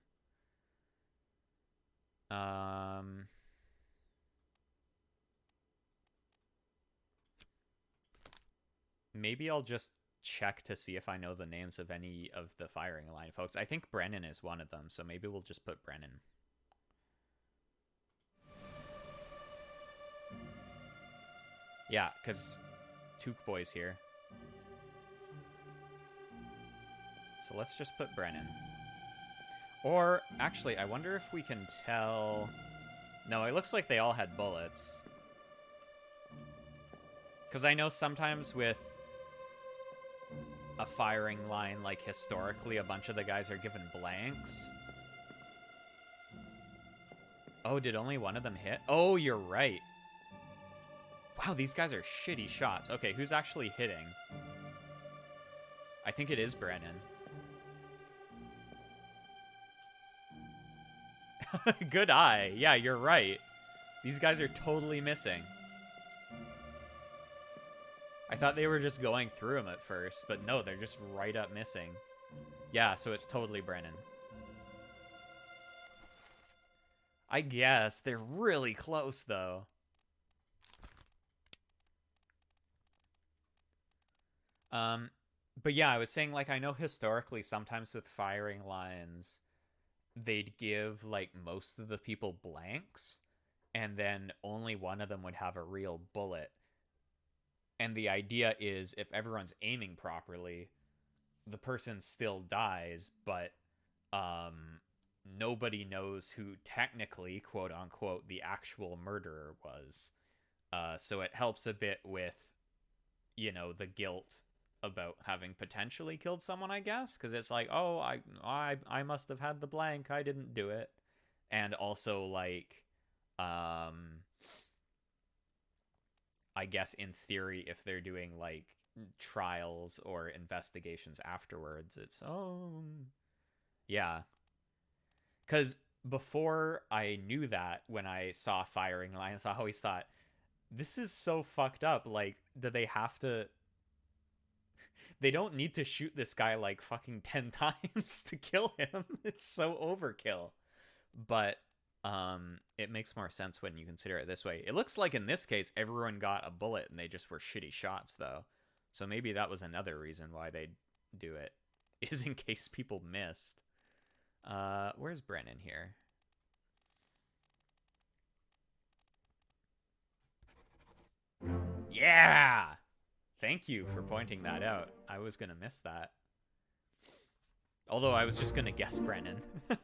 Maybe I'll just check to see if I know the names of any of the firing line folks. I think Brennan is one of them, so maybe we'll just put Brennan. Yeah, because Took Boy's here. So let's just put Brennan. Or, actually, I wonder if we can tell... No, it looks like they all had bullets. Because I know sometimes with a firing line, like, historically, a bunch of the guys are given blanks. Oh, did only one of them hit? Oh, you're right. Wow, these guys are shitty shots. Okay, who's actually hitting? I think it is Brennan. Good eye. Yeah, you're right. These guys are totally missing. I thought they were just going through him at first, but no, they're just right up missing. Yeah, so it's totally Brennan. I guess. They're really close, though. But yeah, I was saying, like, I know historically sometimes with firing lines, they'd give, like, most of the people blanks, and then only one of them would have a real bullet. And the idea is, if everyone's aiming properly, the person still dies, but nobody knows who technically, quote-unquote, the actual murderer was. So it helps a bit with, you know, the guilt about having potentially killed someone, I guess, because it's like, oh, I must have had the blank, I didn't do it. And also, like, I guess in theory, if they're doing like trials or investigations afterwards, it's yeah. Because before I knew that, when I saw firing lines, I always thought, this is so fucked up. Like, do they have to... They don't need to shoot this guy like fucking 10 times to kill him. It's so overkill. But it makes more sense when you consider it this way. It looks like in this case, everyone got a bullet and they just were shitty shots, though. So maybe that was another reason why they do it, is in case people missed. Where's Brennan here? Yeah! Thank you for pointing that out. I was gonna miss that. Although I was just gonna guess Brennan,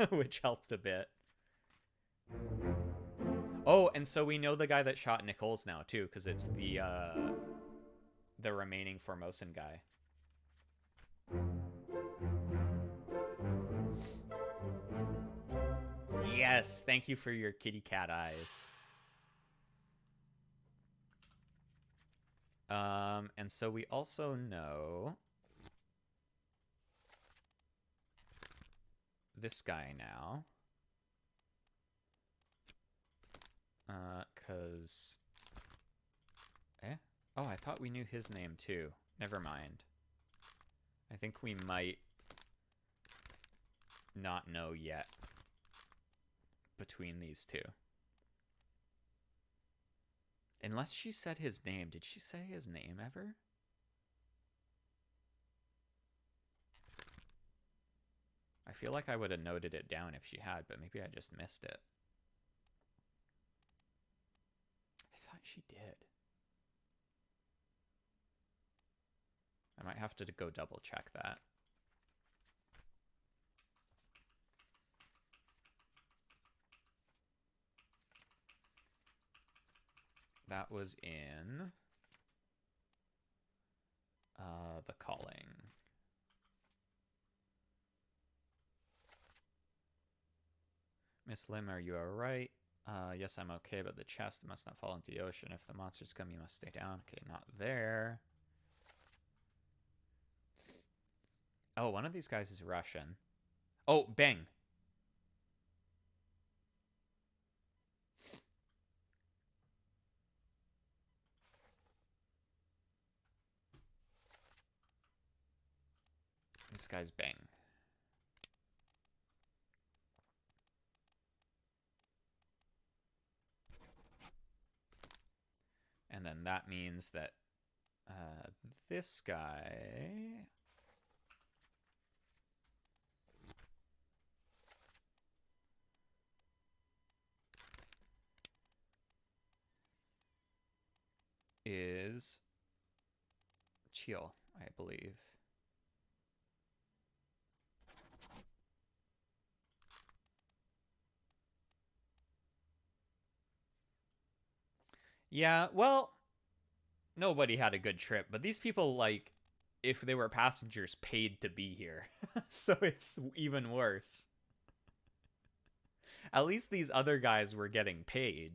which helped a bit. Oh, and so we know the guy that shot Nichols now, too, because it's the remaining Formosan guy. Yes, thank you for your kitty cat eyes. And so we also know this guy now. Cause... Oh, I thought we knew his name too. Never mind. I think we might not know yet between these two. Unless she said his name. Did she say his name ever? I feel like I would have noted it down if she had, but maybe I just missed it. I thought she did. I might have to go double check that. That was in The Calling. Miss Lim, are you alright? Yes, I'm okay, but the chest must not fall into the ocean. If the monsters come, you must stay down. Okay, not there. Oh, one of these guys is Russian. Oh, Beng. This guy's Beng. And then that means that this guy... is Chill, I believe. Yeah, well, nobody had a good trip, but these people, like, if they were passengers, paid to be here. So it's even worse. At least these other guys were getting paid.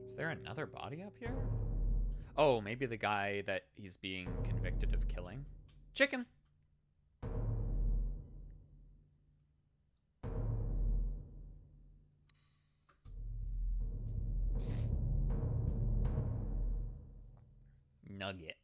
Is there another body up here? Oh, maybe the guy that he's being convicted of killing. Chicken! Nugget.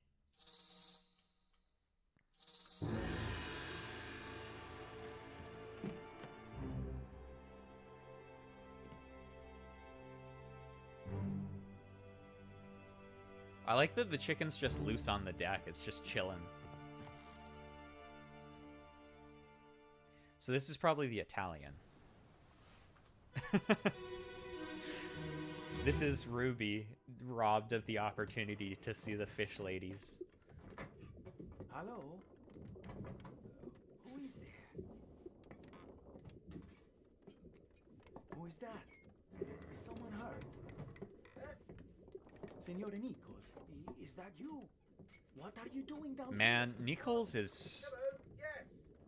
I like that the chicken's just loose on the deck. It's just chilling. So this is probably the Italian. This is Ruby, robbed of the opportunity to see the fish ladies. Hello? Who is there? Who is that? Is someone hurt? Signore Nichols, is that you? What are you doing down Man, Nichols is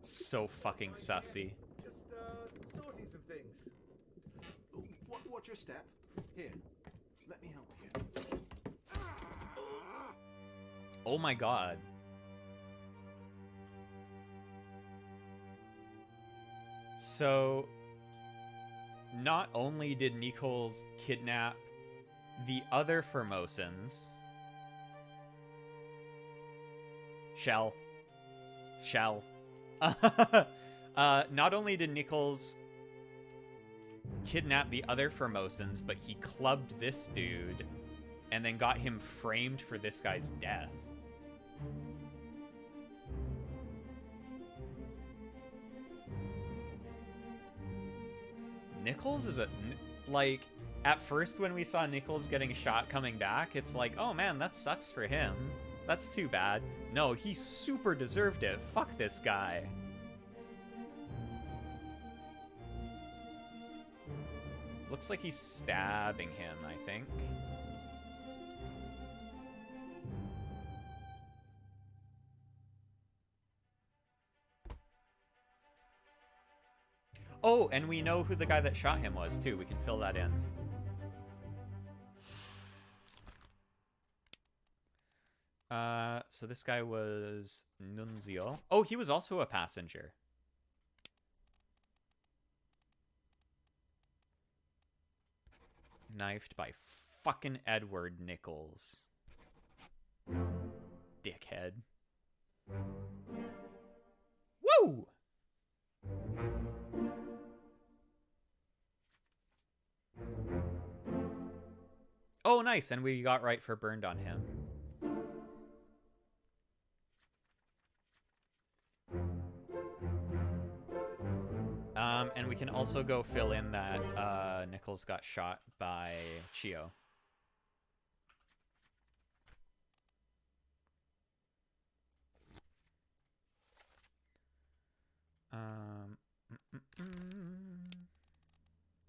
So fucking sussy. Just sorting some things. Ooh, watch your step. Here, let me help you. Oh my god. So, not only did Nichols kidnap the other Formosans, Shell. Not only did Nichols kidnap the other Formosans, but he clubbed this dude and then got him framed for this guy's death. Nichols is like, at first when we saw Nichols getting shot coming back, it's like, oh man, that sucks for him. That's too bad. No, he super deserved it. Fuck this guy. Looks like he's stabbing him, I think. Oh, and we know who the guy that shot him was, too. We can fill that in. So this guy was Nunzio. Oh, he was also a passenger. Knifed by fucking Edward Nichols. Dickhead. Woo! Oh, nice, and we got right for burned on him. And we can also go fill in that Nichols got shot by Chio.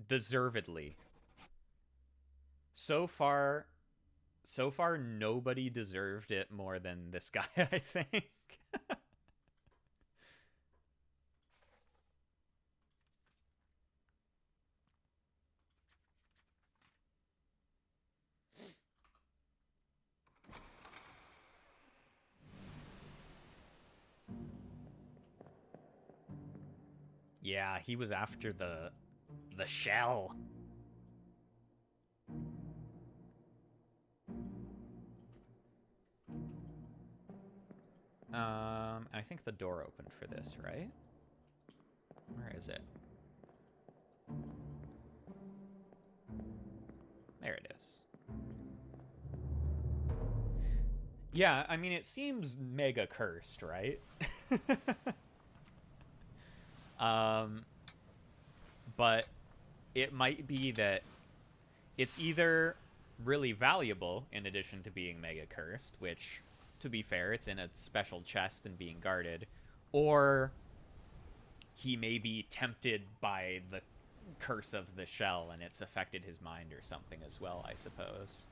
Deservedly. So far, nobody deserved it more than this guy, I think. Yeah, he was after the shell. I think the door opened for this, right? Where is it? There it is. Yeah, I mean, it seems mega cursed, right? But it might be that it's either really valuable in addition to being mega cursed, which, to be fair, it's in a special chest and being guarded, or he may be tempted by the curse of the shell and it's affected his mind or something as well, I suppose.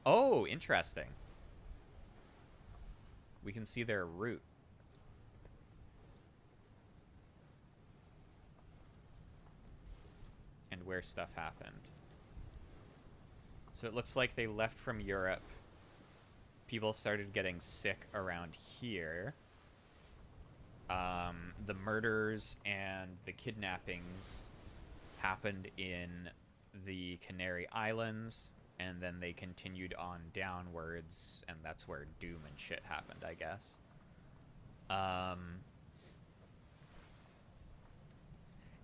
Oh, interesting. We can see their route. And where stuff happened. So it looks like they left from Europe. People started getting sick around here. The murders and the kidnappings happened in the Canary Islands, and then they continued on downwards, and that's where Doom and shit happened, I guess.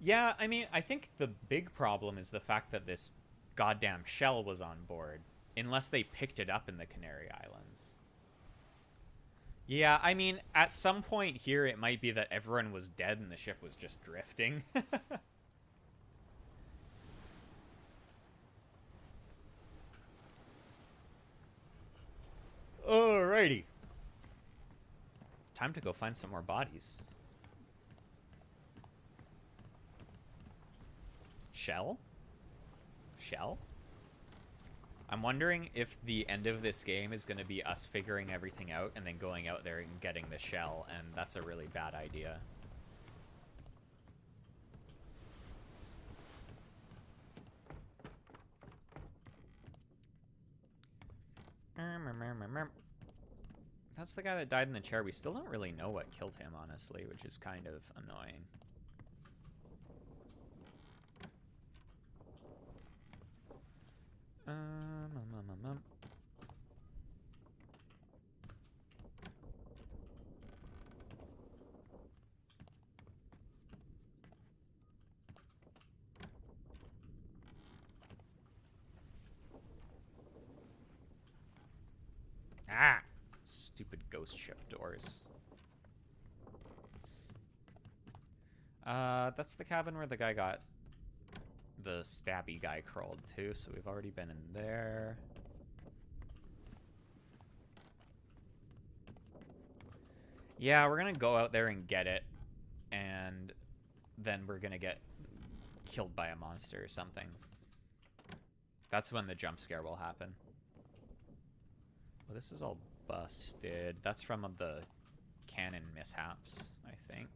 Yeah, I mean, I think the big problem is the fact that this goddamn shell was on board, unless they picked it up in the Canary Islands. Yeah, I mean, at some point here, it might be that everyone was dead and the ship was just drifting. Alrighty. Time to go find some more bodies. Shell? Shell? I'm wondering if the end of this game is going to be us figuring everything out and then going out there and getting the shell, and that's a really bad idea. That's the guy that died in the chair. We still don't really know what killed him, honestly, which is kind of annoying. Ah! Stupid ghost ship doors. That's the cabin where the guy got the stabby guy crawled to, so we've already been in there. Yeah, we're gonna go out there and get it, and then we're gonna get killed by a monster or something. That's when the jump scare will happen. Well, this is all busted. That's from the cannon mishaps, I think.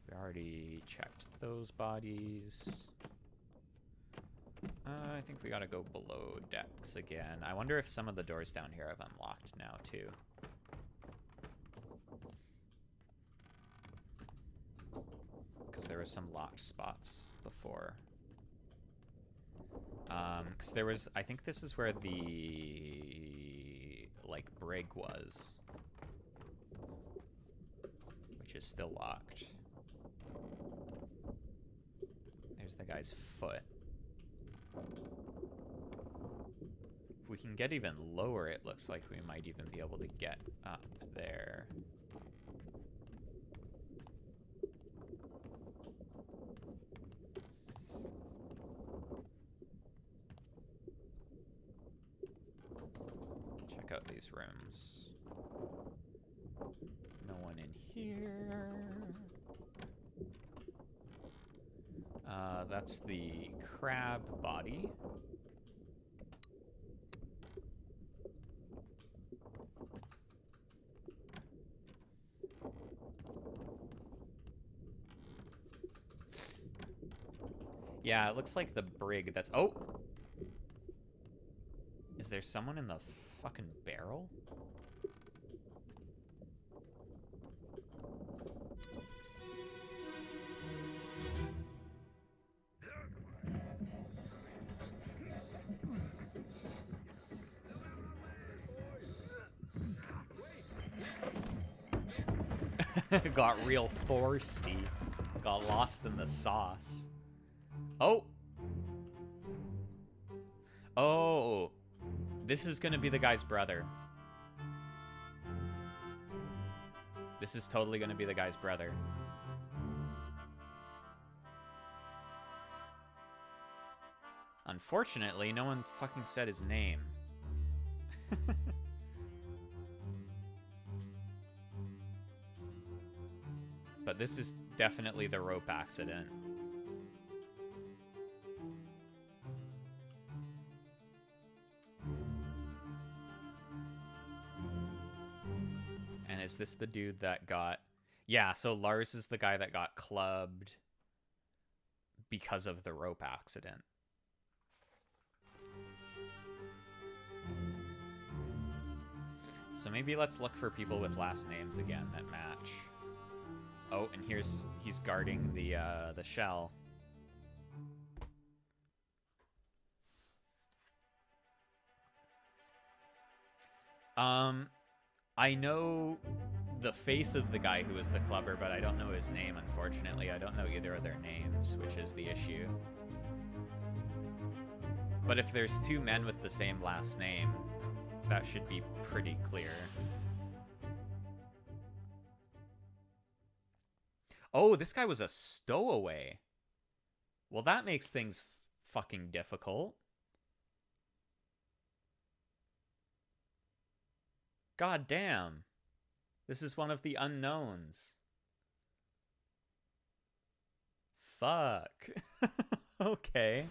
We already checked those bodies. I think we gotta go below decks again. I wonder if some of the doors down here have unlocked now, too. Because there were some locked spots before. Because there was... I think this is where the... like, brig was. Which is still locked. There's the guy's foot. If we can get even lower, it looks like we might even be able to get up there. Check out these rooms. No one in here. That's the crab body. Yeah, it looks like the brig that's... Oh! Is there someone in the fucking barrel? Got real thirsty. Got lost in the sauce. Oh! Oh! This is gonna be the guy's brother. This is totally gonna be the guy's brother. Unfortunately, no one fucking said his name. But this is definitely the rope accident. And is this the dude that got... Yeah, so Lars is the guy that got clubbed because of the rope accident. So maybe let's look for people with last names again that match. Oh, and he's guarding the shell. I know the face of the guy who was the clubber, but I don't know his name, unfortunately. I don't know either of their names, which is the issue. But if there's two men with the same last name, that should be pretty clear. Oh, this guy was a stowaway. Well, that makes things fucking difficult. God damn. This is one of the unknowns. fuck? Okay.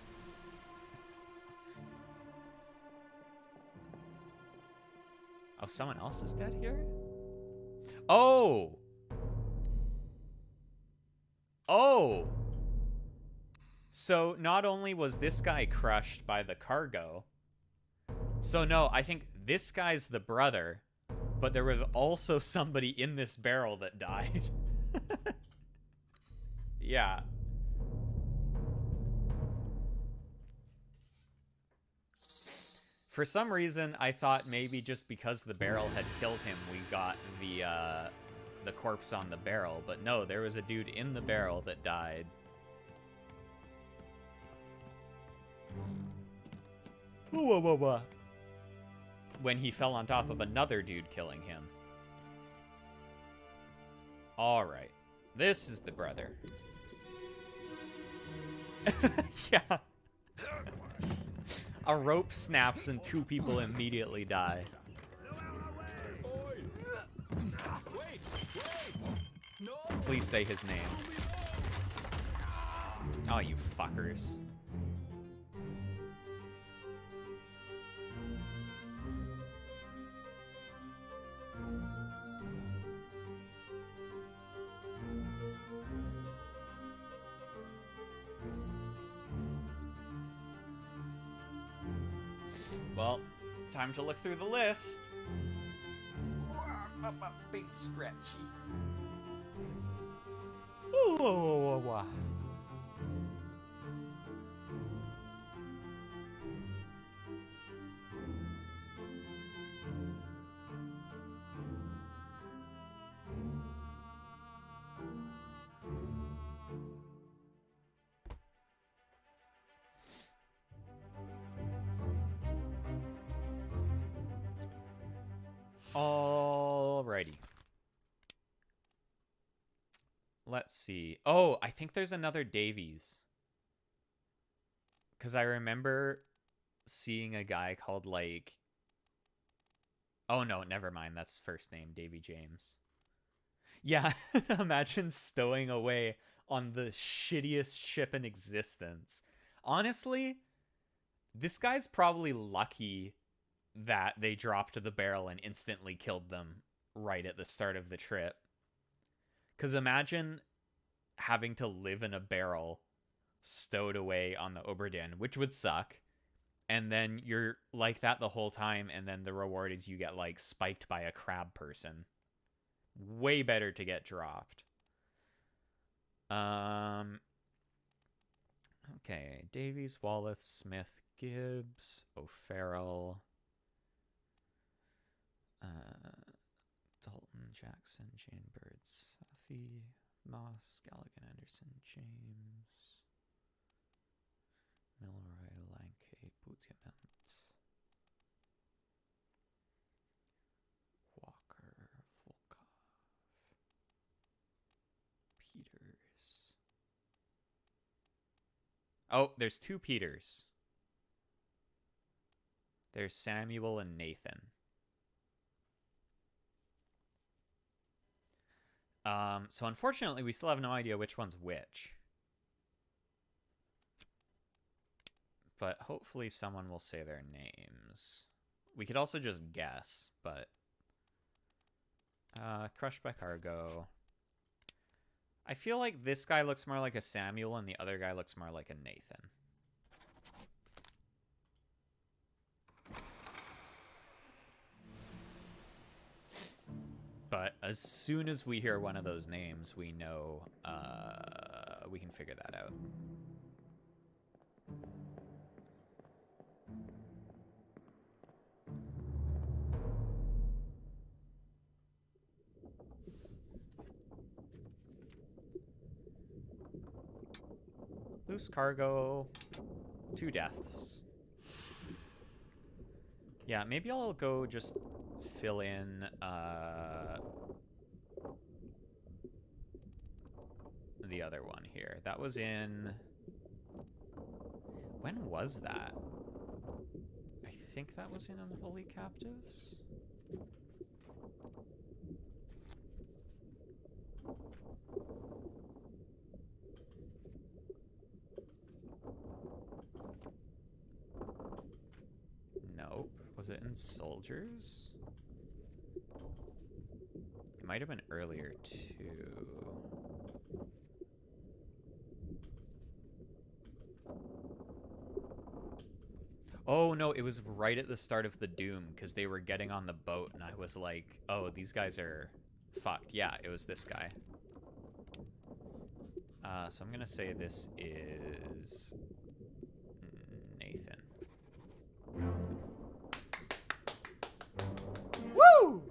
Oh, someone else is dead here? Oh! Oh! So not only was this guy crushed by the cargo, so no, I think this guy's the brother, but there was also somebody in this barrel that died. Yeah. For some reason, I thought maybe just because the barrel had killed him, we got the corpse on the barrel, but no, there was a dude in the barrel that died. Whoa, whoa, whoa. When he fell on top of another dude killing him. Alright. This is the brother. Yeah. A rope snaps and 2 people immediately die. Please say his name. Oh, you fuckers. Well, time to look through the list. Big stretchy. Ooh. Alrighty. Let's see. Oh, I think there's another Davies. Because I remember seeing a guy called, like... Oh, no, never mind. That's first name, Davy James. Yeah, imagine stowing away on the shittiest ship in existence. Honestly, this guy's probably lucky that they dropped the barrel and instantly killed them right at the start of the trip. Because imagine having to live in a barrel stowed away on the Obra Dinn, which would suck. And then you're like that the whole time, and then the reward is you get, like, spiked by a crab person. Way better to get dropped. Okay, Davies, Wallace, Smith, Gibbs, O'Farrell, Dalton, Jackson, Jane Bird, Safi, Moss, Galligan, Anderson, James, Milroy, Lankay, Boutement, Walker, Volkov, Peters. Oh, there's 2 Peters. There's Samuel and Nathan. So unfortunately, we still have no idea which one's which. But hopefully someone will say their names. We could also just guess, but... crushed by cargo. I feel like this guy looks more like a Samuel and the other guy looks more like a Nathan. But as soon as we hear one of those names, we know we can figure that out. Loose cargo, 2 deaths. Yeah, maybe I'll go just fill in the other one here. That was in... When was that? I think that was in Unholy Captives? Was it in soldiers? It might have been earlier too. Oh no, it was right at the start of the Doom because they were getting on the boat and I was like, oh, these guys are fucked. Yeah, it was this guy. So I'm gonna say this is Nathan. Woo!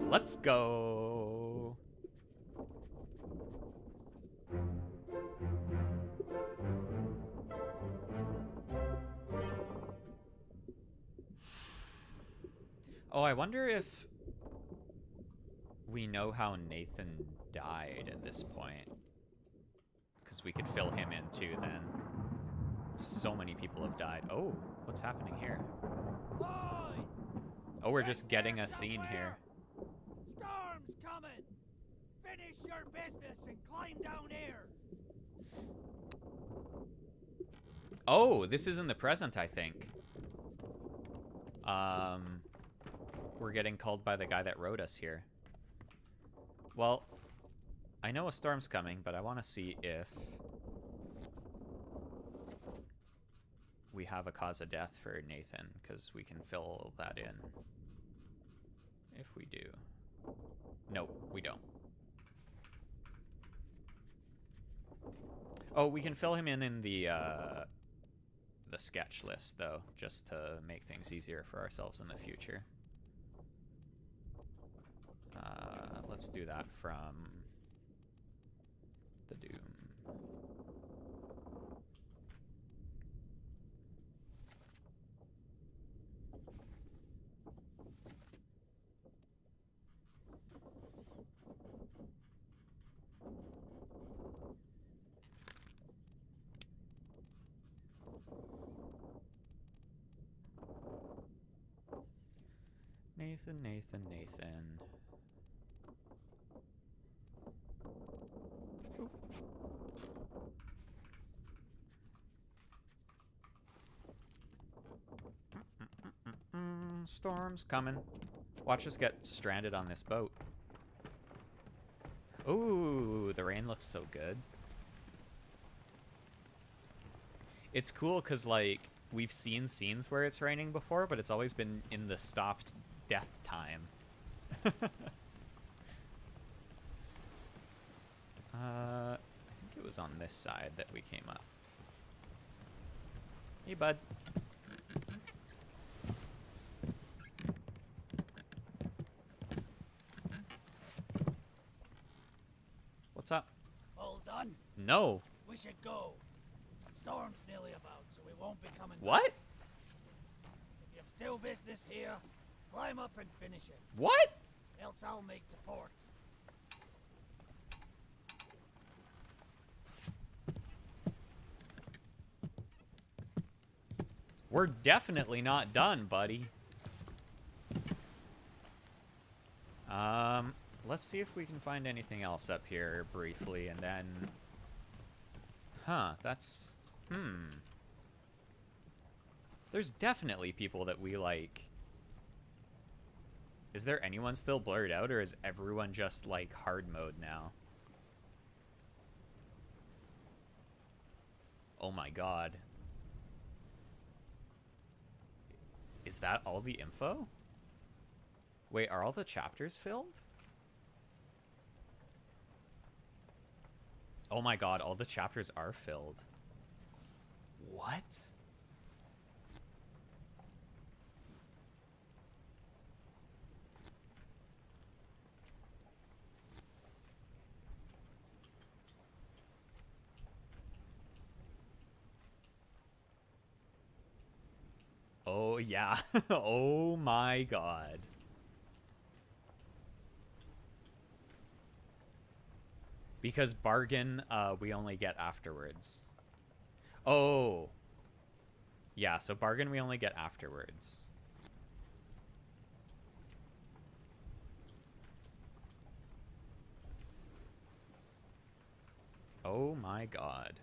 Let's go. Oh, I wonder if we know how Nathan died at this point. Because we could fill him in too then. So many people have died. Oh, what's happening here? Oh, we're just getting a scene here. Storm's coming! Finish your business and climb down here! Oh, this is in the present, I think. We're getting called by the guy that wrote us here. Well, I know a storm's coming, but I want to see if we have a cause of death for Nathan, because we can fill that in. If we do. Nope, we don't. Oh, we can fill him in the sketch list, though, just to make things easier for ourselves in the future. Let's do that from the Doom. Nathan, Nathan, Nathan. Oop. Storm's coming. Watch us get stranded on this boat. Ooh, the rain looks so good. It's cool because, like, we've seen scenes where it's raining before, but it's always been in the stopped death time. I think it was on this side that we came up. Hey, bud. What's up? All done? No. We should go. Storm's nearly about, so we won't be coming What? back. If you've still business here, climb up and finish it. What? Else I'll make to port. We're definitely not done, buddy. Let's see if we can find anything else up here briefly, and then... Huh, that's... There's definitely people that we like... Is there anyone still blurred out, or is everyone just, like, hard mode now? Oh my god. Is that all the info? Wait, are all the chapters filled? Oh my god, all the chapters are filled. What? Oh yeah. Oh my god. Because bargain, we only get afterwards. Oh. Yeah, so bargain we only get afterwards. my god.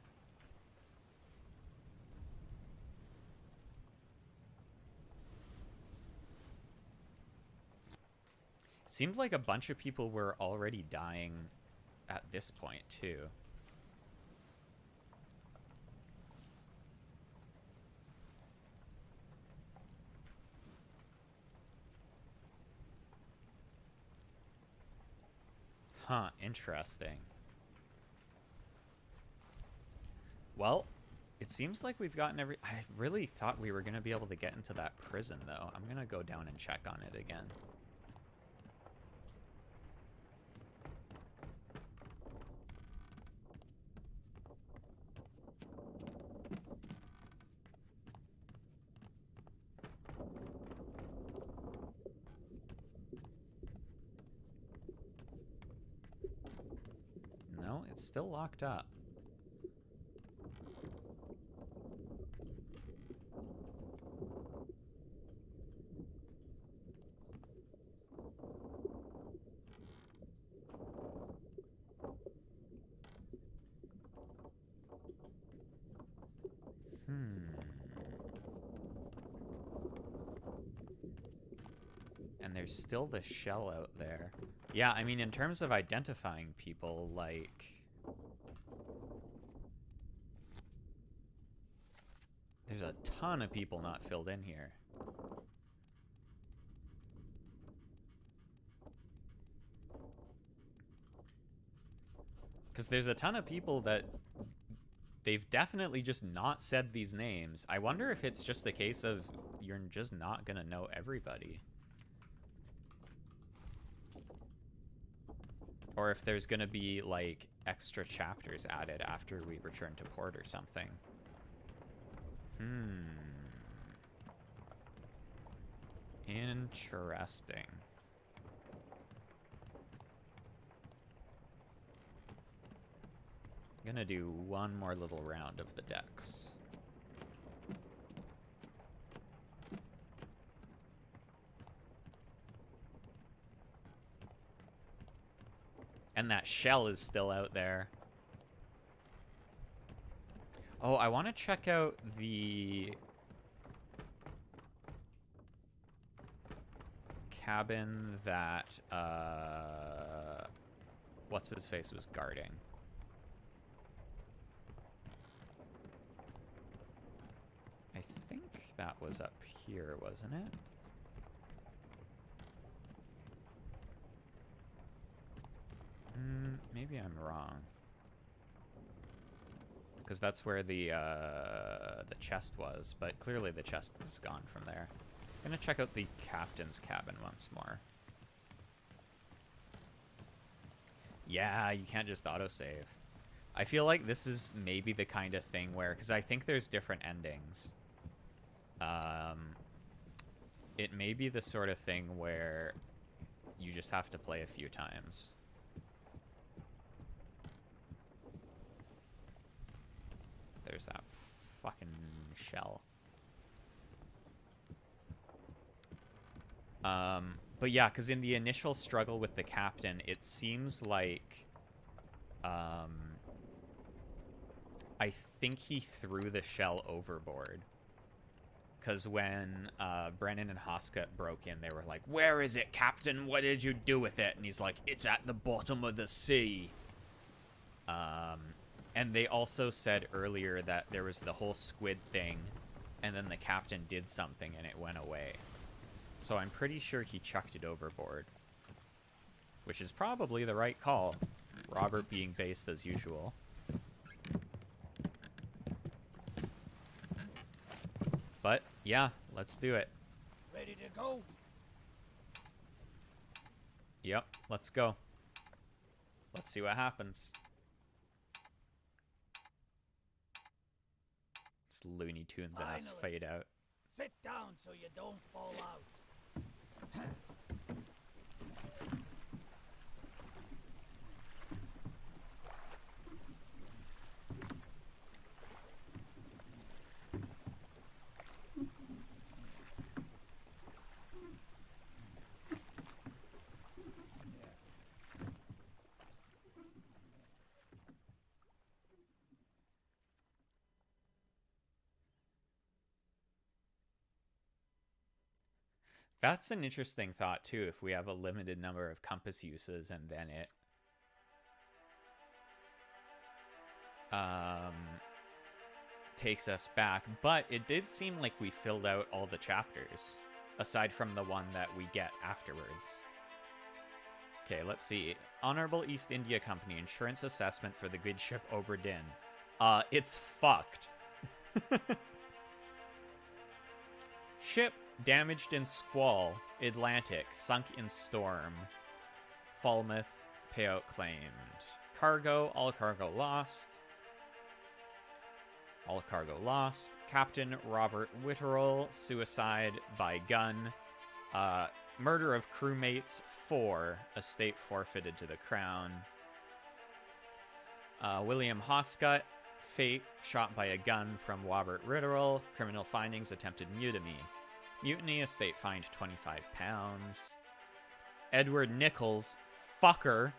It seemed like a bunch of people were already dying at this point, too. Huh, interesting. Well, it seems like we've gotten every... I really thought we were going to be able to get into that prison, though. I'm going to go down and check on it again. No, it's still locked up. And there's still the shell out there. Yeah, I mean, in terms of identifying people, like... There's a ton of people not filled in here. Because there's a ton of people that... They've definitely just not said these names. I wonder if it's just the case of you're just not gonna know everybody. Or if there's gonna be, like, extra chapters added after we return to port or something. Interesting. I'm gonna do one more little round of the decks. And that shell is still out there. Oh, I want to check out the cabin that, what's-his-face was guarding. I think that was up here, wasn't it? Maybe I'm wrong. Because that's where the chest was, but clearly the chest is gone from there. I'm gonna check out the captain's cabin once more. Yeah, you can't just autosave. I feel like this is maybe the kind of thing where, because I think there's different endings. It may be the sort of thing where you just have to play a few times. There's that fucking shell. But yeah, because in the initial struggle with the captain, it seems like I think he threw the shell overboard. Because when Brennan and Hoskett broke in, they were like, "Where is it, Captain? What did you do with it?" And he's like, "It's at the bottom of the sea." And they also said earlier that there was the whole squid thing, and then the captain did something and it went away. So I'm pretty sure he chucked it overboard. Which is probably the right call. Robert being based as usual. But, yeah, let's do it. Ready to go? Yep, let's go. Let's see what happens. Just Looney Tunes ass fade out. Sit down so you don't fall out. That's an interesting thought, too, if we have a limited number of compass uses and then it... takes us back. But it did seem like we filled out all the chapters, aside from the one that we get afterwards. Okay, let's see. Honorable East India Company insurance assessment for the good ship Obra Dinn. It's fucked. Ship damaged in squall. Atlantic sunk in storm. Falmouth payout claimed. Cargo, all cargo lost. All cargo lost. Captain Robert Witterell, suicide by gun. Murder of crewmates 4, estate forfeited to the crown. William Hoscut, fate, shot by a gun from Robert Witterell. Criminal findings, attempted mutiny. Mutiny, estate fined £25. Edward Nichols, fucker,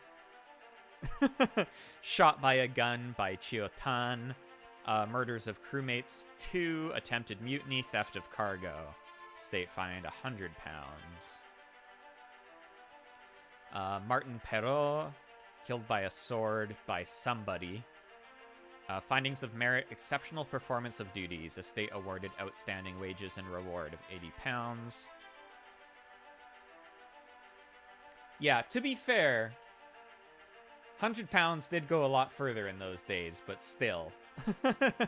shot by a gun by Chiotan. Murders of crewmates 2, attempted mutiny, theft of cargo. State fined £100. Martin Perrault, killed by a sword by somebody. Findings of merit, exceptional performance of duties. Estate awarded outstanding wages and reward of £80. Yeah, to be fair, £100 did go a lot further in those days, but still.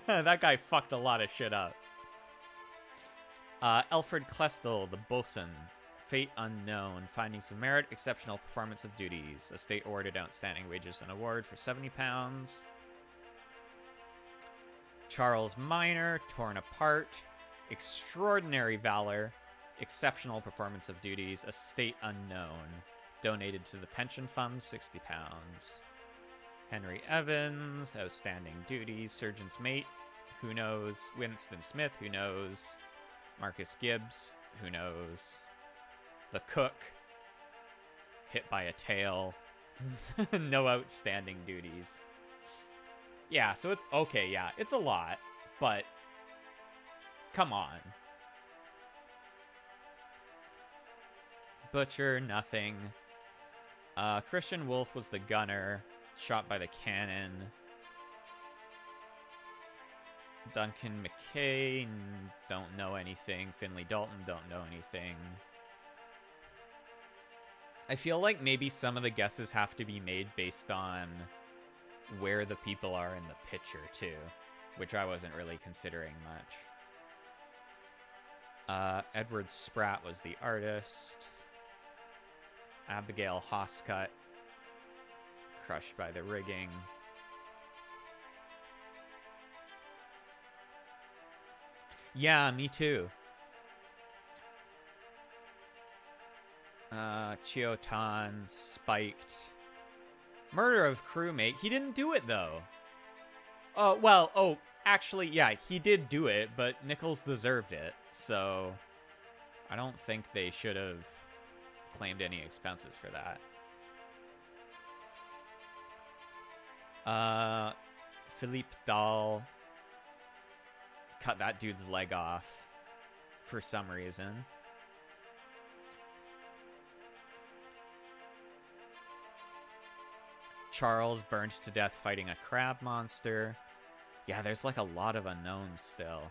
That guy fucked a lot of shit up. Alfred Klestel, the bosun. Fate unknown. Findings of merit, exceptional performance of duties. Estate awarded outstanding wages and award for £70. Charles Minor, torn apart. Extraordinary valor. Exceptional performance of duties. Estate unknown. Donated to the pension fund, £60. Henry Evans, outstanding duties. Surgeon's mate, who knows? Winston Smith, who knows? Marcus Gibbs, who knows? The cook, hit by a tail. No outstanding duties. Yeah, so it's okay, yeah, it's a lot, but come on. Butcher, nothing. Christian Wolf was the gunner, shot by the cannon. Duncan McKay, don't know anything. Finley Dalton, don't know anything. I feel like maybe some of the guesses have to be made based on where the people are in the picture, too, which I wasn't really considering much. Edward Spratt was the artist. Abigail Hoscut, crushed by the rigging. Yeah, me too. Chiotan, spiked. Murder of crewmate. He didn't do it, though. Actually, yeah, he did do it, but Nichols deserved it, so I don't think they should have claimed any expenses for that. Philippe Dahl cut that dude's leg off for some reason. Charles burned to death fighting a crab monster. Yeah, there's like a lot of unknowns still.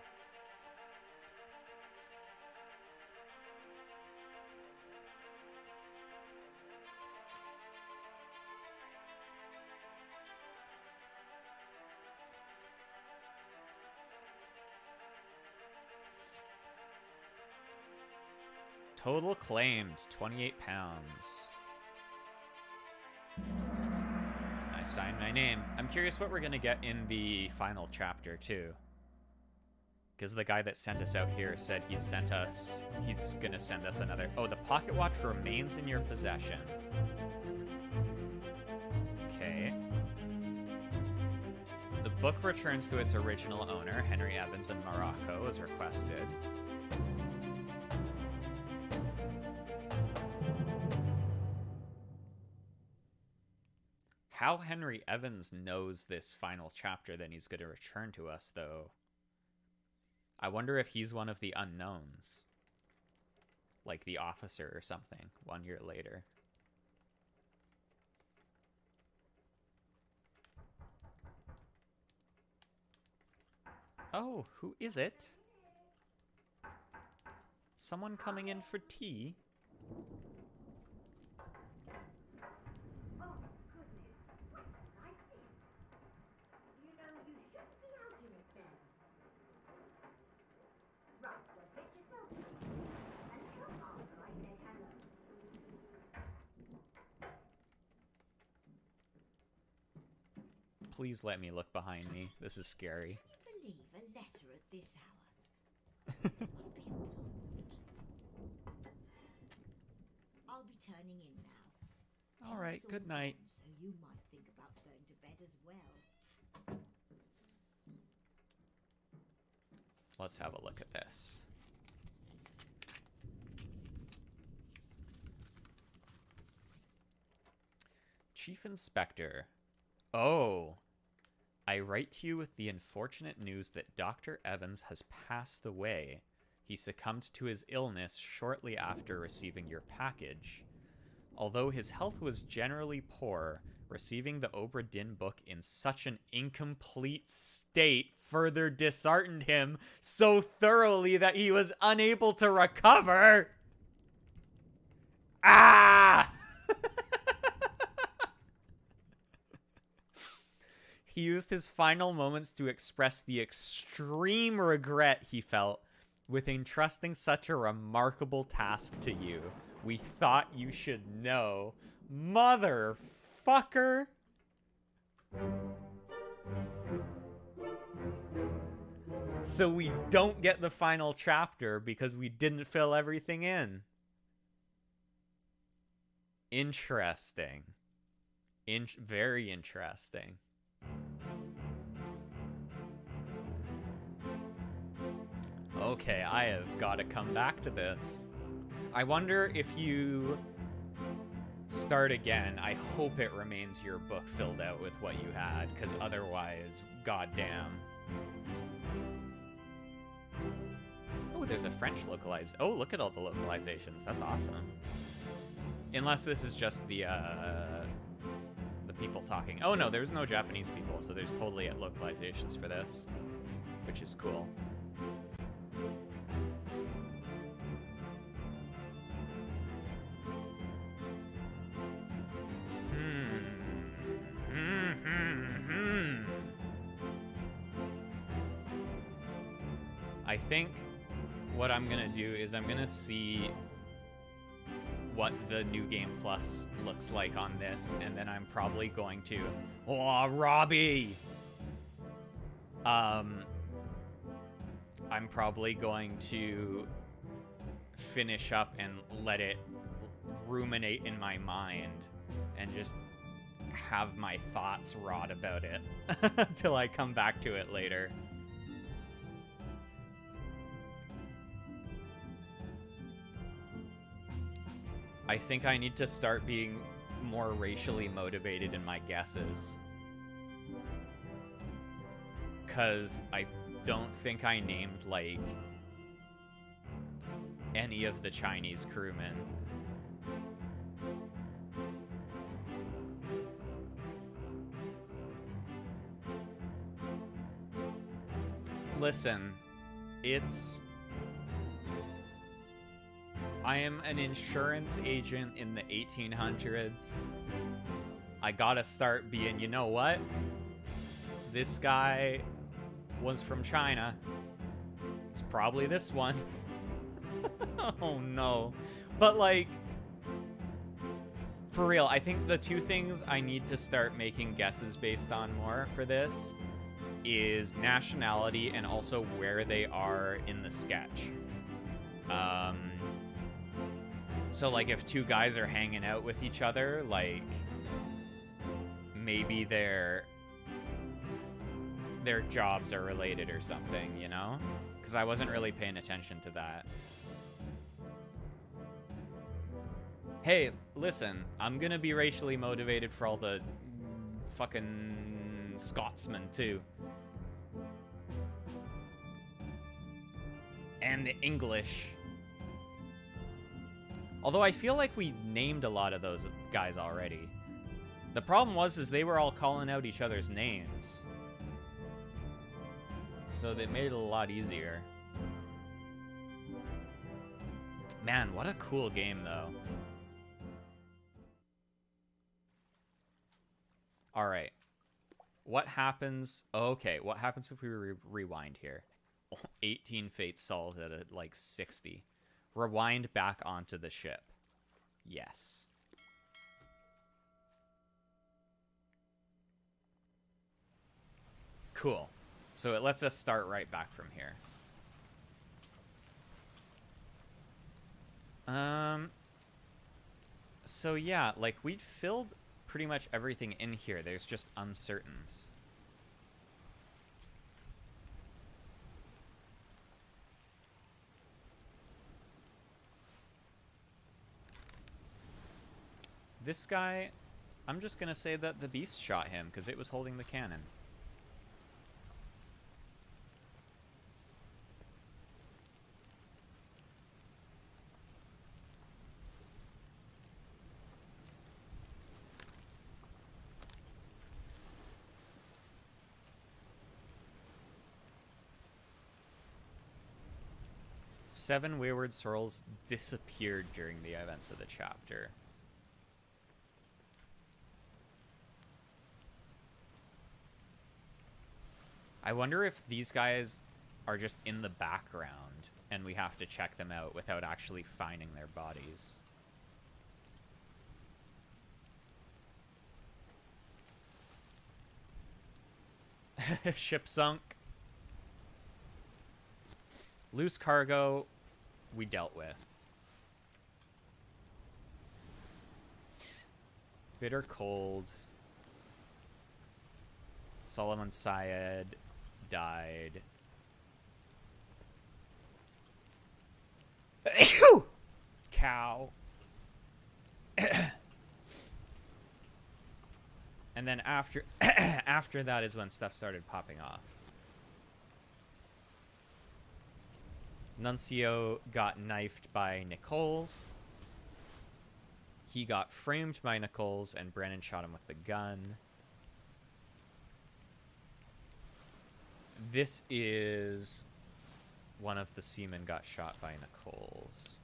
Total claimed, £28. I signed my name. I'm curious what we're going to get in the final chapter, too. Because the guy that sent us out here said he's going to send us another. Oh, the pocket watch remains in your possession. Okay. The book returns to its original owner, Henry Evans in Morocco, as requested. How Henry Evans knows this final chapter that he's going to return to us, though. I wonder if he's one of the unknowns. like The Officer or something 1 year later. Oh, who is it? Someone coming in for tea? Please let me look behind me. This is scary. Can you believe a letter at this hour? Must be important. I'll be turning in now. All right, Tea's good all night. gone, so you might think about going to bed as well. Let's have a look at this. Chief Inspector. Oh. I write to you with the unfortunate news that Dr. Evans has passed away. He succumbed to his illness shortly after receiving your package. Although his health was generally poor, receiving the Obra Dinn book in such an incomplete state further disheartened him so thoroughly that he was unable to recover. Ah! He used his final moments to express the extreme regret he felt with entrusting such a remarkable task to you. We thought you should know. Motherfucker! So we don't get the final chapter because we didn't fill everything in. Interesting. Very interesting. Okay, I have got to come back to this. I wonder if you start again, I hope it remains your book filled out with what you had, because otherwise, goddamn. Oh, there's a French localized. Oh, look at all the localizations. That's awesome. Unless this is just the people talking. Oh no, there's no Japanese people, so there's totally localizations for this, which is cool. I think what I'm gonna do is I'm gonna see what the New Game Plus looks like on this, and then I'm probably going to... Oh, Robbie! I'm probably going to finish up and let it ruminate in my mind and just have my thoughts rot about it till I come back to it later. I think I need to start being more racially motivated in my guesses. 'Cause I don't think I named, like, any of the Chinese crewmen. Listen, I am an insurance agent in the 1800s. I gotta start being, you know what? This guy was from China. It's probably this one. Oh no. But like, for real, I think the two things I need to start making guesses based on more for this is nationality and also where they are in the sketch. So like if two guys are hanging out with each other, like maybe their jobs are related or something, you know? Because I wasn't really paying attention to that. Hey, listen, I'm gonna be racially motivated for all the fucking Scotsmen too. And the English. Although I feel like we named a lot of those guys already. The problem is they were all calling out each other's names. So they made it a lot easier. Man, what a cool game, though. All right. What happens? Okay, what happens if we rewind here? 18 fates solved at like 60. Rewind back onto the ship. Yes. Cool. So it lets us start right back from here. So yeah, like we'd filled pretty much everything in here. There's just uncertains. This guy, I'm just gonna say that the beast shot him because it was holding the cannon. Seven wayward souls disappeared during the events of the chapter. I wonder if these guys are just in the background and we have to check them out without actually finding their bodies. Ship sunk. Loose cargo, we dealt with. Bitter cold. Solomon Syed died. Cow. And then after after that is when stuff started popping off. Nuncio got knifed by Nicole's. He got framed by Nicole's, and Brennan shot him with the gun. This is one of the seamen got shot by Nicole's.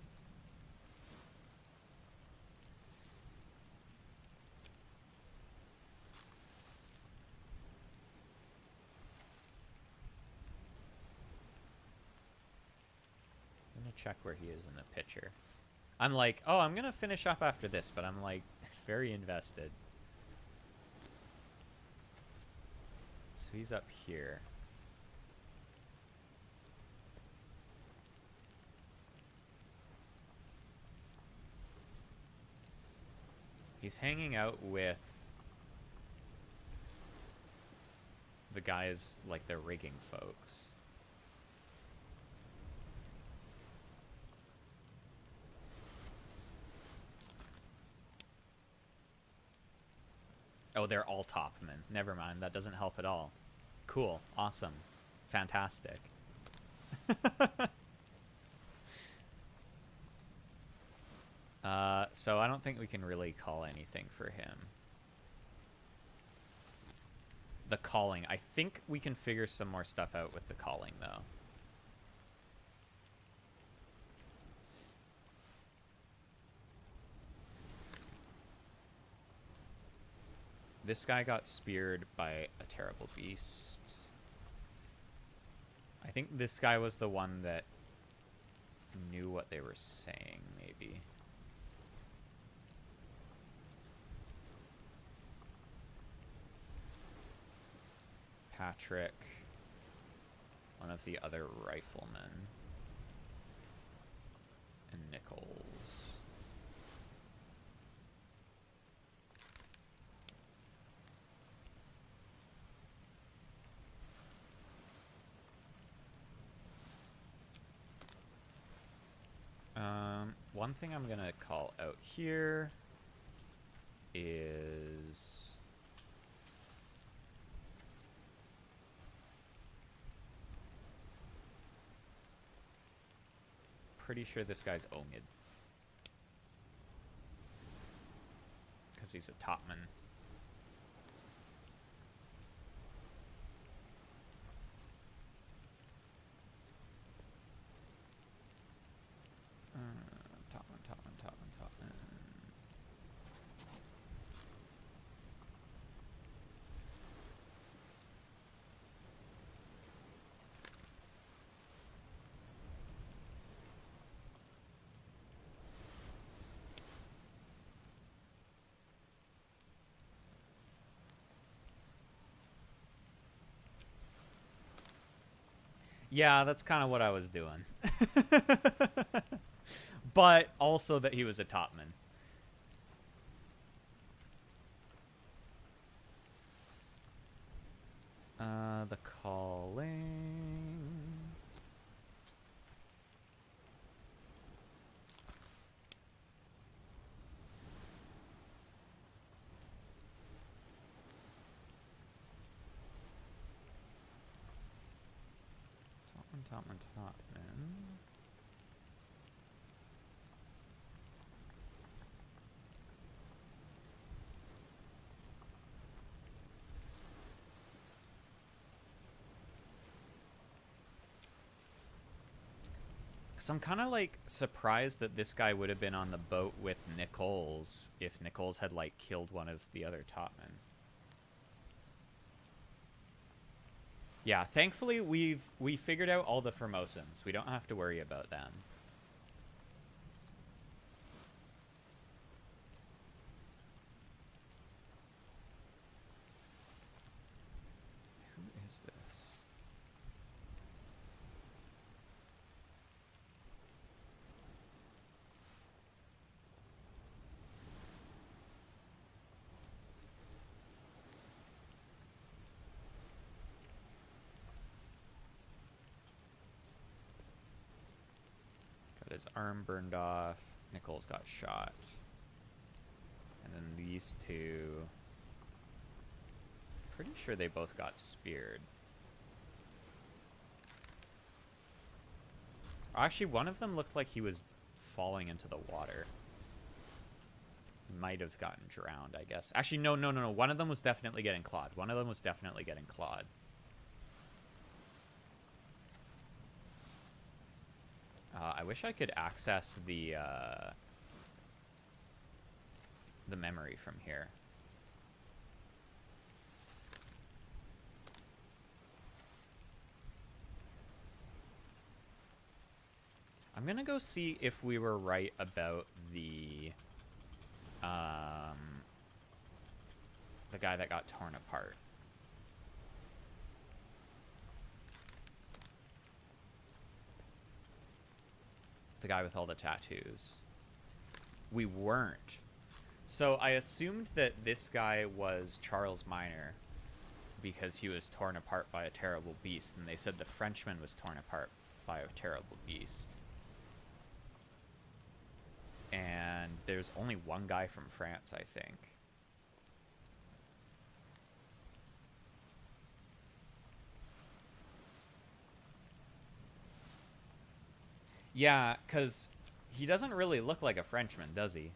I'm gonna check where he is in the picture. I'm like, oh, I'm gonna finish up after this, but I'm like very invested. So he's up here. He's hanging out with the guys, like the rigging folks. Oh, they're all topmen. Never mind, that doesn't help at all. Cool, awesome, fantastic. So I don't think we can really call anything for him. The calling. I think we can figure some more stuff out with the calling, though. This guy got speared by a terrible beast. I think this guy was the one that knew what they were saying, maybe. Patrick, one of the other riflemen, and Nichols. One thing I'm gonna call out here is pretty sure this guy's Ongid. because he's a topman. Topman. Yeah, that's kind of what I was doing. But also that he was a topman. The calling. Topman. So I'm kind of like surprised that this guy would have been on the boat with Nichols if Nichols had like killed one of the other topmen. Yeah, thankfully we figured out all the Formosans. We don't have to worry about them. Who is this? Got his arm burned off. Nichols got shot. And then these two... Pretty sure they both got speared. Actually, one of them looked like he was falling into the water. He might have gotten drowned, I guess. Actually, no. One of them was definitely getting clawed. I wish I could access the memory from here. I'm gonna go see if we were right about the guy that got torn apart. The guy with all the tattoos. We weren't. So I assumed that this guy was Charles Minor because he was torn apart by a terrible beast, and they said the Frenchman was torn apart by a terrible beast. And there's only one guy from France, I think. Yeah, because he doesn't really look like a Frenchman, does he?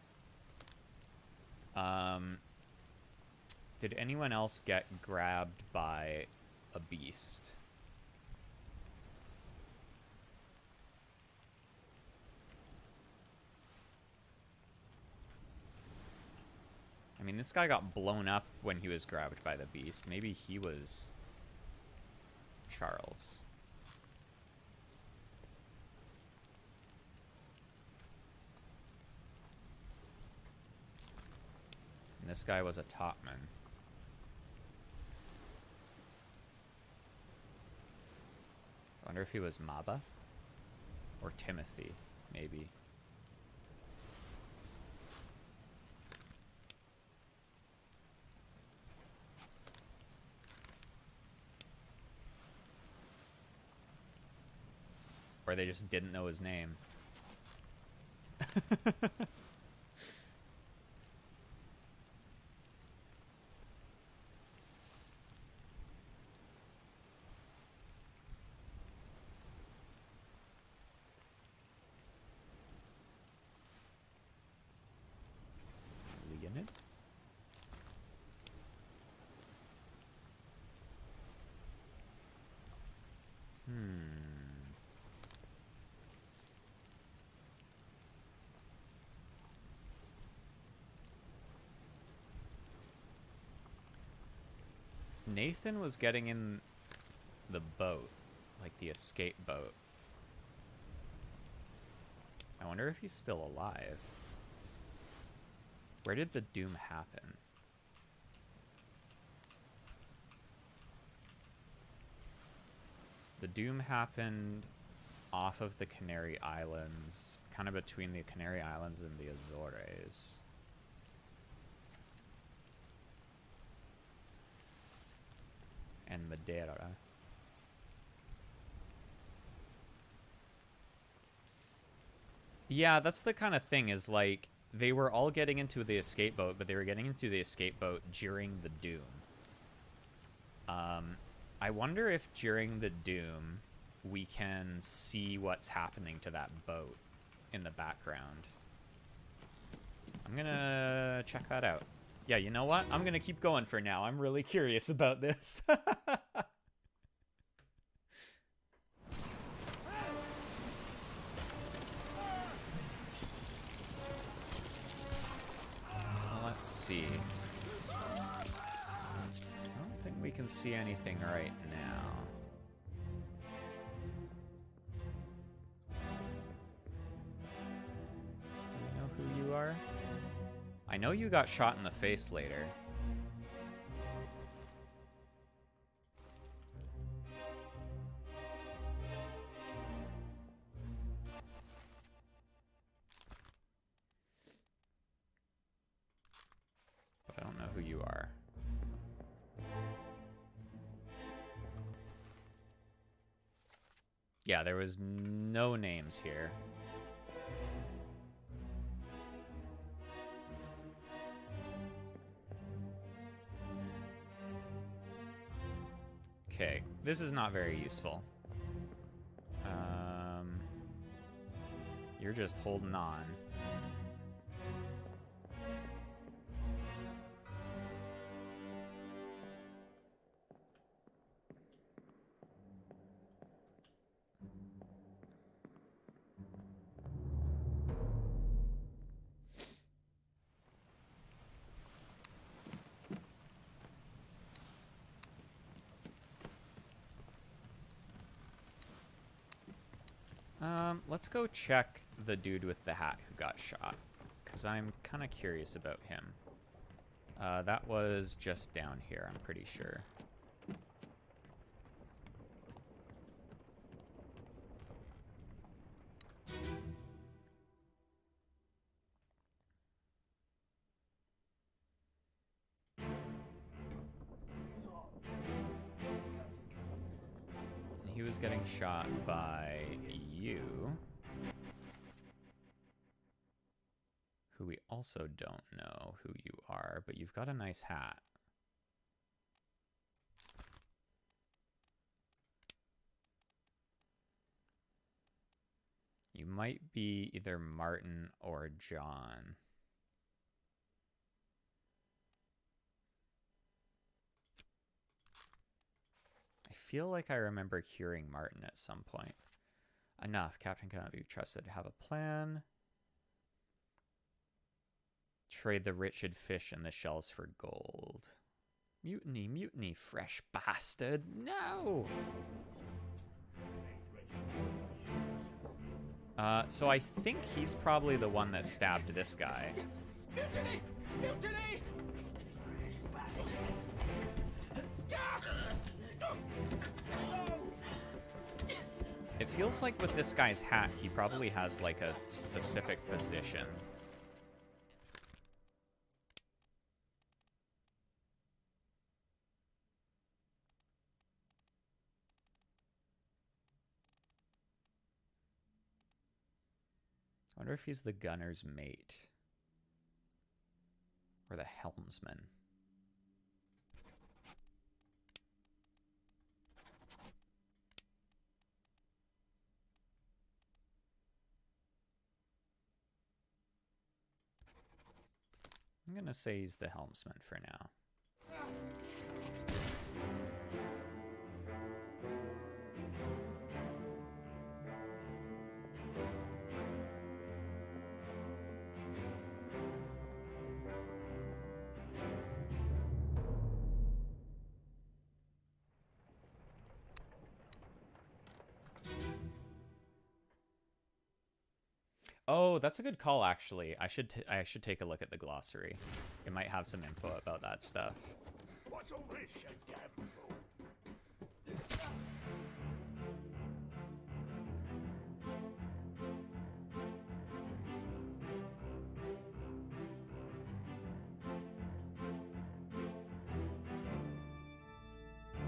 Did anyone else get grabbed by a beast? I mean, this guy got blown up when he was grabbed by the beast. Maybe he was Charles. And this guy was a topman. I wonder if he was Maba? Or Timothy, maybe. Or they just didn't know his name. Leonid? Nathan was getting in the boat, like the escape boat. I wonder if he's still alive. Where did the doom happen? The doom happened off of the Canary Islands, kind of between the Canary Islands and the Azores. And Madeira. Yeah, that's the kind of thing, is like, they were all getting into the escape boat, but they were getting into the escape boat during the doom. I wonder if during the doom we can see what's happening to that boat in the background. I'm gonna check that out. Yeah, you know what? I'm gonna keep going for now. I'm really curious about this. Let's see. I don't think we can see anything right now. Do you know who you are? I know you got shot in the face later. But I don't know who you are. Yeah, there was no names here. Okay, this is not very useful. You're just holding on. Let's go check the dude with the hat who got shot, because I'm kind of curious about him. That was just down here, I'm pretty sure. And he was getting shot by you, who we also don't know who you are, but you've got a nice hat. You might be either Martin or John. I feel like I remember hearing Martin at some point. Enough. Captain cannot be trusted to have a plan. Trade the wretched fish and the shells for gold. Mutiny, mutiny, fresh bastard. No! So I think he's probably the one that stabbed this guy. Mutiny! Mutiny! It feels like with this guy's hat, he probably has like a specific position. I wonder if he's the gunner's mate. Or the helmsman. I'm gonna say he's the helmsman for now. Oh, that's a good call, actually. I should take a look at the glossary. It might have some info about that stuff. What's all this, you damn fool?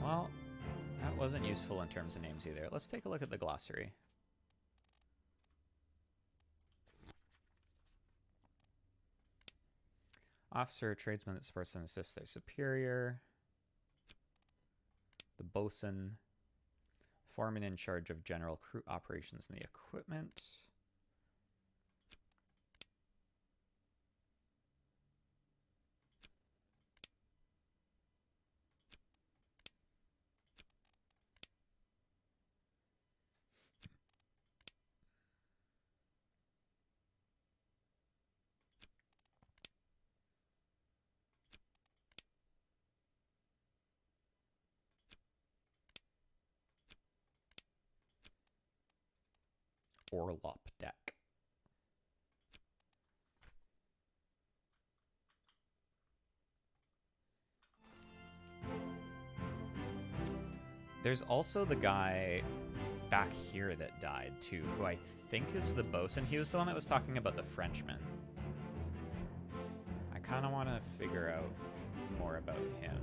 Well, that wasn't useful in terms of names either. Let's take a look at the glossary. Officer, tradesman that supports and assists their superior. The bosun. Foreman in charge of general crew operations and the equipment. Orlop deck. There's also the guy back here that died too, who I think is the bosun. He was the one that was talking about the Frenchman. I kind of want to figure out more about him.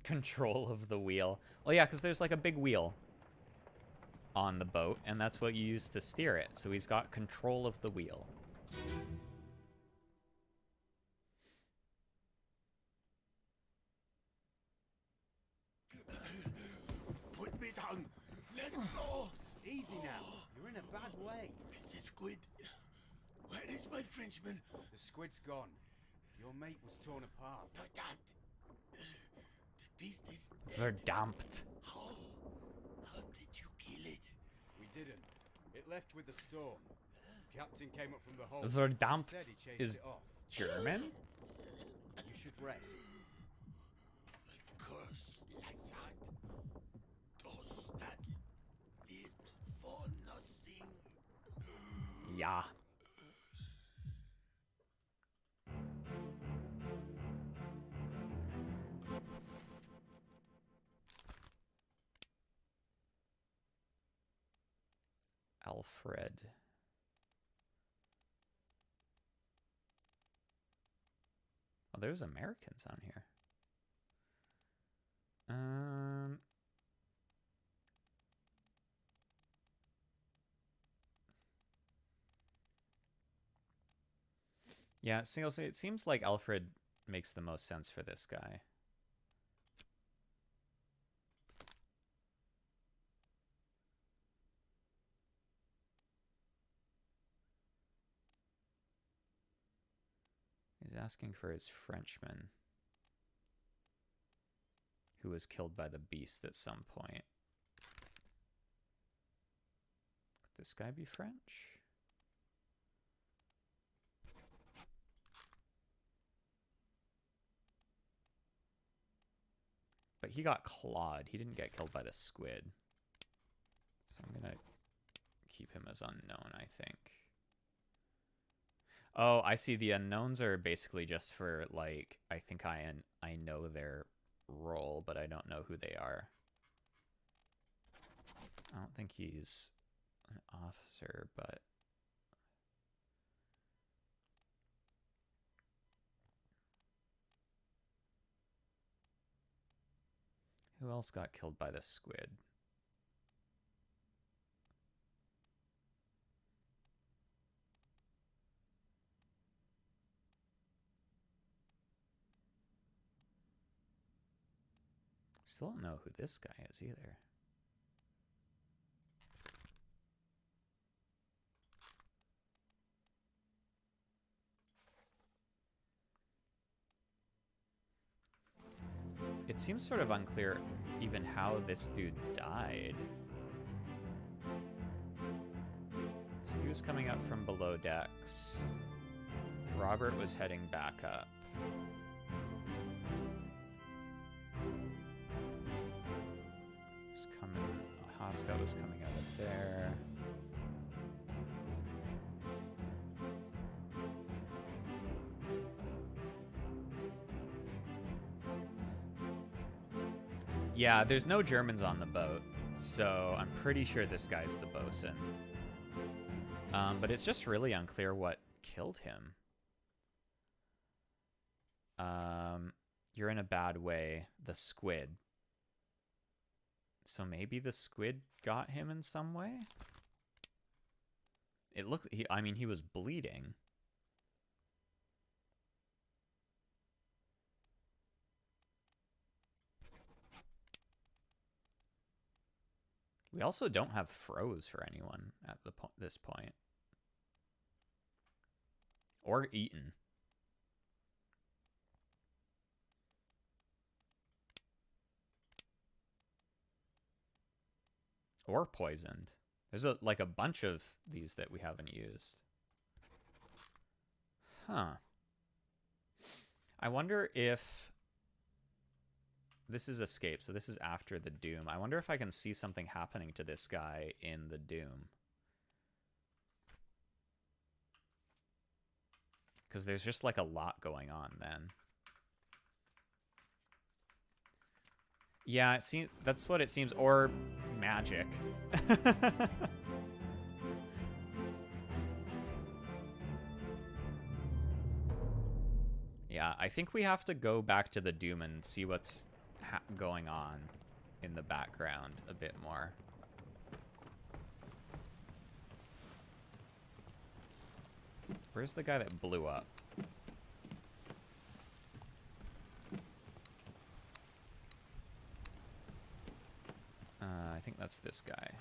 Control of the wheel. Well, yeah, because there's like a big wheel on the boat, and that's what you use to steer it. So he's got control of the wheel. Put me down. Let go. Easy now. You're in a bad way. It's the squid. Where is my Frenchman? The squid's gone. Your mate was torn apart. Verdammt. The beast is dead. Verdammt. How did you kill it? We didn't. It left with the storm. Captain came up from the hold. Verdammt Said he chased is it off. German? You should rest. A curse like that does not live for nothing. Yeah. Alfred. Oh, there's Americans on here. Yeah, so it seems like Alfred makes the most sense for this guy. He's asking for his Frenchman, who was killed by the beast at some point. Could this guy be French? But he got clawed. He didn't get killed by the squid. So I'm going to keep him as unknown, I think. Oh, I see. The unknowns are basically just for, like, I think I know their role, but I don't know who they are. I don't think he's an officer, but... Who else got killed by the squid? Still don't know who this guy is either. It seems sort of unclear even how this dude died. So he was coming up from below decks. Robert was heading back up. Haska was coming out of there. Yeah, there's no Germans on the boat, so I'm pretty sure this guy's the bosun. But it's just really unclear what killed him. You're in a bad way. The squid. So maybe the squid got him in some way? It looks... I mean, he was bleeding. We also don't have froze for anyone at this point. Or eaten. Or poisoned. There's like a bunch of these that we haven't used. Huh. I wonder if... This is escape, so this is after the doom. I wonder if I can see something happening to this guy in the doom. Because there's just like a lot going on then. Yeah, it seems that's what it seems, or magic. Yeah, I think we have to go back to the doom and see what's going on in the background a bit more. Where's the guy that blew up? I think that's this guy.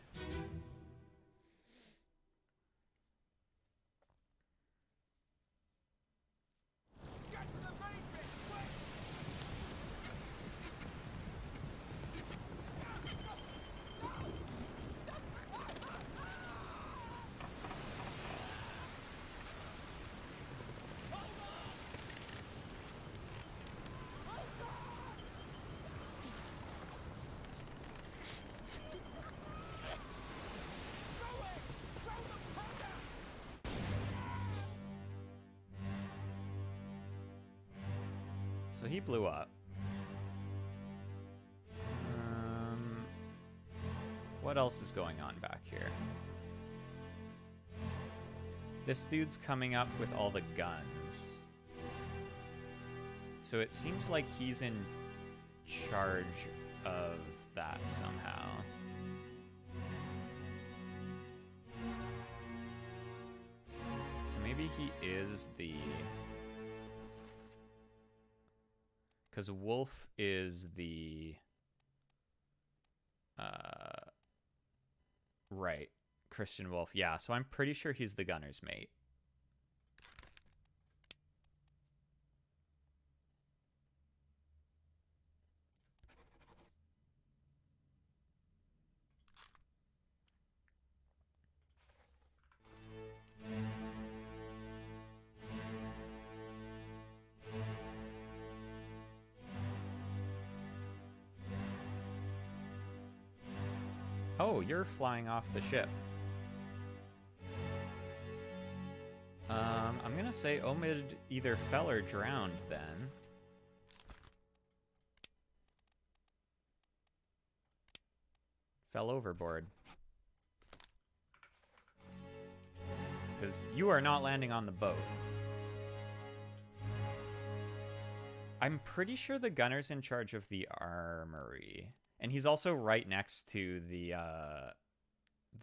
So he blew up. What else is going on back here? This dude's coming up with all the guns. So it seems like he's in charge of that somehow. So maybe he is the... Because Wolf is the... Right. Christian Wolf. Yeah, so I'm pretty sure he's the gunner's mate. Oh, you're flying off the ship. I'm gonna say Omid either fell or drowned then. Fell overboard. Because you are not landing on the boat. I'm pretty sure the gunner's in charge of the armory. And he's also right next to the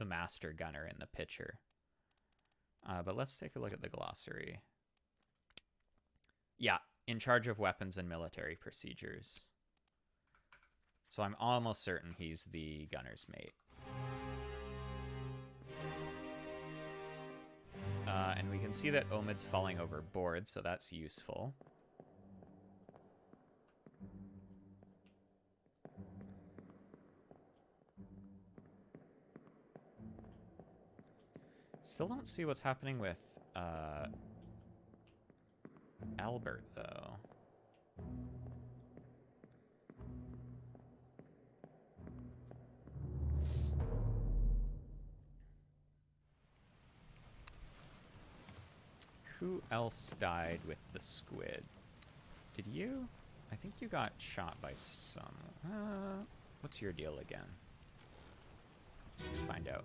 master gunner in the picture. But let's take a look at the glossary. Yeah, in charge of weapons and military procedures. So I'm almost certain he's the gunner's mate. And we can see that Omid's falling overboard, so that's useful. Still don't see what's happening with Albert, though. Who else died with the squid? Did you? I think you got shot by some... What's your deal again? Let's find out.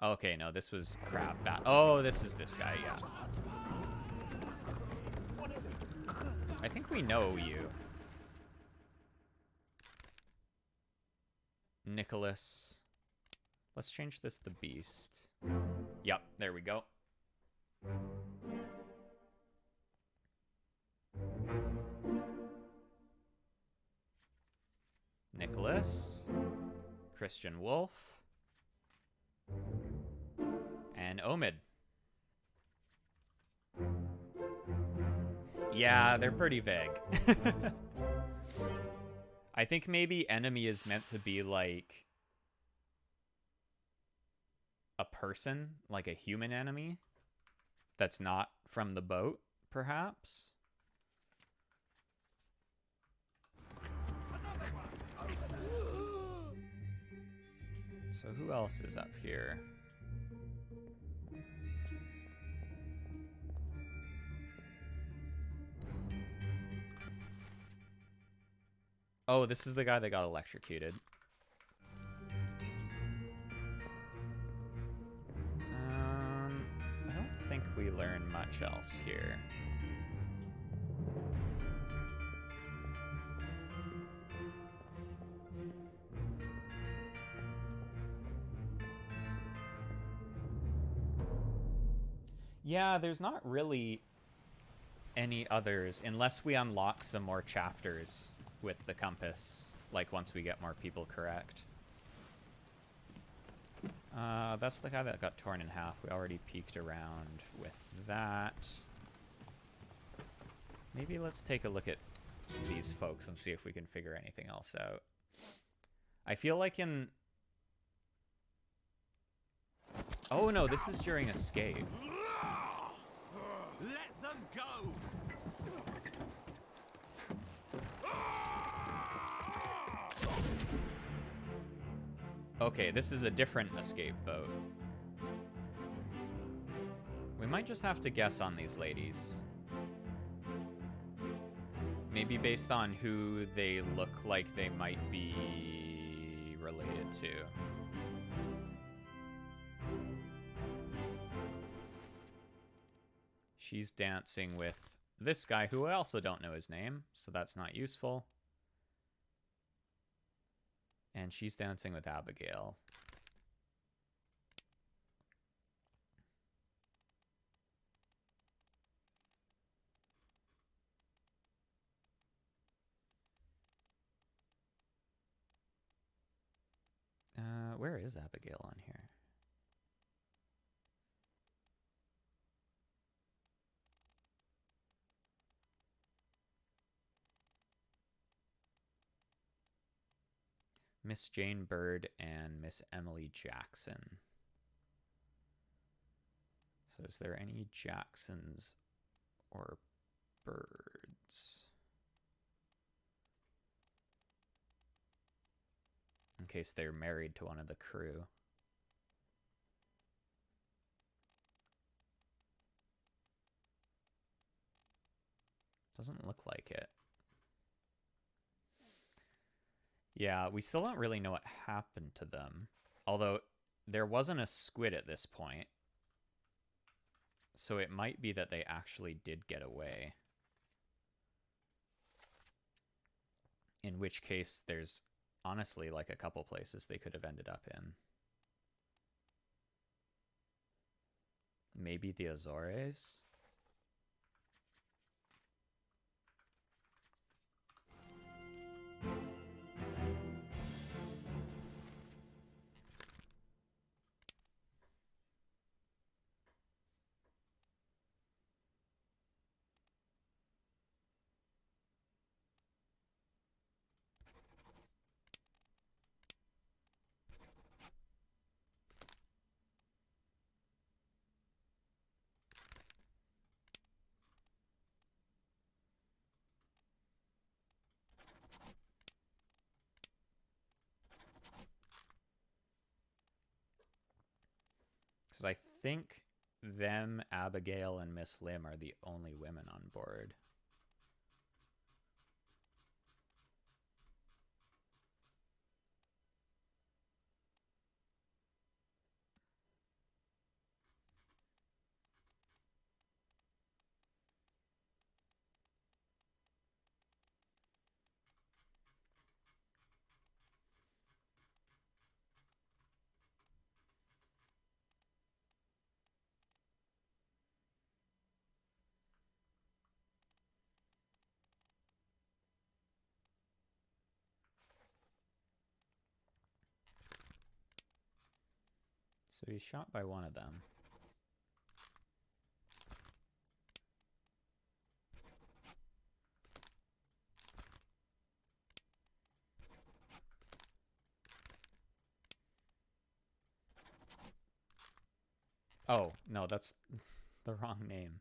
Okay, no, this was crap. Oh, this is this guy, yeah. I think we know you. Nicholas. Let's change this to Beast. Yep, there we go. Nicholas. Christian Wolf. And Omid. Yeah, they're pretty vague. I think maybe enemy is meant to be like a person, like a human enemy that's not from the boat, perhaps. So who else is up here? Oh, this is the guy that got electrocuted. I don't think we learn much else here. Yeah, there's not really any others, unless we unlock some more chapters with the compass, like once we get more people correct. That's the guy that got torn in half. We already peeked around with that. Maybe let's take a look at these folks and see if we can figure anything else out. I feel like in... Oh no, this is during escape. Let them go! Okay, this is a different escape boat. We might just have to guess on these ladies. Maybe based on who they look like they might be related to. She's dancing with this guy who I also don't know his name, so that's not useful. And she's dancing with Abigail. Where is Abigail on here? Miss Jane Bird and Miss Emily Jackson. So is there any Jacksons or Birds? In case they're married to one of the crew. Doesn't look like it. Yeah, we still don't really know what happened to them. Although, there wasn't a squid at this point. So it might be that they actually did get away. In which case, there's honestly like a couple places they could have ended up in. Maybe the Azores? Because I think them, Abigail, and Miss Lim are the only women on board. So he's shot by one of them. Oh, no, that's the wrong name.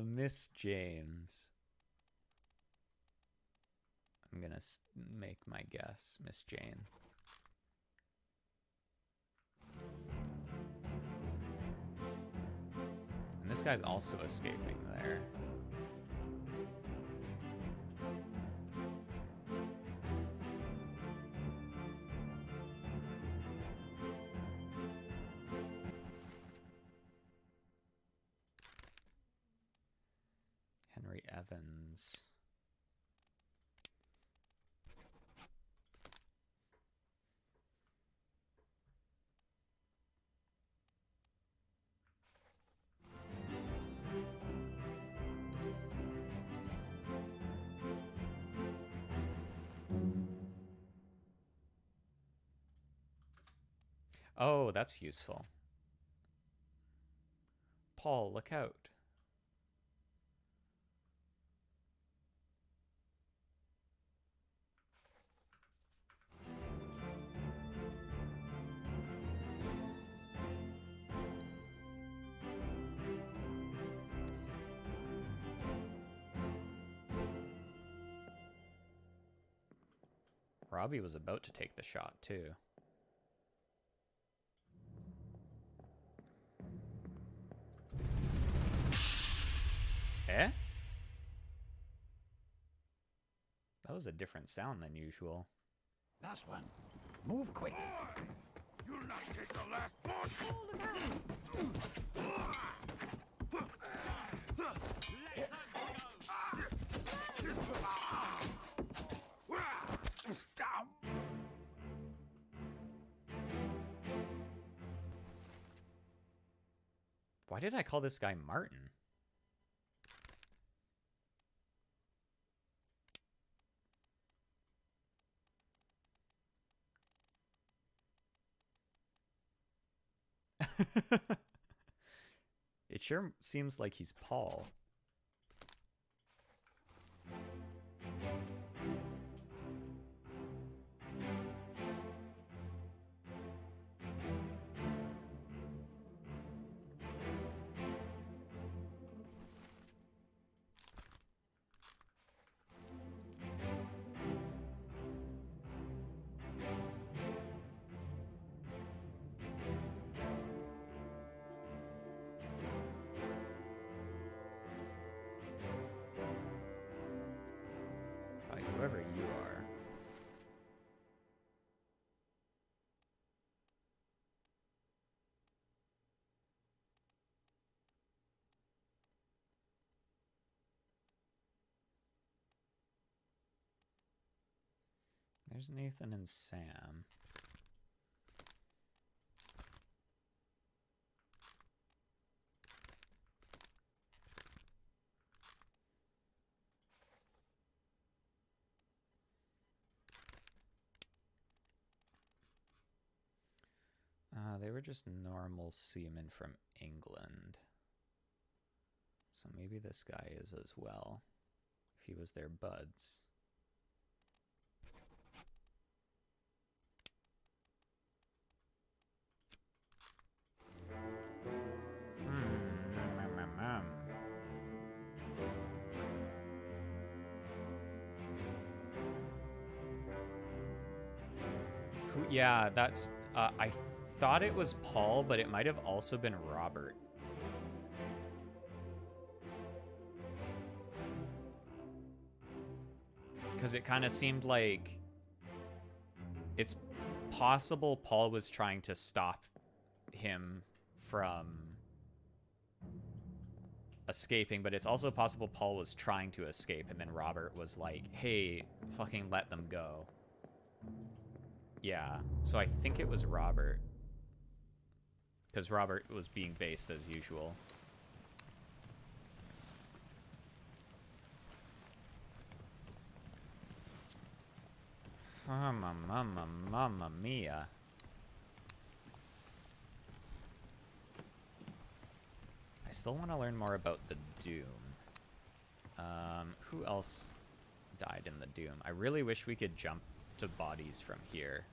Miss James. I'm gonna make my guess, Miss Jane. And this guy's also escaping there. Henry Evans. Oh, that's useful. Paul, look out. Robbie was about to take the shot, too. Eh? That was a different sound than usual. Last one. Move quick. You'll not take the last one. Why did I call this guy Martin? It sure seems like he's Paul. Whoever you are. There's Nathan and Sam. They were just normal seamen from England. So maybe this guy is as well, if he was their buds. Yeah, that's... I thought it was Paul, but it might have also been Robert. Because it kind of seemed like... It's possible Paul was trying to stop him from escaping, but it's also possible Paul was trying to escape, and then Robert was like, hey, fucking let them go. Yeah, so I think it was Robert. Because Robert was being based as usual. Mamma mia. I still want to learn more about the Doom. Who else died in the Doom? I really wish we could jump to bodies from here.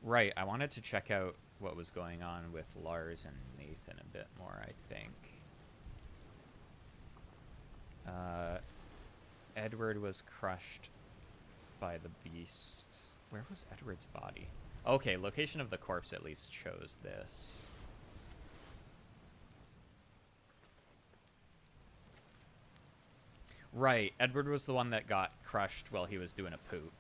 Right, I wanted to check out what was going on with Lars and Nathan a bit more, I think. Edward was crushed by the beast. Where was Edward's body? Okay, location of the corpse at least chose this. Right, Edward was the one that got crushed while he was doing a poop.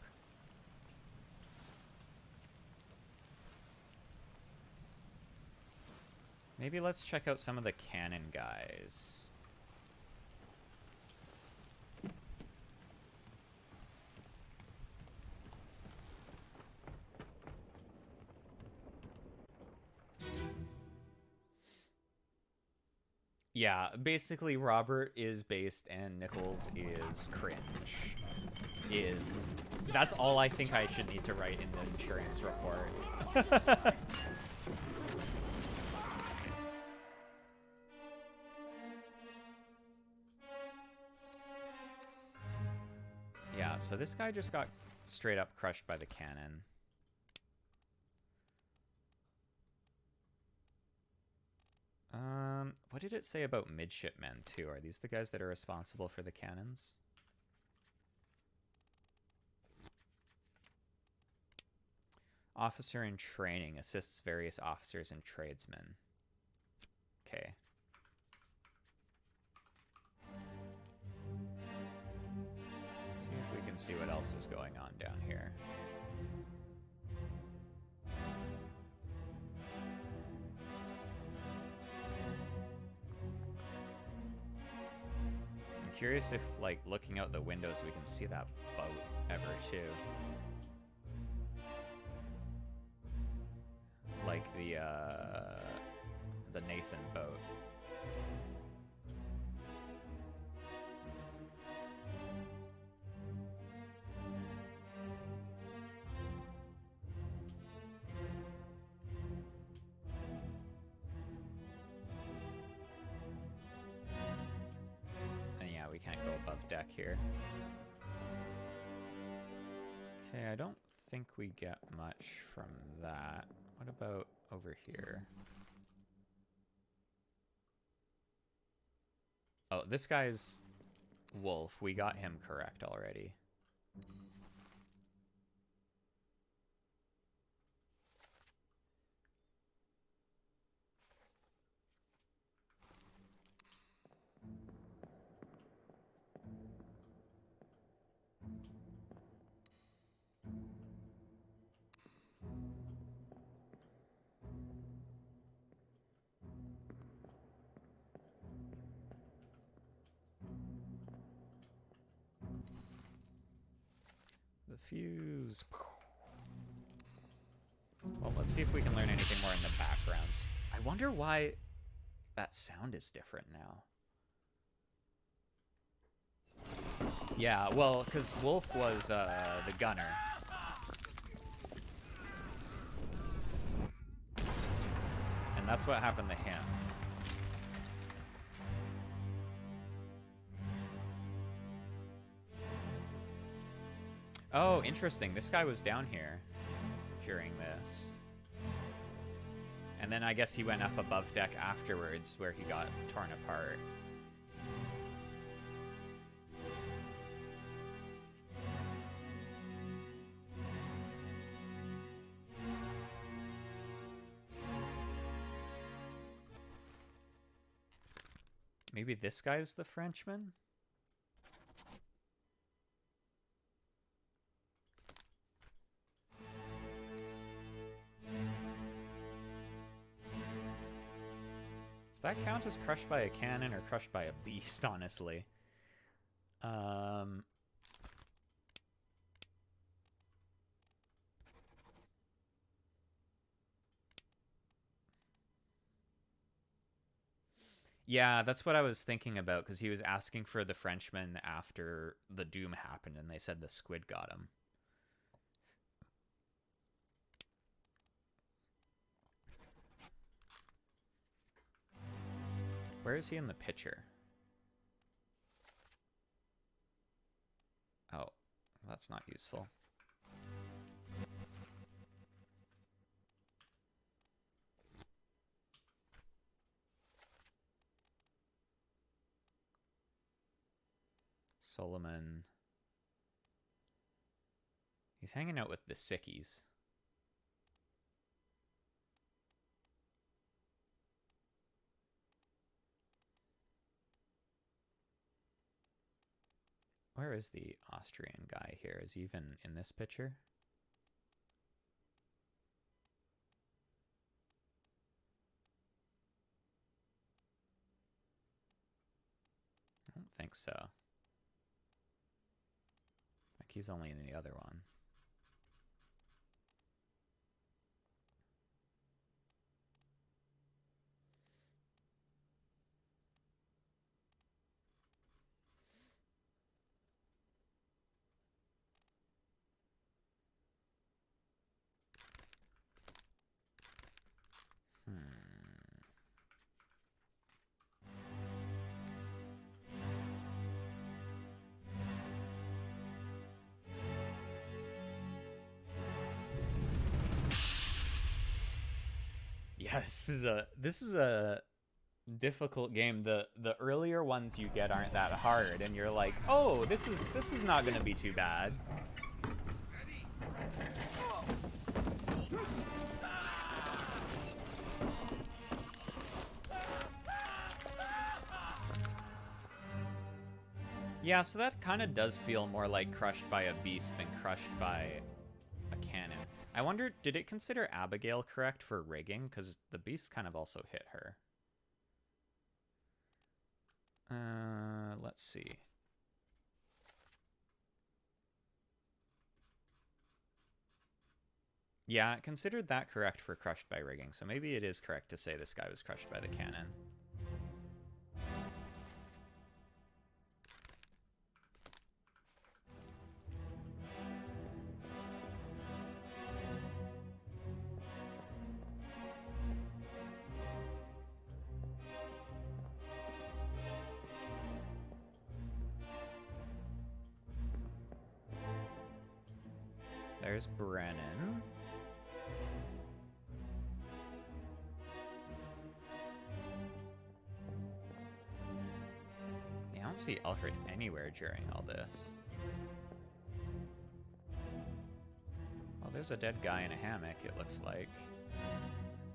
Maybe let's check out some of the cannon guys. Yeah, basically Robert is based and Nichols is cringe. That's all I think I should need to write in the insurance report. Yeah, so this guy just got straight up crushed by the cannon. What did it say about midshipmen, too? Are these the guys that are responsible for the cannons? Officer in training assists various officers and tradesmen. Okay. See if we can see what else is going on down here. I'm curious if, like, looking out the windows we can see that boat ever, too. Like the Nathan boat. And yeah, we can't go above deck here. Okay, I don't think we get much from that. What about over here? Oh, this guy's Wolf. We got him correct already. The fuse. Well, let's see if we can learn anything more in the backgrounds. I wonder why that sound is different now. Yeah, well, because Wolf was the gunner. And that's what happened to him. Oh, interesting. This guy was down here during this. And then I guess he went up above deck afterwards where he got torn apart. Maybe this guy's the Frenchman? Does that count as crushed by a cannon or crushed by a beast, honestly? Yeah, that's what I was thinking about, because he was asking for the Frenchman after the doom happened, and they said the squid got him. Where is he in the picture? Oh, that's not useful. Solomon. He's hanging out with the sickies. Where is the Austrian guy here? Is he even in this picture? I don't think so. Like, he's only in the other one. Yeah, this is a difficult game. The earlier ones you get aren't that hard, and you're like, oh, this is not gonna be too bad. Yeah, so that kind of does feel more like crushed by a beast than crushed by a cannon. I wonder, did it consider Abigail correct for rigging? Because the beast kind of also hit her. Let's see. Yeah, it considered that correct for crushed by rigging, so maybe it is correct to say this guy was crushed by the cannon. There's Brennan. Yeah, I don't see Alfred anywhere during all this. Oh, there's a dead guy in a hammock, it looks like.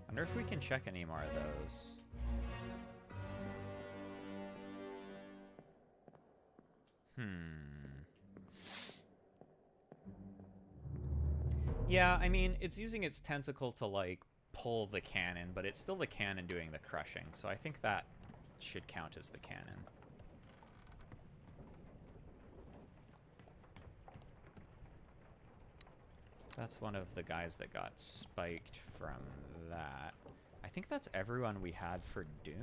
Wonder if we can check any more of those. Yeah, I mean, it's using its tentacle to, like, pull the cannon, but it's still the cannon doing the crushing, so I think that should count as the cannon. That's one of the guys that got spiked from that. I think that's everyone we had for Doom.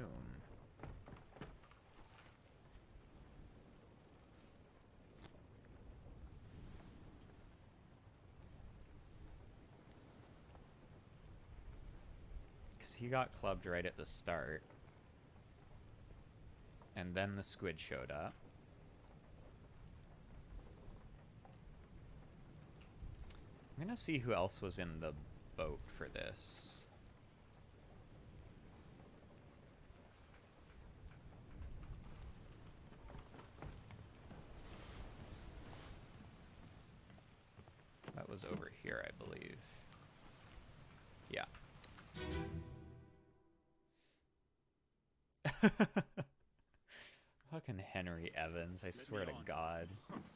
Because he got clubbed right at the start. And then the squid showed up. I'm gonna see who else was in the boat for this. That was over here, I believe. Yeah. Fucking Henry Evans, I swear to God.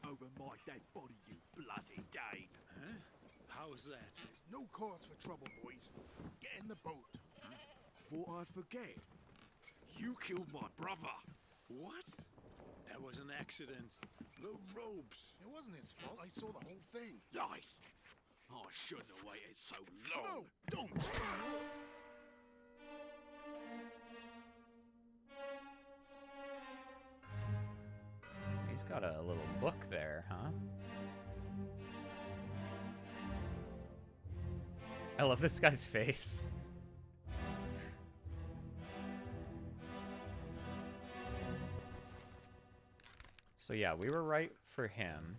Over my dead body, you bloody Dane. Huh? How's that? There's no cause for trouble, boys. Get in the boat. Thought I'd forget. You killed my brother. What? That was an accident. The robes. It wasn't his fault. I saw the whole thing. Lies. I shouldn't have waited so long. No, don't. He's got a little book there, huh? I love this guy's face. So yeah, we were right for him.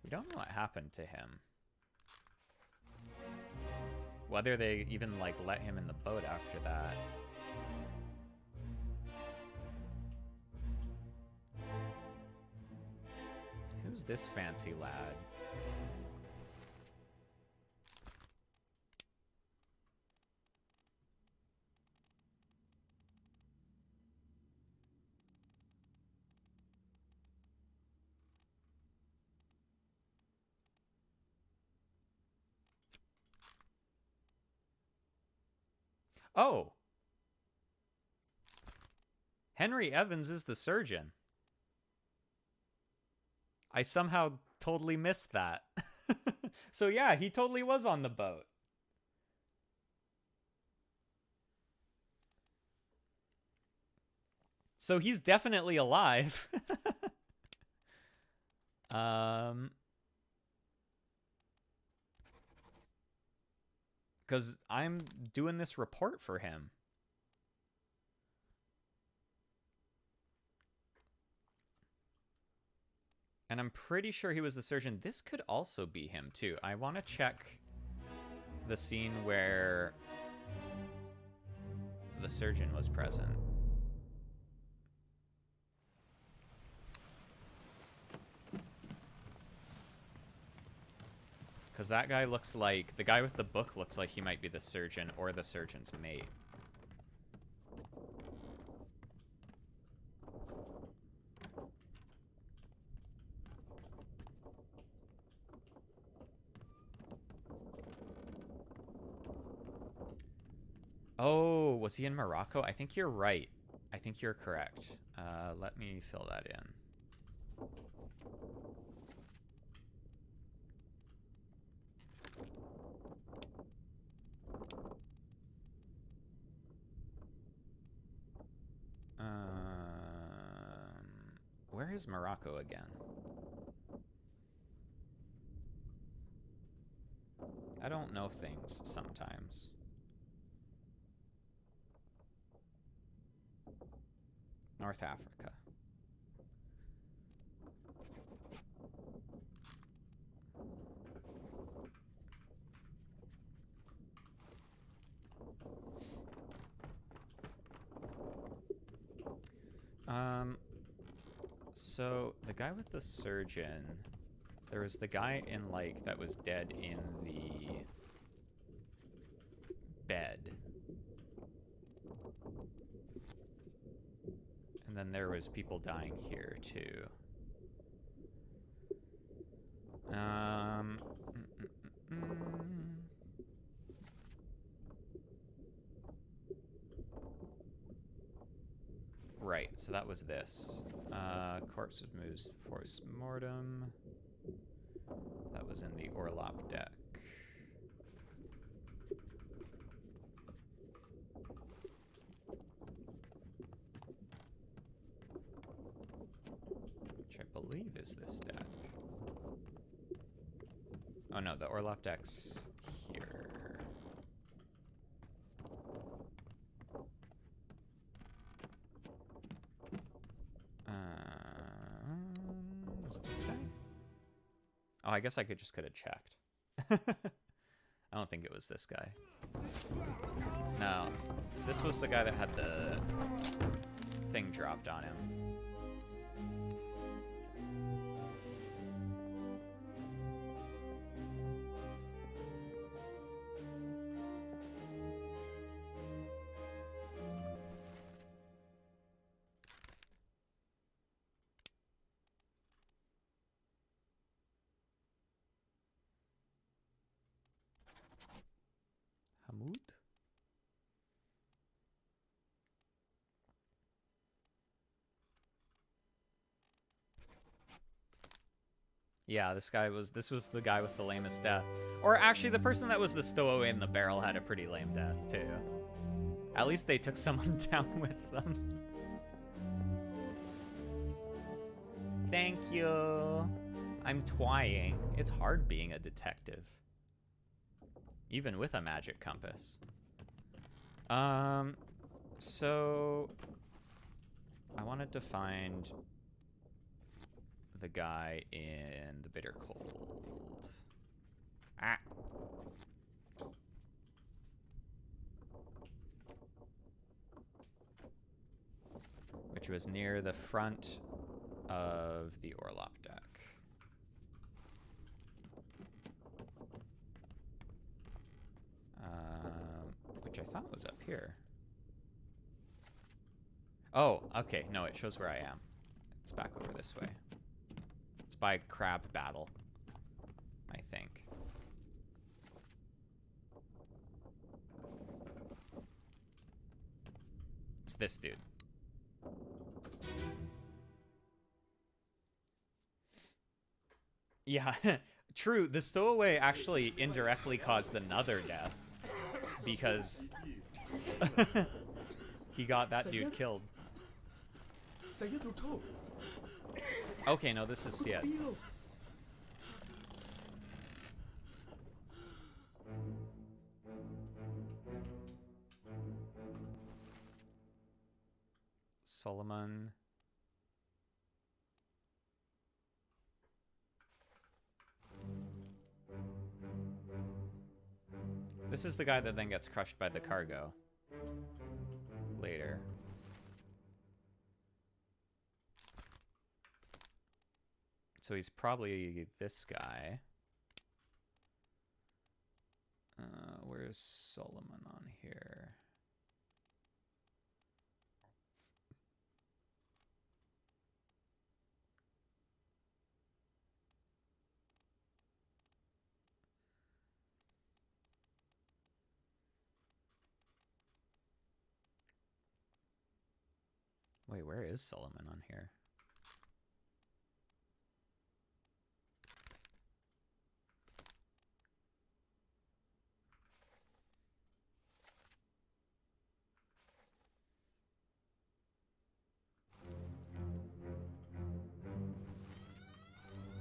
We don't know what happened to him. Whether they even, like, let him in the boat after that. Who's this fancy lad? Oh! Henry Evans is the surgeon. I somehow totally missed that. So yeah, he totally was on the boat. So he's definitely alive. Because I'm doing this report for him. And I'm pretty sure he was the surgeon. This could also be him, too. I want to check the scene where the surgeon was present. Because that guy looks like... The guy with the book looks like he might be the surgeon or the surgeon's mate. Oh, was he in Morocco? I think you're right. I think you're correct. Let me fill that in. Where is Morocco again? I don't know things sometimes. North Africa. So the guy with the surgeon, there was the guy in, like, that was dead in the bed. And then there was people dying here too. Right, so that was this. Corpse was moved post-mortem. That was in the Orlop deck. Which I believe is this deck. Oh no, the Orlop deck's here. Was it this guy? Oh, I guess I could have checked. I don't think it was this guy. No, this was the guy that had the thing dropped on him. Hamoud? Yeah, this was the guy with the lamest death. Or actually, the person that was the stowaway in the barrel had a pretty lame death, too. At least they took someone down with them. Thank you. I'm twying. It's hard being a detective. Even with a magic compass. So I wanted to find the guy in the bitter cold. Ah. Which was near the front of the Orlop deck. Which I thought was up here. Oh, okay. No, it shows where I am. It's back over this way. It's by Crab Battle, I think. It's this dude. Yeah, true. The stowaway actually indirectly caused another death because he got that dude killed. Okay, no, this is Syed. Solomon. This is the guy that then gets crushed by the cargo later. So he's probably this guy. Where's Solomon on here? Wait, where is Solomon on here?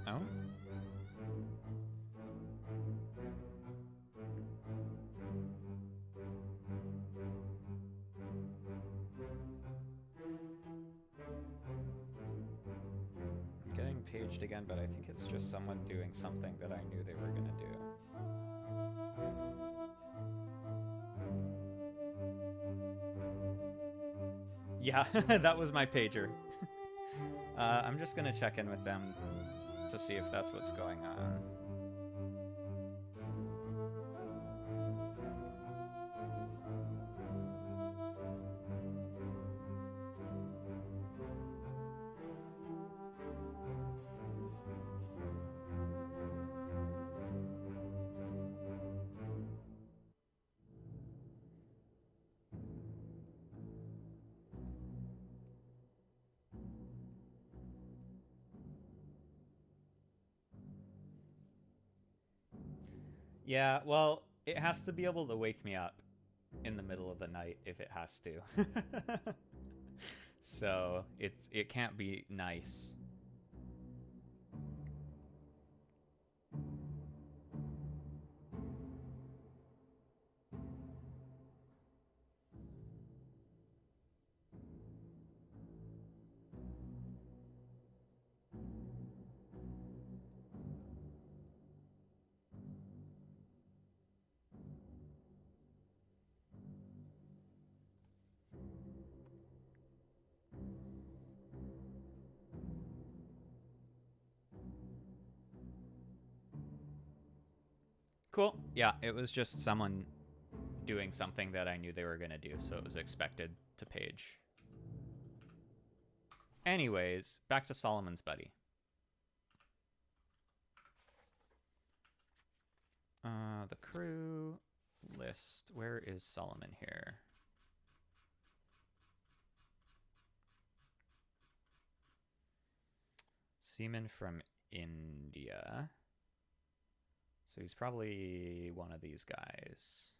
Oh? I'm getting paged again, but I think it's just someone doing something that I knew they were gonna do. Yeah, that was my pager. I'm just gonna check in with them to see if that's what's going on. Yeah, well, it has to be able to wake me up in the middle of the night if it has to. So it can't be nice. Cool. Yeah, it was just someone doing something that I knew they were going to do, so it was expected to page. Anyways, back to Solomon's buddy. The crew list. Where is Solomon here? Seaman from India. So he's probably one of these guys.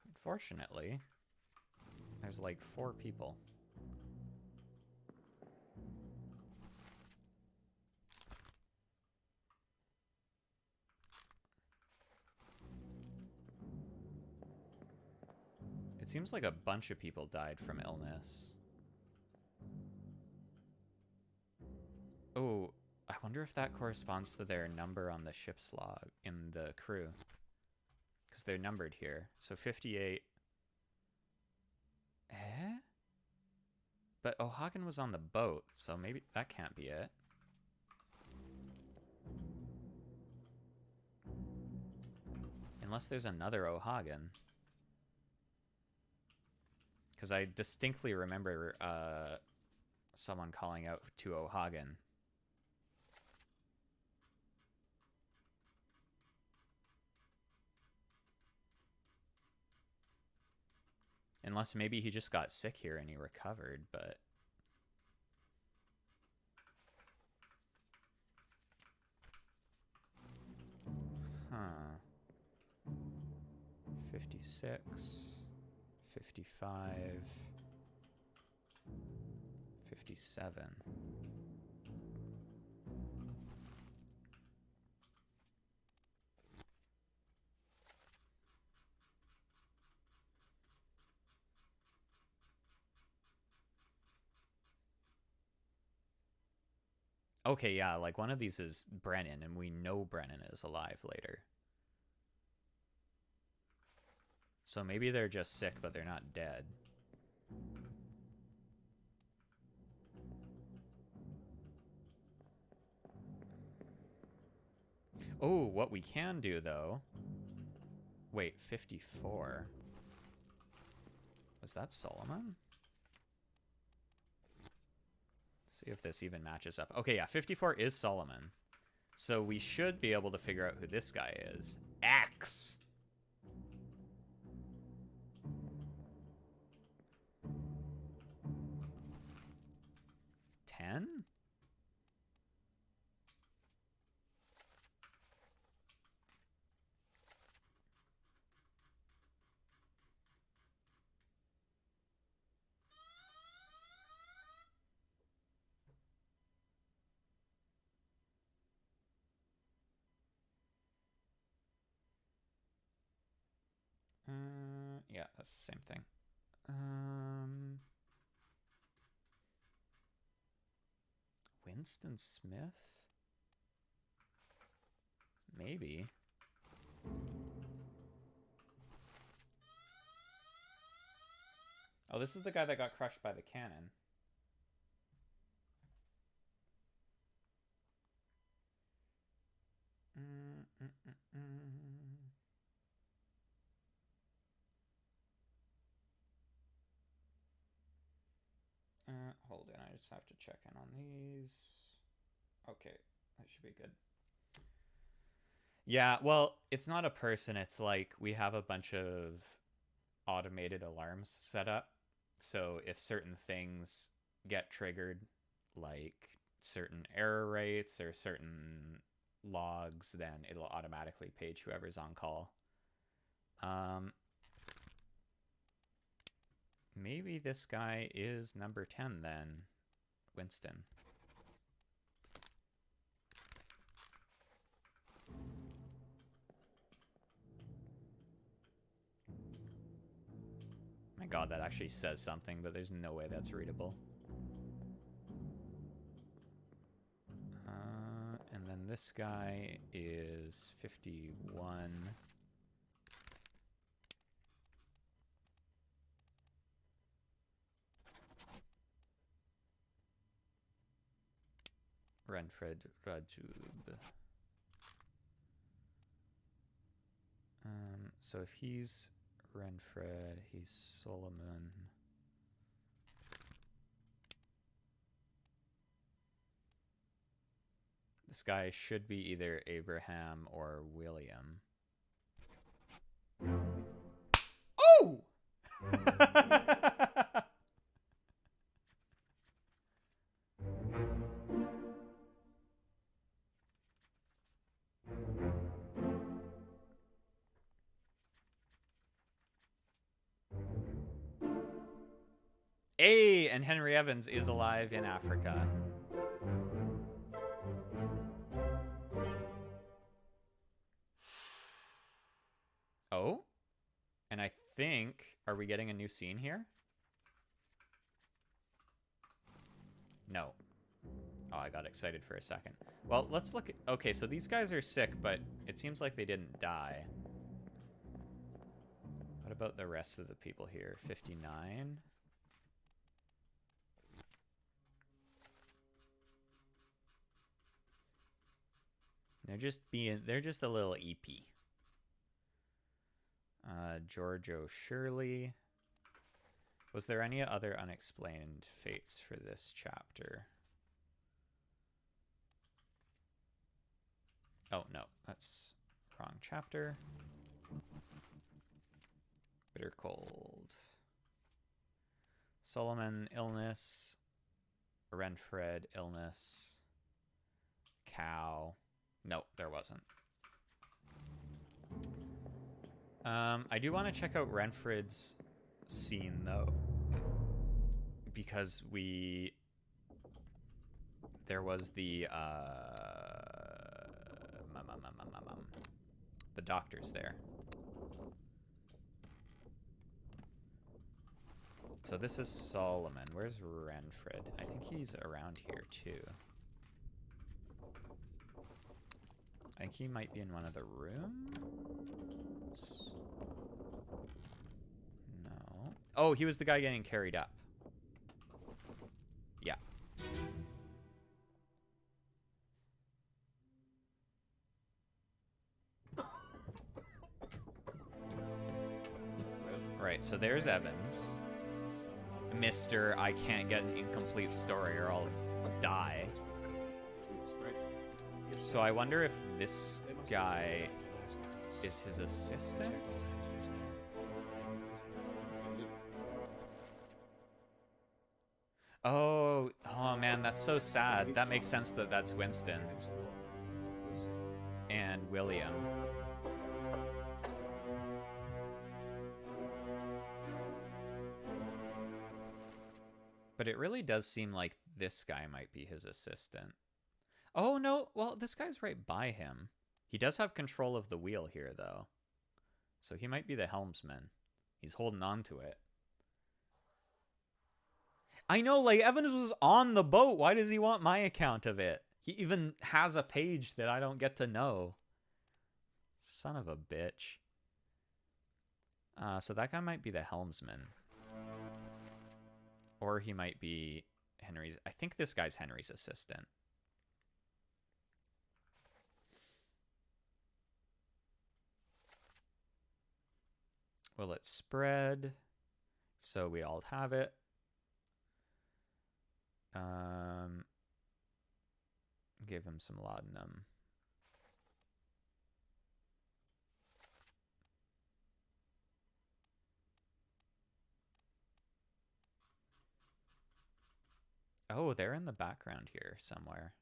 Unfortunately, there's like 4 people. It seems like a bunch of people died from illness. Oh, I wonder if that corresponds to their number on the ship's log in the crew. Because they're numbered here. So 58. Eh? But O'Hagan was on the boat, so maybe that can't be it. Unless there's another O'Hagan. Because I distinctly remember someone calling out to O'Hagan. Unless maybe he just got sick here and he recovered, but... Huh. 56, 55, 57. Okay, yeah, like one of these is Brennan, and we know Brennan is alive later. So maybe they're just sick, but they're not dead. Oh, what we can do, though... Wait, 54. Was that Solomon? See if this even matches up. Okay, yeah, 54 is Solomon. So we should be able to figure out who this guy is. Axe! $10? Yeah, that's the same thing. Winston Smith? Maybe. Oh, this is the guy that got crushed by the cannon. Hold on, I just have to check in on these. Okay, that should be good. Yeah, well, it's not a person. It's like we have a bunch of automated alarms set up. So if certain things get triggered, like certain error rates or certain logs, then it'll automatically page whoever's on call. Maybe this guy is number 10 then, Winston. My god, that actually says something, but there's no way that's readable. And then this guy is 51. Renfred Rajub. So if he's Renfred, he's Solomon. This guy should be either Abraham or William. Oh! Hey, and Henry Evans is alive in Africa. Oh? And I think, are we getting a new scene here? No. Oh, I got excited for a second. Well, let's look at... Okay, so these guys are sick, but it seems like they didn't die. What about the rest of the people here? 59? They're just a little EP. Giorgio Shirley. Was there any other unexplained fates for this chapter? Oh, no, that's wrong chapter. Bitter Cold. Solomon, illness. Renfred, illness. Cow. No, there wasn't. I do want to check out Renfred's scene, though. Because there was the doctors there. So this is Solomon. Where's Renfred? I think he's around here, too. I think he might be in one of the rooms? No. Oh, he was the guy getting carried up. Yeah. Right, so there's Evans. Mr. I can't get an incomplete story or I'll die. So I wonder if this guy is his assistant? Oh man, that's so sad. That makes sense that that's Winston. And William. But it really does seem like this guy might be his assistant. Oh, no. Well, this guy's right by him. He does have control of the wheel here, though. So he might be the helmsman. He's holding on to it. I know, like, Evans was on the boat. Why does he want my account of it? He even has a page that I don't get to know. Son of a bitch. So that guy might be the helmsman. Or he might be Henry's... I think this guy's Henry's assistant. Will it spread? So we all have it. Give him some laudanum. Oh, they're in the background here somewhere.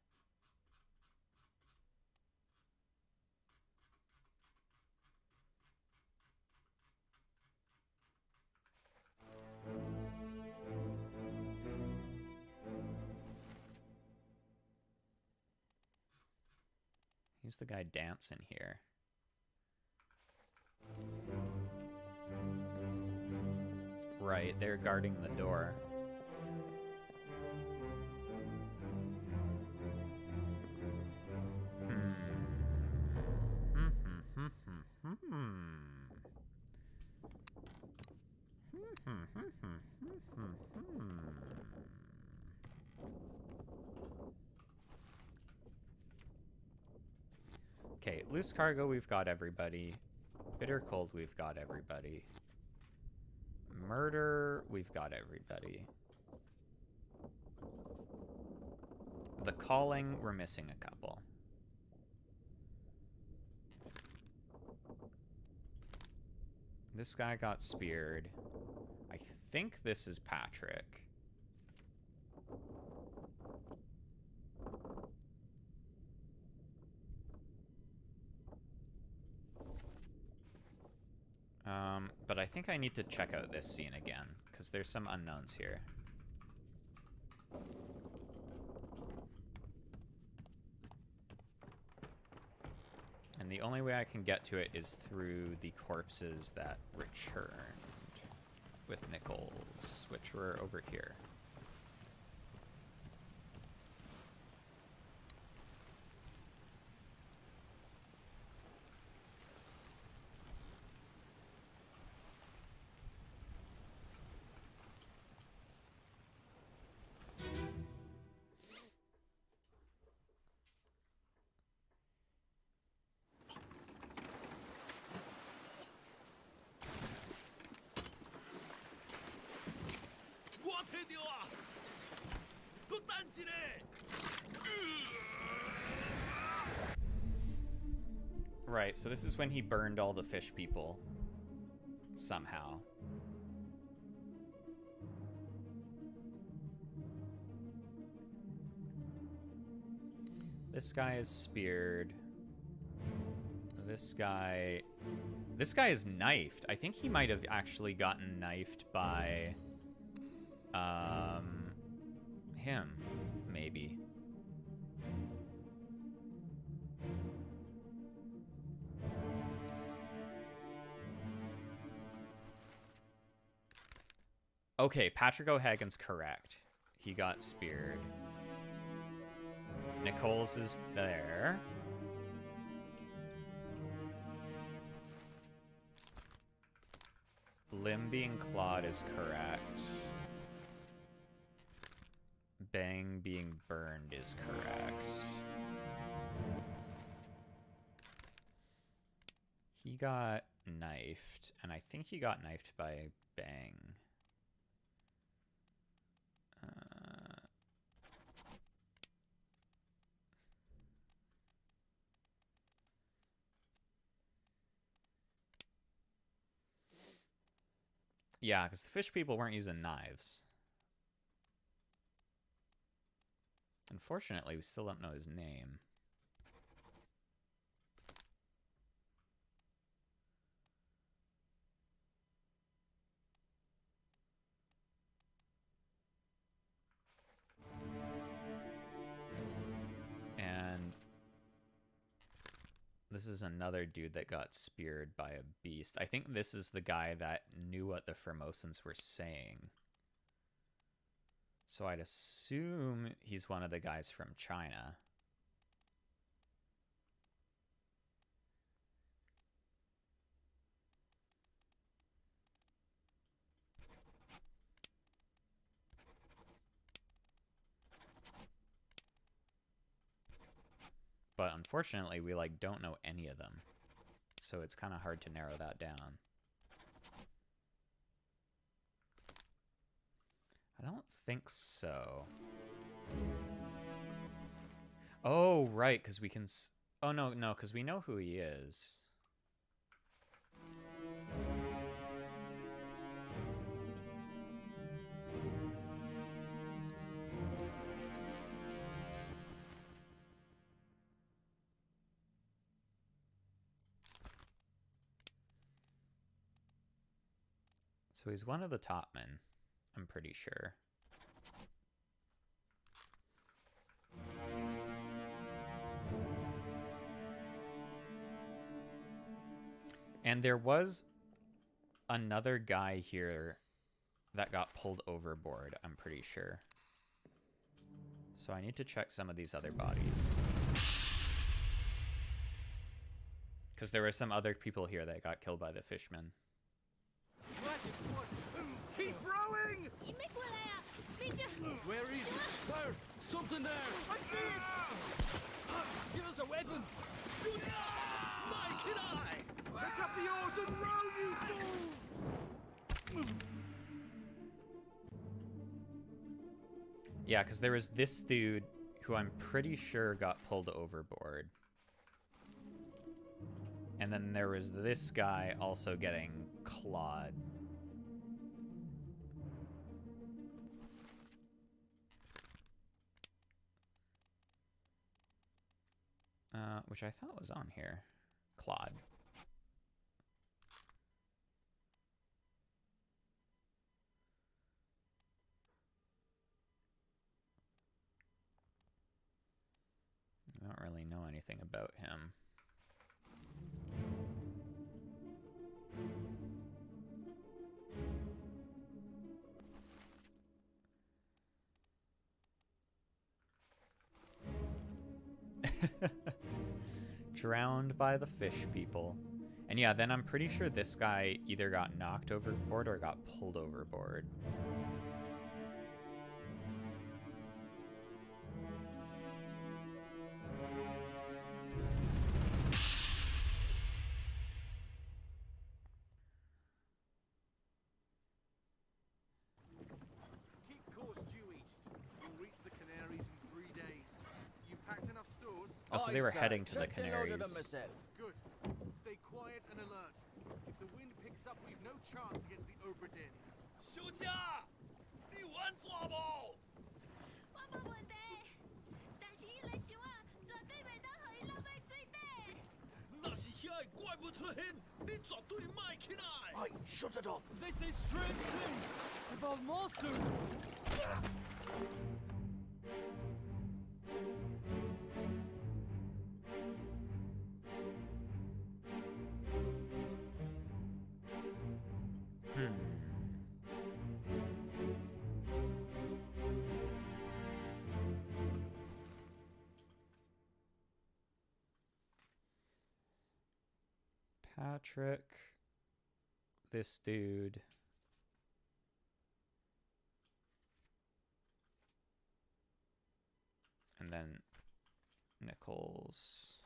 He's the guy dancing here. Right, they're guarding the door. Okay, loose cargo, we've got everybody. Bitter cold, we've got everybody. Murder, we've got everybody. The calling, we're missing a couple. This guy got speared. I think this is Patrick. But I think I need to check out this scene again, because there's some unknowns here. And the only way I can get to it is through the corpses that returned with Nichols, which were over here. Right, so this is when he burned all the fish people. Somehow. This guy is speared. This guy is knifed. I think he might have actually gotten knifed by him, maybe. Okay, Patrick O'Hagan's correct. He got speared. Nichols is there. Limb being clawed is correct. Bang being burned is correct. He got knifed, and I think he got knifed by Bang. Yeah, because the fish people weren't using knives. Unfortunately, we still don't know his name. And this is another dude that got speared by a beast. I think this is the guy that knew what the Formosans were saying. So I'd assume he's one of the guys from China. But unfortunately, we don't know any of them. So it's kind of hard to narrow that down. I don't think so. Oh, right, because we can... Oh, no, because we know who he is. So he's one of the top men, I'm pretty sure. And there was another guy here that got pulled overboard, I'm pretty sure. So I need to check some of these other bodies. Because there were some other people here that got killed by the fishmen. Keep rowing! Where is it? There! Something there! I see it! Here's a weapon! Shoot it! My kid eye! Pick up the oars and row, you fools! Yeah, because there was this dude who I'm pretty sure got pulled overboard. And then there was this guy also getting clawed. Which I thought was on here. Clawed. I don't really know anything about him. Drowned by the fish people. And yeah, then I'm pretty sure this guy either got knocked overboard or got pulled overboard. Keep course due east. You'll reach the Canaries in 3 days. You packed enough stores? Oh, so they were Aye, sir. heading to the Checked and loaded Canaries. them myself. Good. Stay quiet and alert. If the wind picks up, we've no chance against the Obra Dinn. 休假，你玩抓不？我无问题，但是伊来想啊，绝对袂当互伊落去水底。那是遐个怪物出现，你绝对卖起来。 Aye, shut it up. They say strange things about monsters. Patrick, this dude. And then Nichols.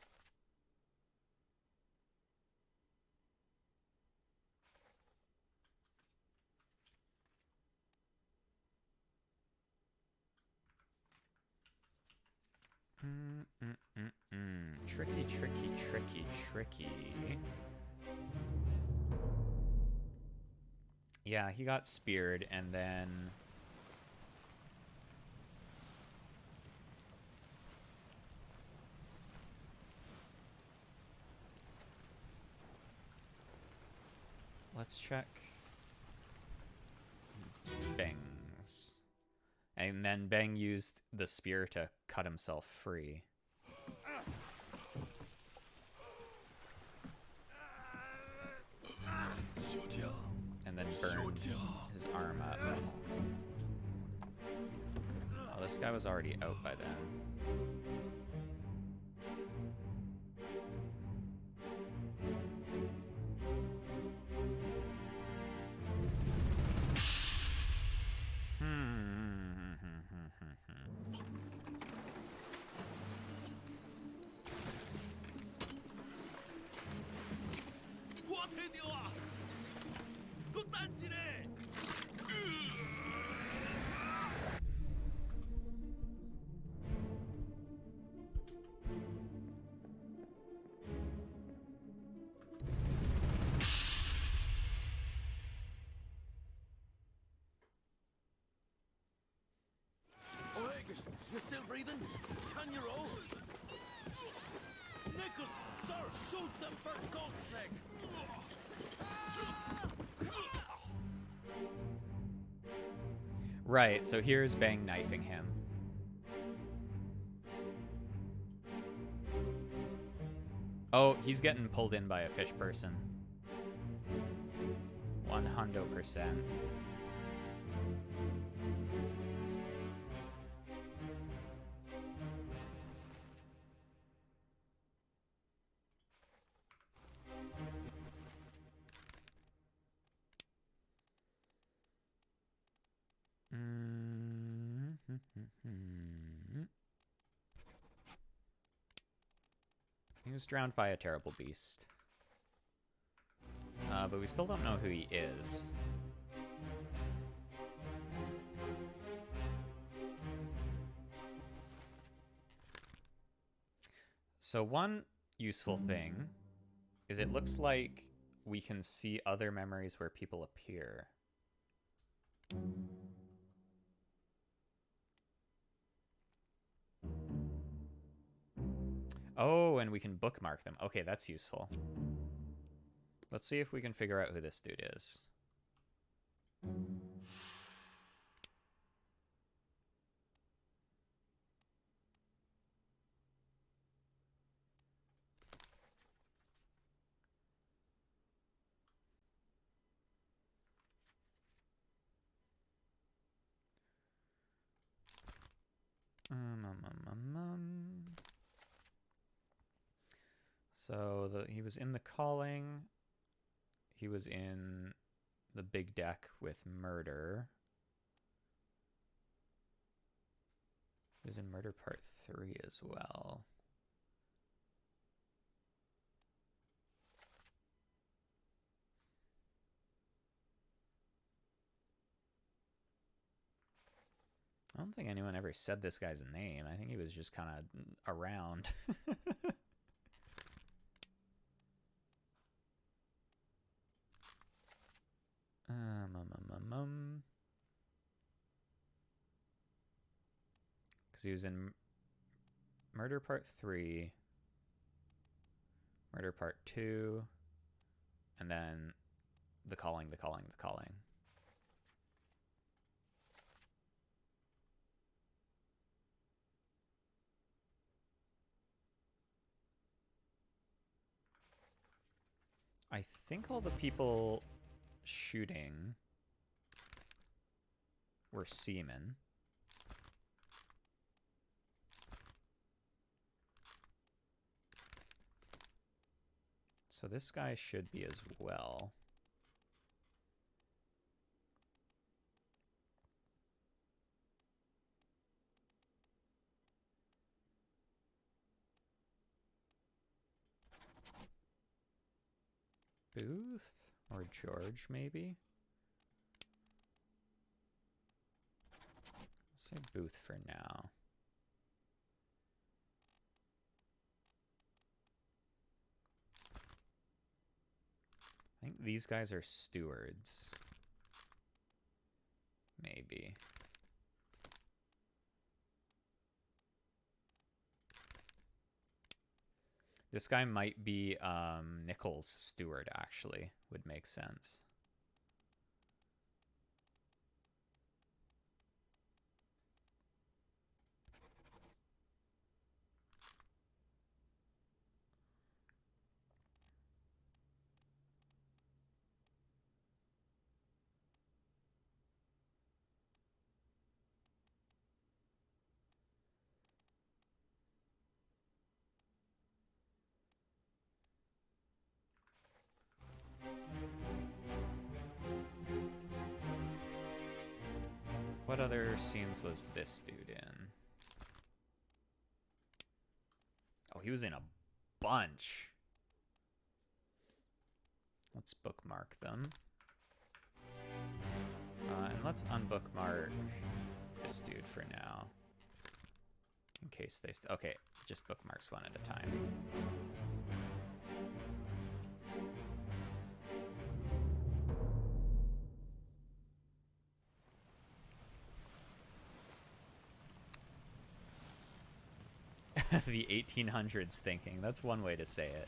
Tricky, tricky, tricky, tricky. Yeah, he got speared and then... Let's check. Bang's. And then Bang used the spear to cut himself free. And then burned his arm up. Oh, this guy was already out by then. You still breathing? Can you roll? Nichols, sir, shoot them for God's sake! Right, so here's Bang knifing him. Oh, he's getting pulled in by a fish person. 100%. He was drowned by a terrible beast. But we still don't know who he is. So one useful thing is it looks like we can see other memories where people appear. Oh, and we can bookmark them. Okay, that's useful. Let's see if we can figure out who this dude is. So he was in the calling. He was in the big deck with murder. He was in Murder Part 3 as well. I don't think anyone ever said this guy's name. I think he was just kind of around. Because he was in Murder Part 3, Murder Part 2, and then The Calling, The Calling, The Calling. I think all the people shooting were seamen. So this guy should be as well. Booth or George, maybe? Let's say Booth for now. I think these guys are stewards. Maybe. This guy might be Nichols' steward, actually. Would make sense. What other scenes was this dude in? Oh, he was in a bunch. Let's bookmark them. And let's unbookmark this dude for now. In case they... okay, just bookmarks one at a time. The 1800s thinking. That's one way to say it.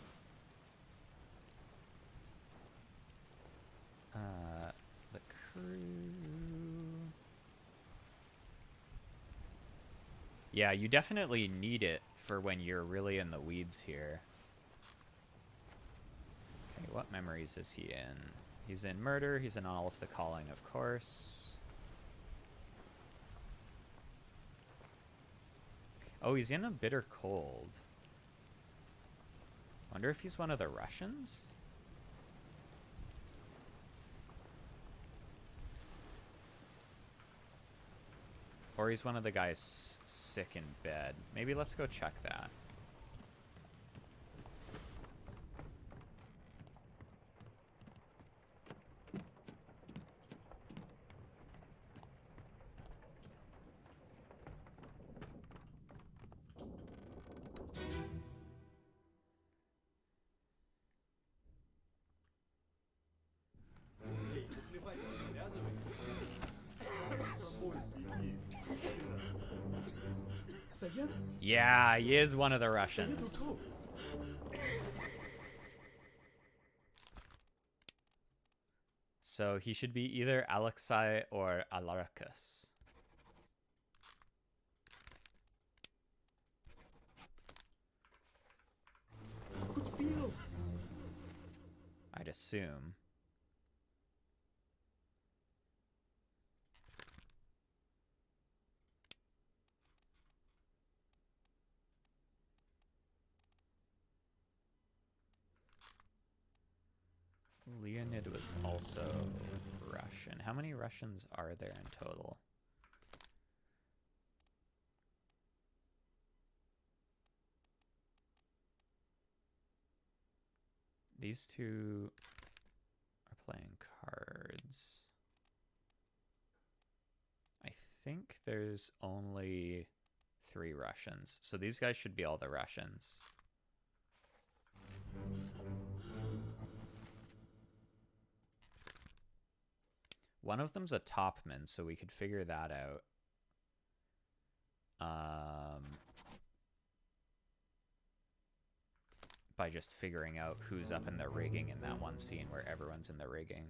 The crew... yeah, you definitely need it for when you're really in the weeds here. Okay, what memories is he in? He's in Murder. He's in All of the Calling, of course. Oh, he's in A Bitter Cold. Wonder if he's one of the Russians? Or he's one of the guys sick in bed. Maybe let's go check that. Yeah, he is one of the Russians. So he should be either Alexei or Alaricus. I'd assume. Leonid was also Russian. How many Russians are there in total? These two are playing cards. I think there's only 3 Russians. So these guys should be all the Russians. One of them's a topman, so we could figure that out. By just figuring out who's up in the rigging in that one scene where everyone's in the rigging.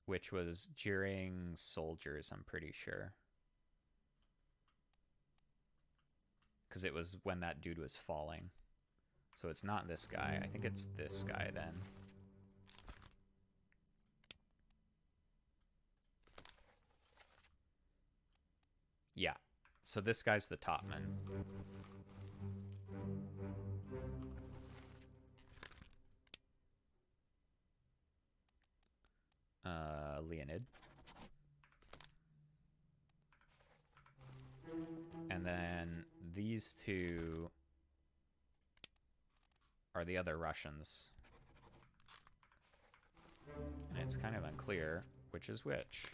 Which was during Soldiers, I'm pretty sure. Because it was when that dude was falling. So it's not this guy. I think it's this guy then. Yeah. So this guy's the topman. Leonid. And then these two are the other Russians. And it's kind of unclear which is which.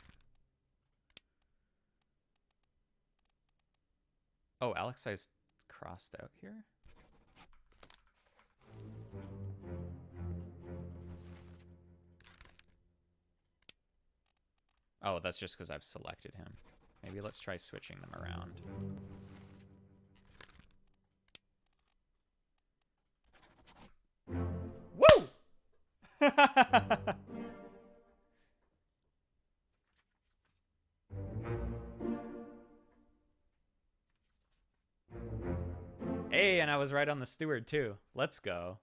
Oh, Alexei's crossed out here? Oh, that's just because I've selected him. Maybe let's try switching them around. Woo! Hey, and I was right on the steward too. Let's go.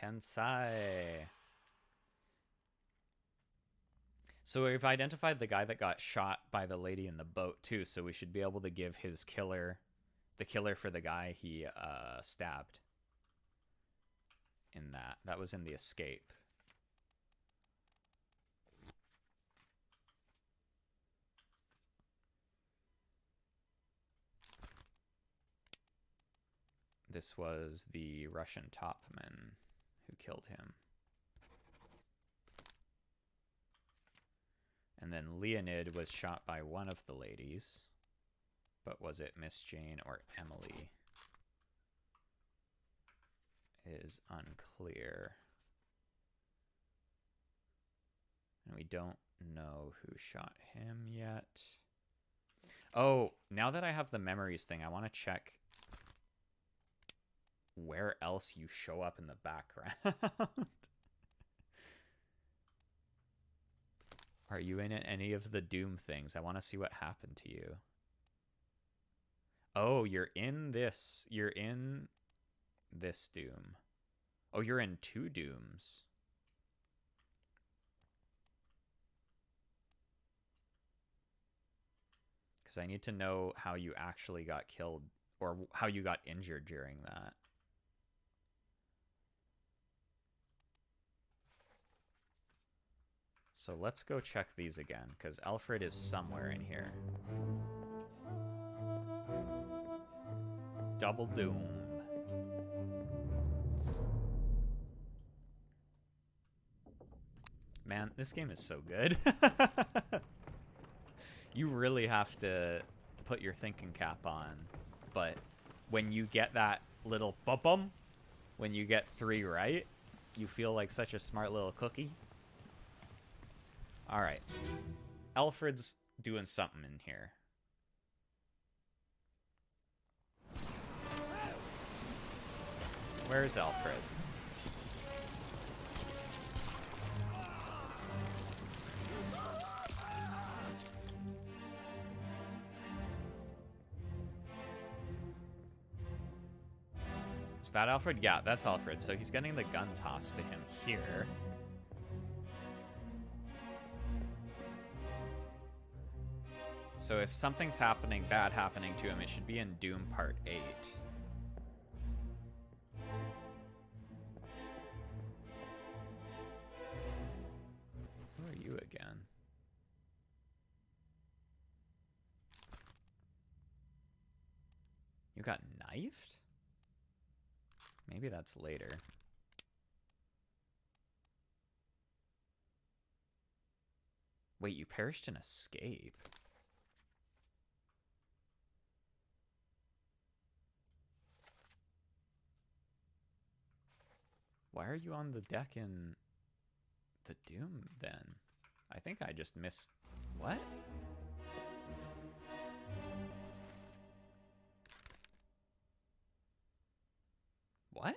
Tensai. So we've identified the guy that got shot by the lady in the boat too, so we should be able to give his killer, the killer for the guy he stabbed in that. That was in the escape. This was the Russian topman who killed him. And then Leonid was shot by one of the ladies. But was it Miss Jane or Emily? Is unclear. And we don't know who shot him yet. Oh, now that I have the memories thing, I want to check where else you show up in the background. Are you in any of the Doom things? I want to see what happened to you. Oh, you're in this. You're in this Doom. Oh, you're in 2 Dooms. Because I need to know how you actually got killed or how you got injured during that. So let's go check these again, because Alfred is somewhere in here. Double Doom. Man, this game is so good. You really have to put your thinking cap on. But when you get that little bum, when you get 3 right, you feel like such a smart little cookie. All right. Alfred's doing something in here. Where's Alfred? that Alfred? Yeah, that's Alfred. So he's getting the gun tossed to him here. So if something's happening, bad happening to him, it should be in Doom Part 8. Who are you again? You got knifed? Maybe that's later. Wait, you perished in escape? Why are you on the deck in the Doom then? I think I just missed... What? What?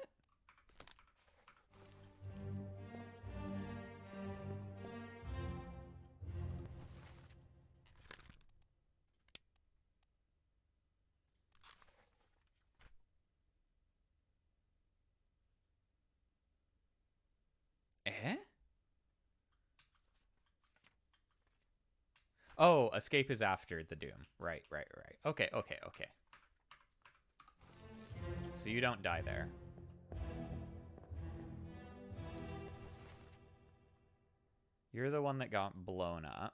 Eh? Oh, escape is after the Doom. Right. Okay. So you don't die there. You're the one that got blown up.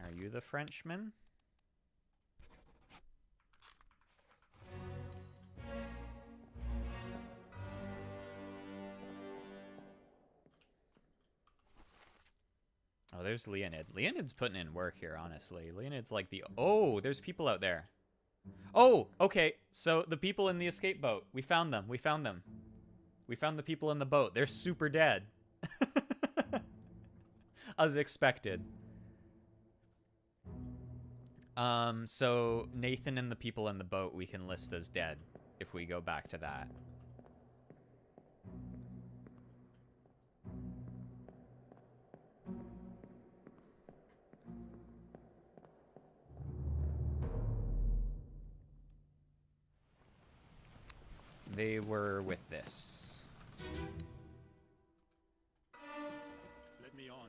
Are you the Frenchman? Oh, there's Leonid. Leonid's putting in work here, honestly. Leonid's like the... Oh, there's people out there. Oh, okay. So the people in the escape boat. We found them. We found the people in the boat. They're super dead. As expected. So Nathan and the people in the boat we can list as dead if we go back to that. They were with this. Let me on.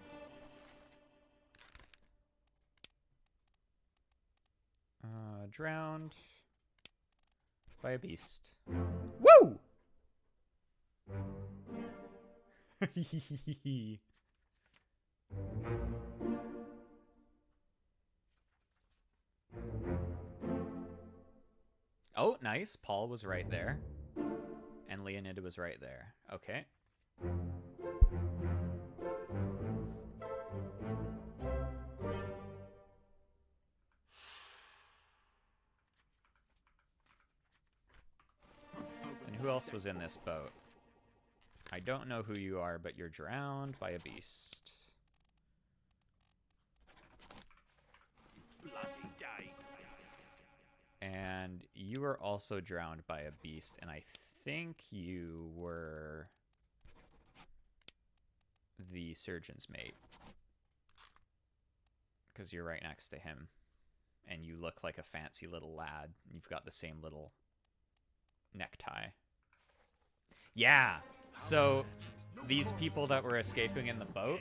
Drowned by a beast. Woo! Oh, nice. Paul was right there. And Leonid was right there. Okay. And who else was in this boat? I don't know who you are, but you're drowned by a beast. Bloody day. And you were also drowned by a beast, and I think you were the surgeon's mate. Because you're right next to him. And you look like a fancy little lad. You've got the same little necktie. Yeah! So, these people that were escaping in the boat,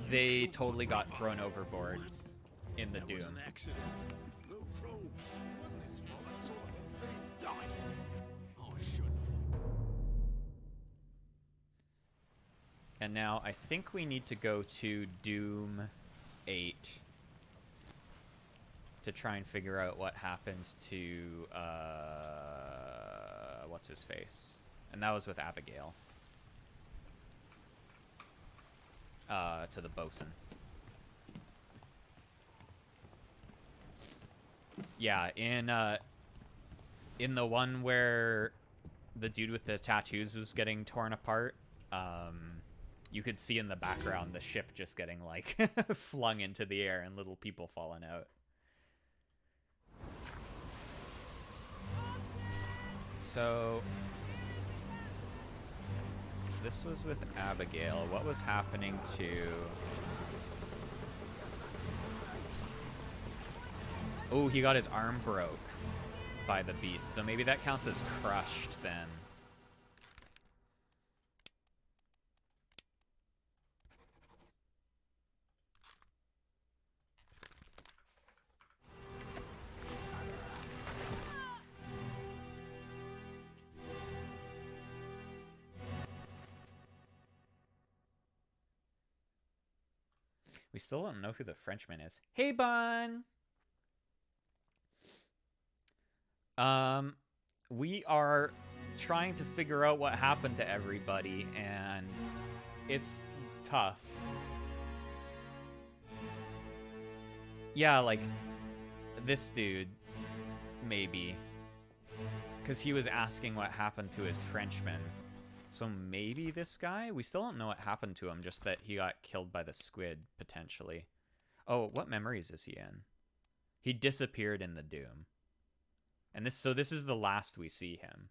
they totally got thrown overboard in the Doom. And now I think we need to go to Doom 8 to try and figure out what happens to what's his face, and that was with Abigail. To the bosun. Yeah, in the one where the dude with the tattoos was getting torn apart, you could see in the background the ship just getting like flung into the air and little people falling out. So this was with Abigail. What was happening to... Oh, he got his arm broke by the beast, so maybe that counts as crushed then. We still don't know who the Frenchman is. Hey, Bun! We are trying to figure out what happened to everybody, and it's tough. Yeah, like, this dude, maybe. Because he was asking what happened to his Frenchman. So maybe this guy? We still don't know what happened to him, just that he got killed by the squid, potentially. Oh, what memories is he in? He disappeared in the Doom. And this is the last we see him.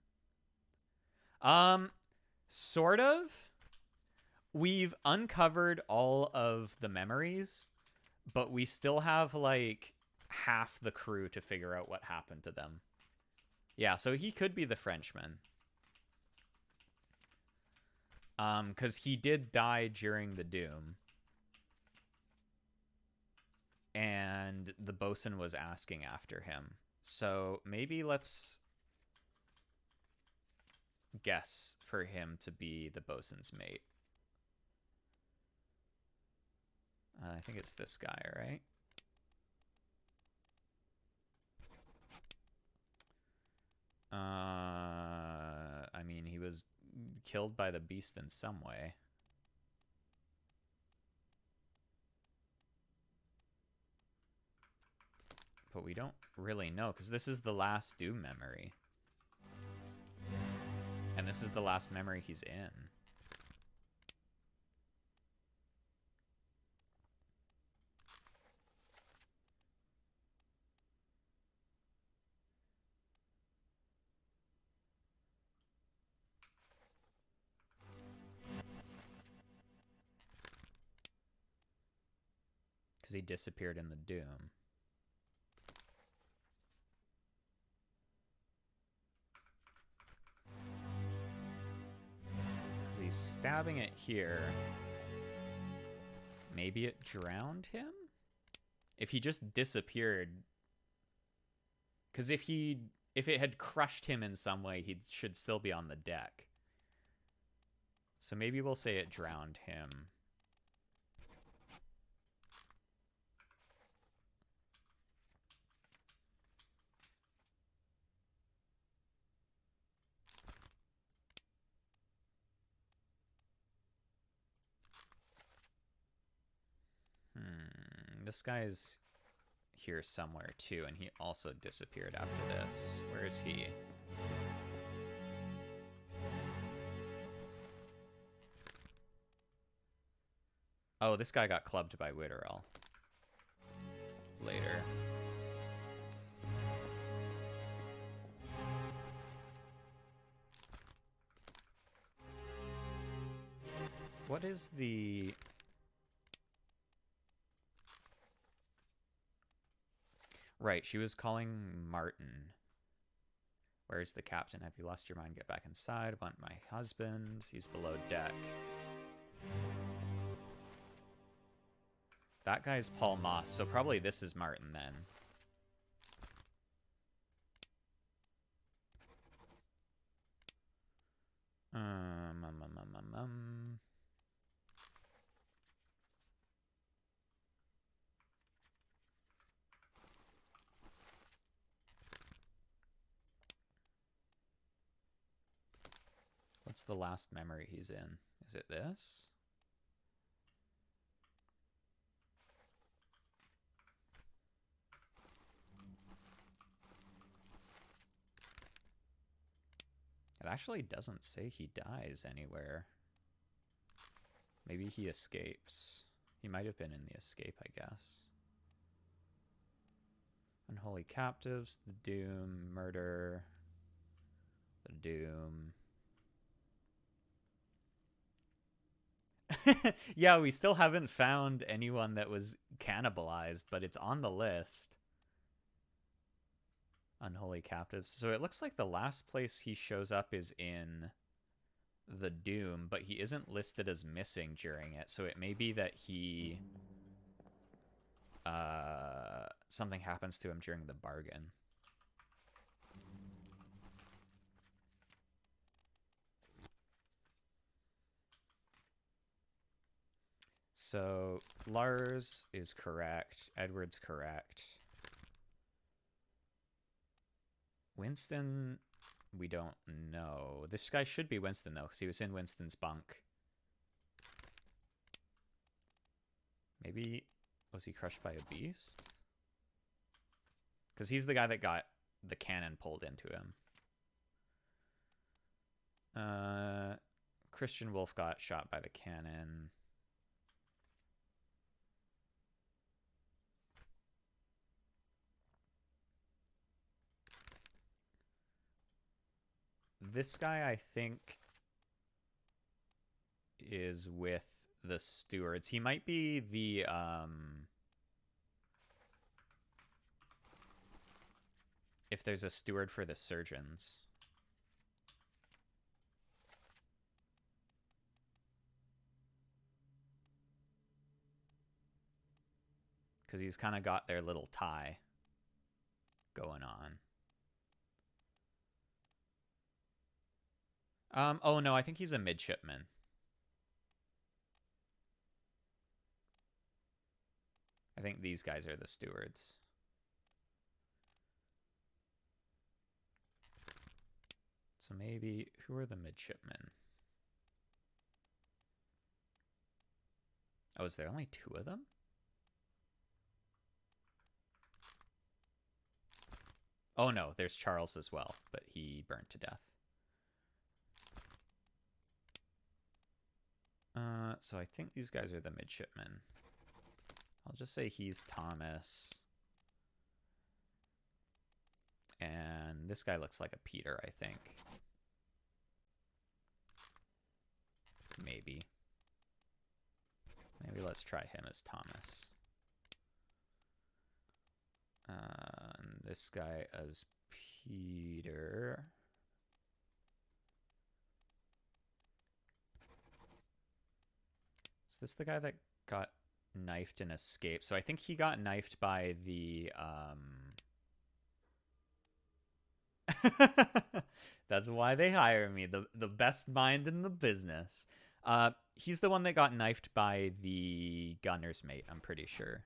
Sort of. We've uncovered all of the memories, but we still have, like, half the crew to figure out what happened to them. Yeah, so he could be the Frenchman. Because he did die during the Doom. And the bosun was asking after him. So maybe let's guess for him to be the bosun's mate. I think it's this guy, right? I mean, he was killed by the beast in some way. But we don't really know, because this is the last Doom memory. And this is the last memory he's in. Because he disappeared in the Doom. He's stabbing it here. Maybe it drowned him? If he just disappeared. Because if it had crushed him in some way, he should still be on the deck. So maybe we'll say it drowned him. This guy's here somewhere too, and he also disappeared after this. Where is he? Oh, this guy got clubbed by Witterell. Later. What is the... Right, she was calling Martin. Where's the captain? Have you lost your mind? Get back inside. Want my husband. He's below deck. That guy's Paul Moss, so probably this is Martin then. What's the last memory he's in? Is it this? It actually doesn't say he dies anywhere. Maybe he escapes. He might have been in the escape, I guess. Unholy captives, the Doom, murder, the Doom. Yeah, we still haven't found anyone that was cannibalized, but it's on the list. Unholy captives. So it looks like the last place he shows up is in the Doom, but he isn't listed as missing during it. So it may be that he something happens to him during the bargain. So Lars is correct. Edward's correct. Winston, we don't know. This guy should be Winston, though, because he was in Winston's bunk. Maybe, was he crushed by a beast? Because he's the guy that got the cannon pulled into him. Christian Wolf got shot by the cannon. This guy, I think, is with the stewards. He might be the, if there's a steward for the surgeons. Because he's kind of got their little tie going on. Oh no, I think he's a midshipman. I think these guys are the stewards. So maybe, who are the midshipmen? Oh, is there only 2 of them? Oh no, there's Charles as well, but he burned to death. So I think these guys are the midshipmen. I'll just say he's Thomas. And this guy looks like a Peter, I think. Maybe. Maybe let's try him as Thomas. And this guy as Peter. Is this the guy that got knifed and escaped? So I think he got knifed by the... That's why they hire me, the best mind in the business. He's the one that got knifed by the gunner's mate, I'm pretty sure.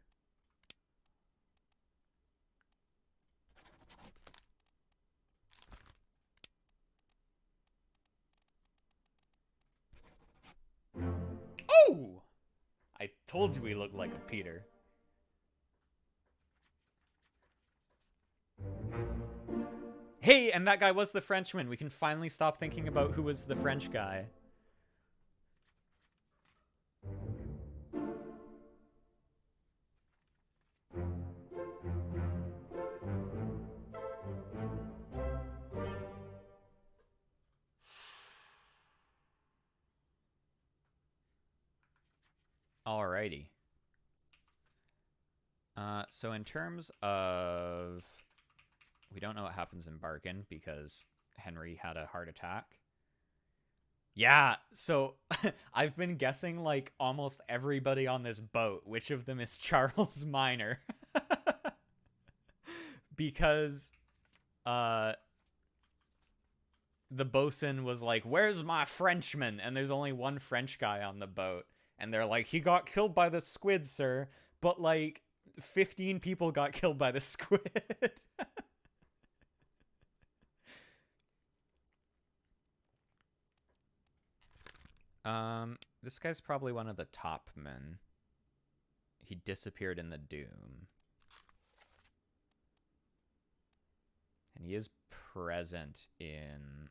Oh! I told you he looked like a Peter. Hey, and that guy was the Frenchman. We can finally stop thinking about who was the French guy. Alrighty. So in terms of... We don't know what happens in Barkin because Henry had a heart attack. Yeah, so I've been guessing like almost everybody on this boat. Which of them is Charles Minor? Because the bosun was like, "Where's my Frenchman?" And there's only one French guy on the boat. And they're like, "He got killed by the squid, sir." But like 15 people got killed by the squid. This guy's probably one of the top men. He disappeared in the Doom. And he is present in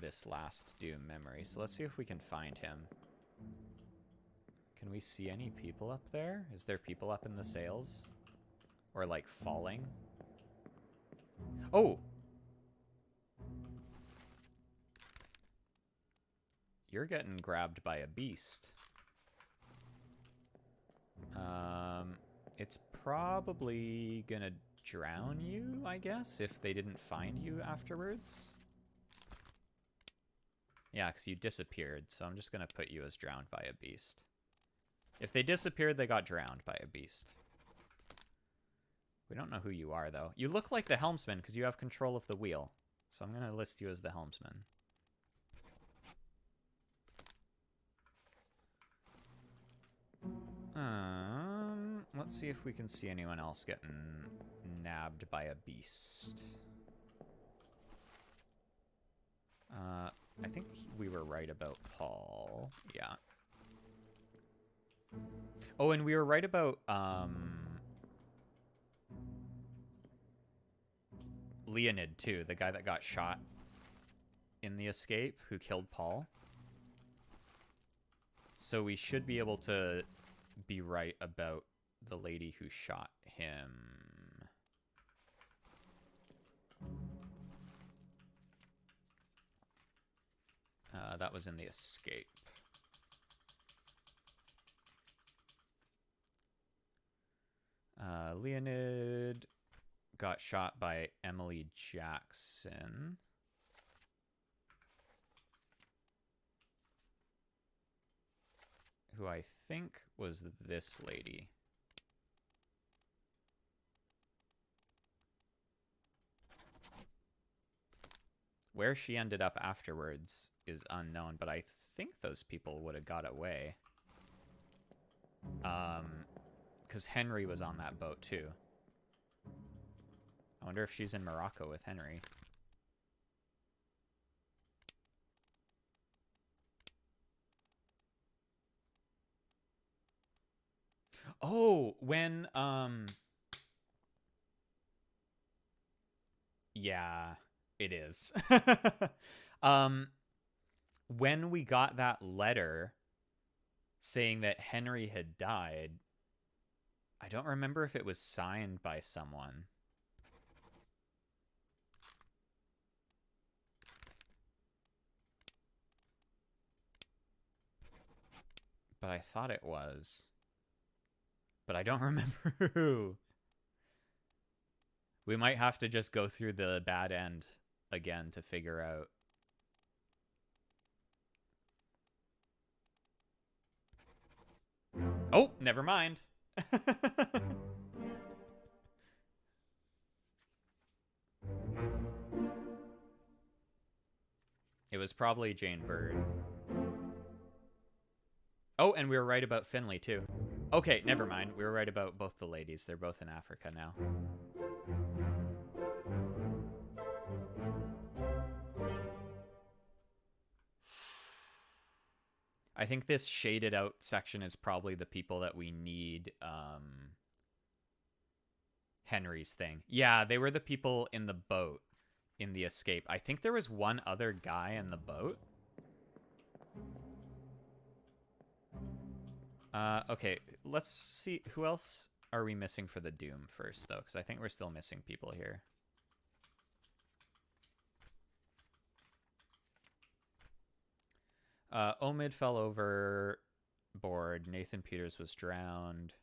this last Doom memory. So let's see if we can find him. Can we see any people up there? Is there people up in the sails? Or like falling? Oh! You're getting grabbed by a beast. It's probably gonna drown you, I guess, if they didn't find you afterwards. Yeah, because you disappeared, so I'm just going to put you as drowned by a beast. If they disappeared, they got drowned by a beast. We don't know who you are, though. You look like the helmsman because you have control of the wheel. So I'm going to list you as the helmsman. Let's see if we can see anyone else getting nabbed by a beast. I think we were right about Paul. Yeah. Oh, and we were right about Leonid too, the guy that got shot in the escape who killed Paul. So we should be able to be right about the lady who shot him. That was in the escape. Leonid got shot by Emily Jackson. Who I think was this lady. Where she ended up afterwards is unknown, but I think those people would have got away. Because Henry was on that boat too. I wonder if she's in Morocco with Henry. Oh, when, yeah, it is. When we got that letter saying that Henry had died, I don't remember if it was signed by someone. But I thought it was. But I don't remember who. We might have to just go through the bad end again to figure out. Oh, never mind. It was probably Jane Bird. Oh, and we were right about Finley, too. Okay, never mind. We were right about both the ladies. They're both in Africa now. I think this shaded out section is probably the people that we need Henry's thing. Yeah, they were the people in the boat in the escape. I think there was one other guy in the boat. Okay, let's see. Who else are we missing for the Doom first, though? Because I think we're still missing people here. Omid fell overboard. Nathan Peters was drowned.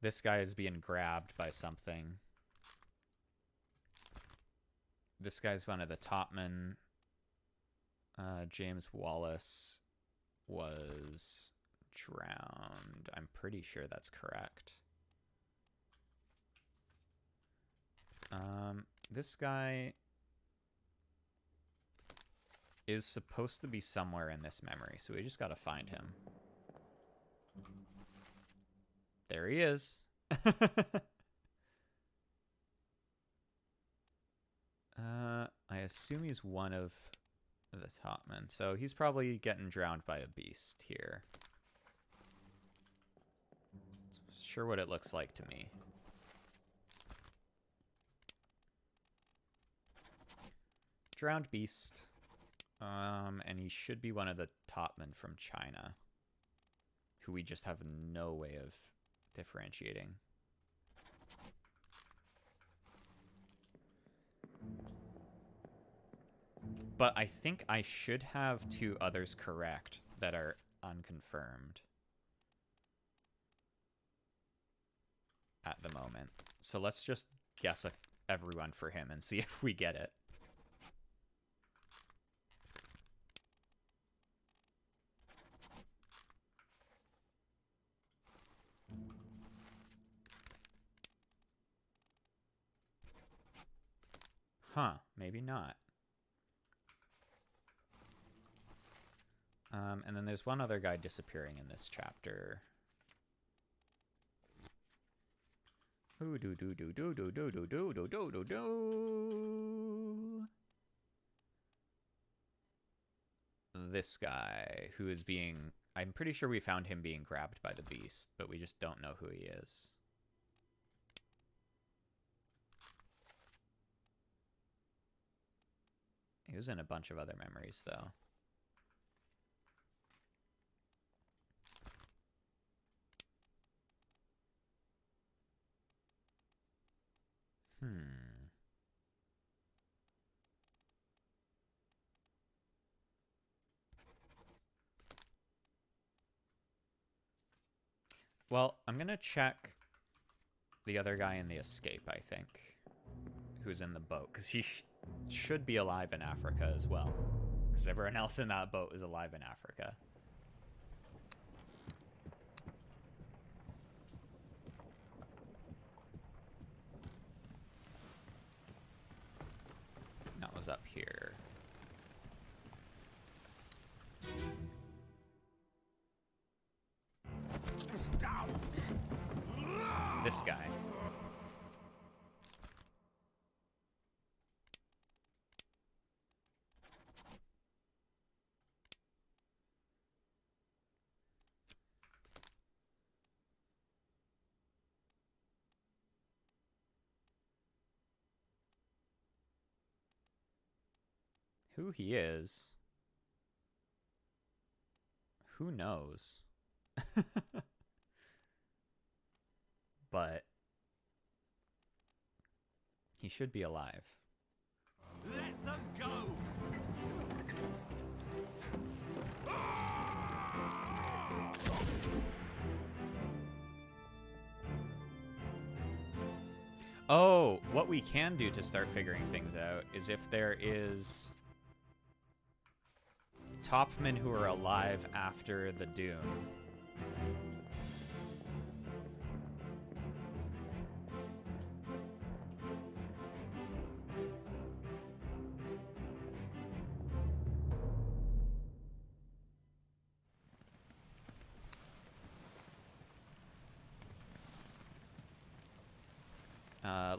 This guy is being grabbed by something. This guy's one of the topmen. James Wallace was drowned. I'm pretty sure that's correct. This guy is supposed to be somewhere in this memory, so we just gotta find him. There he is. I assume he's one of the topmen, so he's probably getting drowned by a beast here. That's sure what it looks like to me. Drowned beast. And he should be one of the topmen from China, who we just have no way of differentiating. But I think I should have two others correct that are unconfirmed. at the moment. So let's just guess everyone for him and see if we get it. Huh, maybe not. And then there's one other guy disappearing in this chapter. Ooh, do do do do do do do do do do do do. This guy who is being, I'm pretty sure we found him being grabbed by the beast, but we just don't know who he is. He was in a bunch of other memories, though. Well, I'm gonna check the other guy in the escape, I think, who's in the boat, because he should be alive in Africa as well, because everyone else in that boat is alive in Africa. That was up here. This guy. Who he is, who knows? But he should be alive. Let them go! Oh, what we can do to start figuring things out is if there is topmen who are alive after the doom.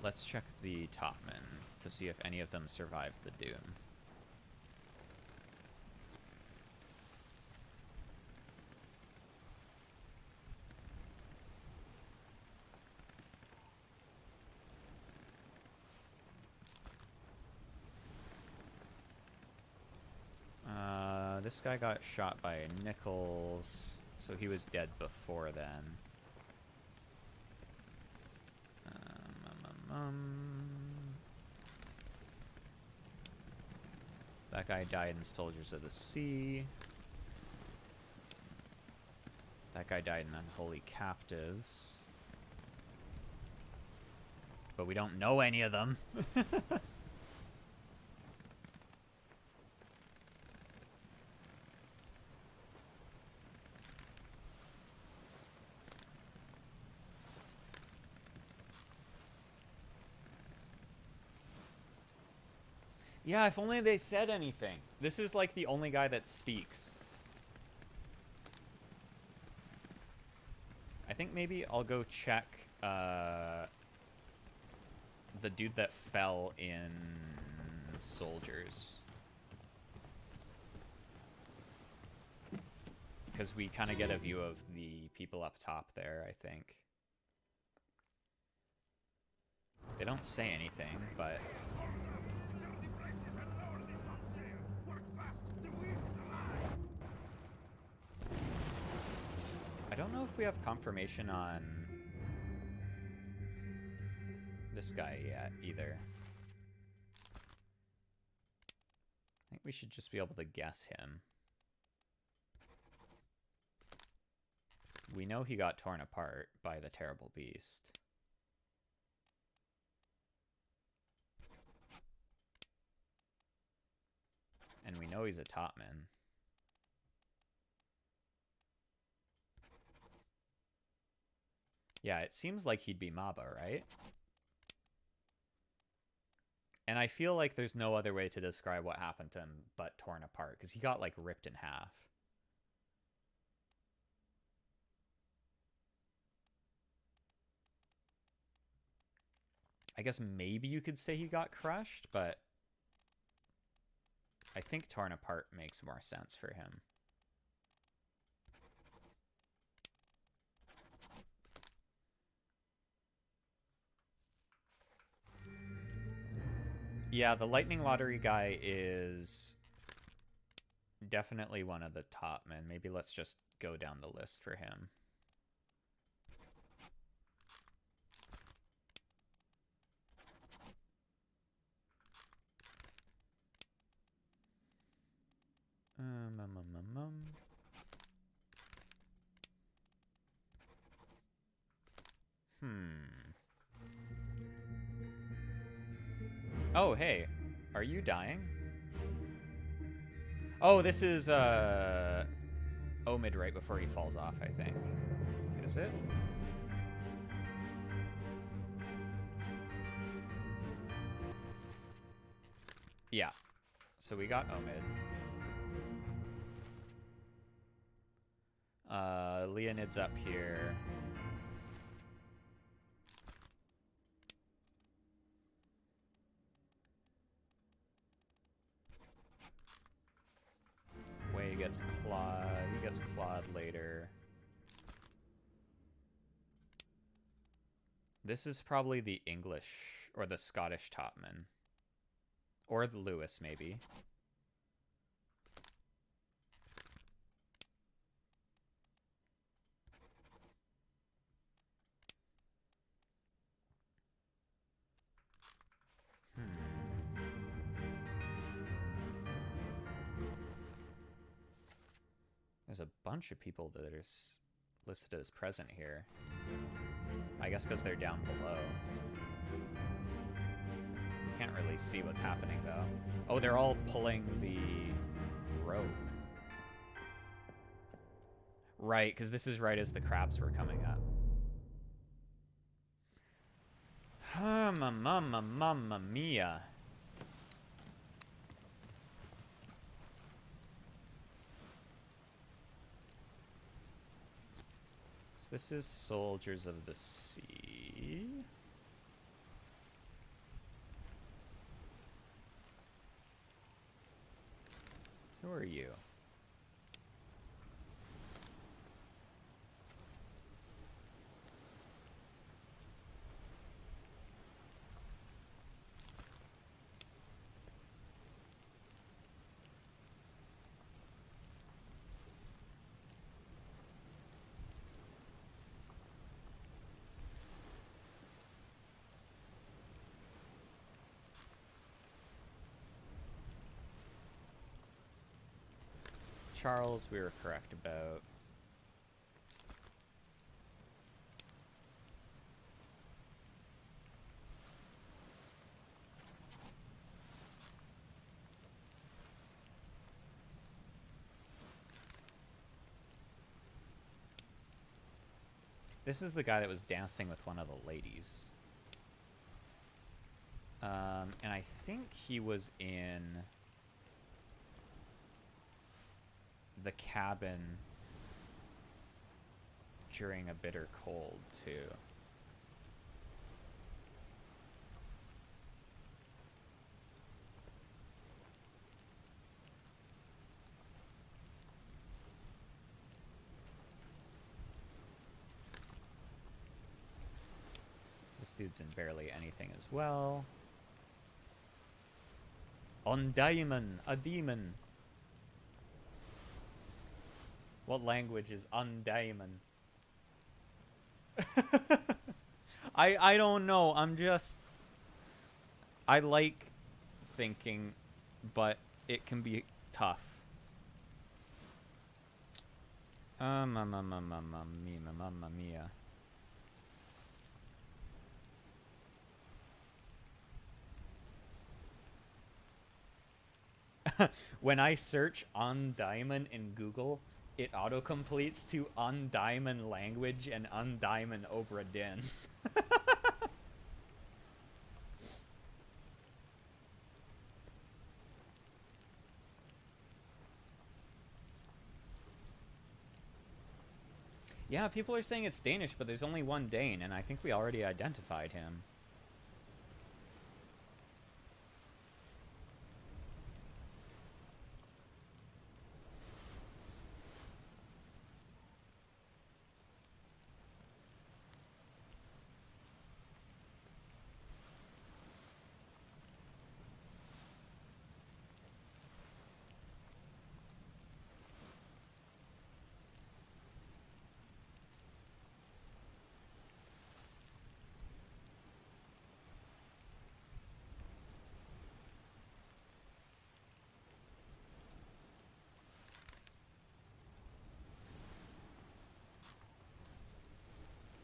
Let's check the topmen to see if any of them survived the doom. This guy got shot by Nichols, so he was dead before then. That guy died in Soldiers of the Sea. That guy died in Unholy Captives. But we don't know any of them. Yeah, if only they said anything. This is like the only guy that speaks. I think maybe I'll go check the dude that fell in Soldiers. Because we kind of get a view of the people up top there, I think. They don't say anything, but... I don't know if we have confirmation on this guy yet, either. I think we should just be able to guess him. We know he got torn apart by the terrible beast. And we know he's a topman. Yeah, it seems like he'd be Maba, right? And I feel like there's no other way to describe what happened to him but torn apart, because he got, like, ripped in half. I guess maybe you could say he got crushed, but I think torn apart makes more sense for him. Yeah, the Lightning Lottery guy is definitely one of the top men. Maybe let's just go down the list for him. Oh, hey. Are you dying? Oh, this is Omid right before he falls off, I think. Is it? Yeah. So we got Omid. Leonid's up here. Way gets clawed. He gets clawed later. This is probably the English or the Scottish topman. Or the Lewis, maybe. There's a bunch of people that are listed as present here. I guess because they're down below. Can't really see what's happening, though. Oh, they're all pulling the rope. Right, because this is right as the crabs were coming up. Mamma mia. So this is Soldiers of the Sea. Who are you? Charles, we were correct about. This is the guy that was dancing with one of the ladies. And I think he was in the cabin during a bitter cold, too. This dude's in barely anything as well. Undaemon, a demon. What language is undaemon? I don't know. I like thinking, but it can be tough. Mamma mia. when I search Undiamond in Google, it autocompletes to Undiamond language and Undiamond Obra Dinn. Yeah, people are saying it's Danish, but there's only one Dane, and I think we already identified him.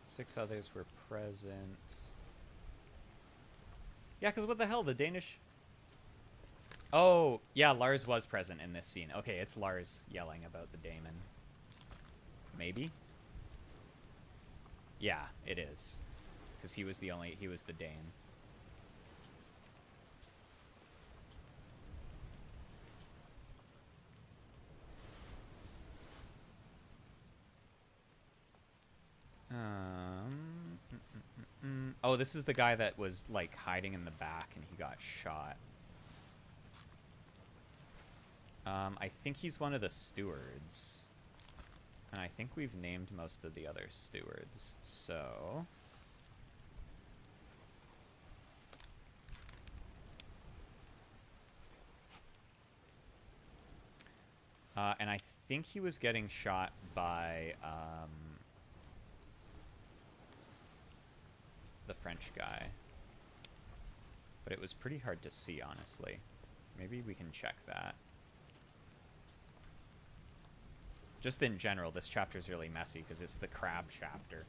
Six others were present. Yeah, because what the hell, the Danish... Oh, yeah, Lars was present in this scene. Okay, it's Lars yelling about the daemon. Maybe? Yeah, it is. Because he was the Dane. Oh, this is the guy that was, like, hiding in the back and he got shot. I think he's one of the stewards. And I think we've named most of the other stewards, so... and I think he was getting shot by, the French guy. But it was pretty hard to see, honestly. Maybe we can check that. Just in general, this chapter's really messy because it's the crab chapter.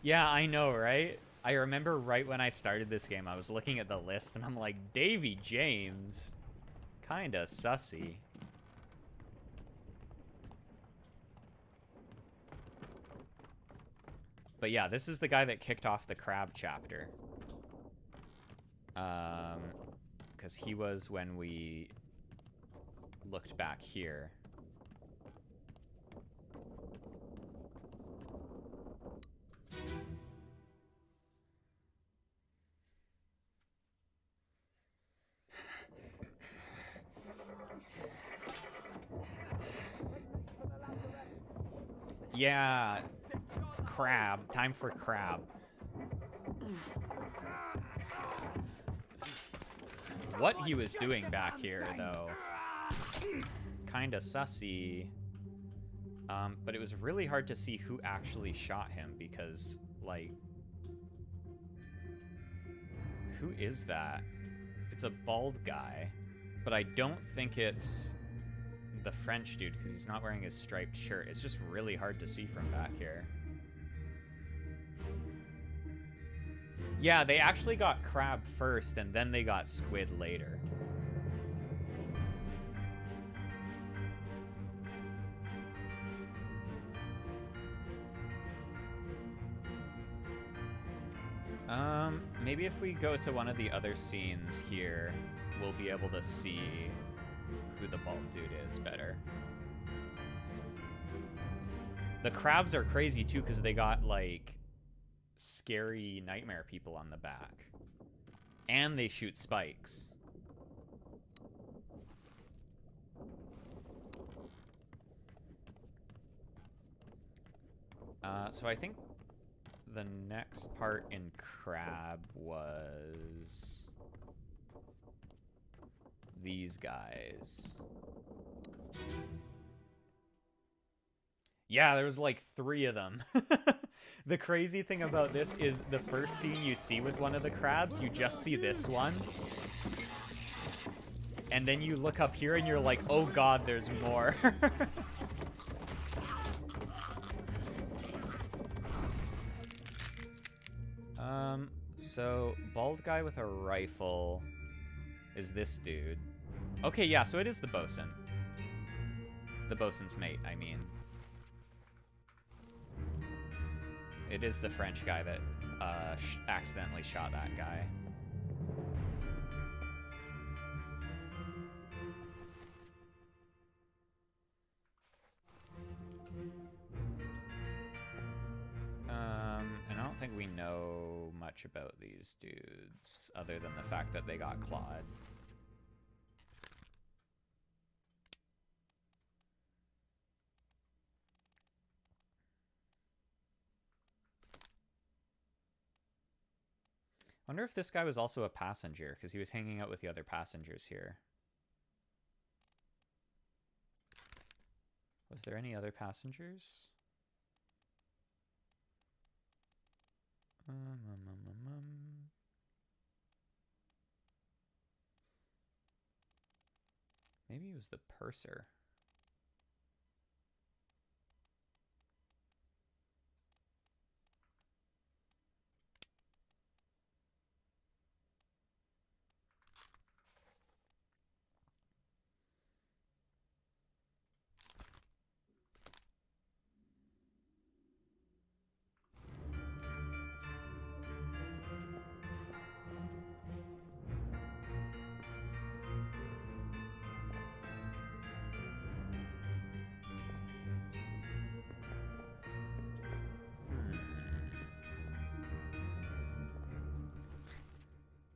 Yeah, I know, right? I remember right when I started this game, I was looking at the list and I'm like, Davy James? Kinda sussy. But yeah, this is the guy that kicked off the crab chapter. Because he was when we looked back here. Yeah, crab. Time for crab. What he was doing back here, though, kinda sussy. But it was really hard to see who actually shot him because, like, who is that? It's a bald guy, but I don't think it's the French dude because he's not wearing his striped shirt. It's just really hard to see from back here. Yeah, they actually got crab first and then they got squid later. Maybe if we go to one of the other scenes here, we'll be able to see who the bald dude is better. The crabs are crazy too because they got, like, scary nightmare people on the back. And they shoot spikes. So I think the next part in crab was these guys. Yeah, there was like 3 of them. The crazy thing about this is the first scene you see with one of the crabs, you just see this one. And then you look up here and you're like, oh god, there's more. So, bald guy with a rifle is this dude. Okay, yeah, so it is the bosun. The bosun's mate, I mean. It is the French guy that accidentally shot that guy. And I don't think we know much about these dudes other than the fact that they got clawed. I wonder if this guy was also a passenger, because he was hanging out with the other passengers here. Was there any other passengers? Maybe he was the purser.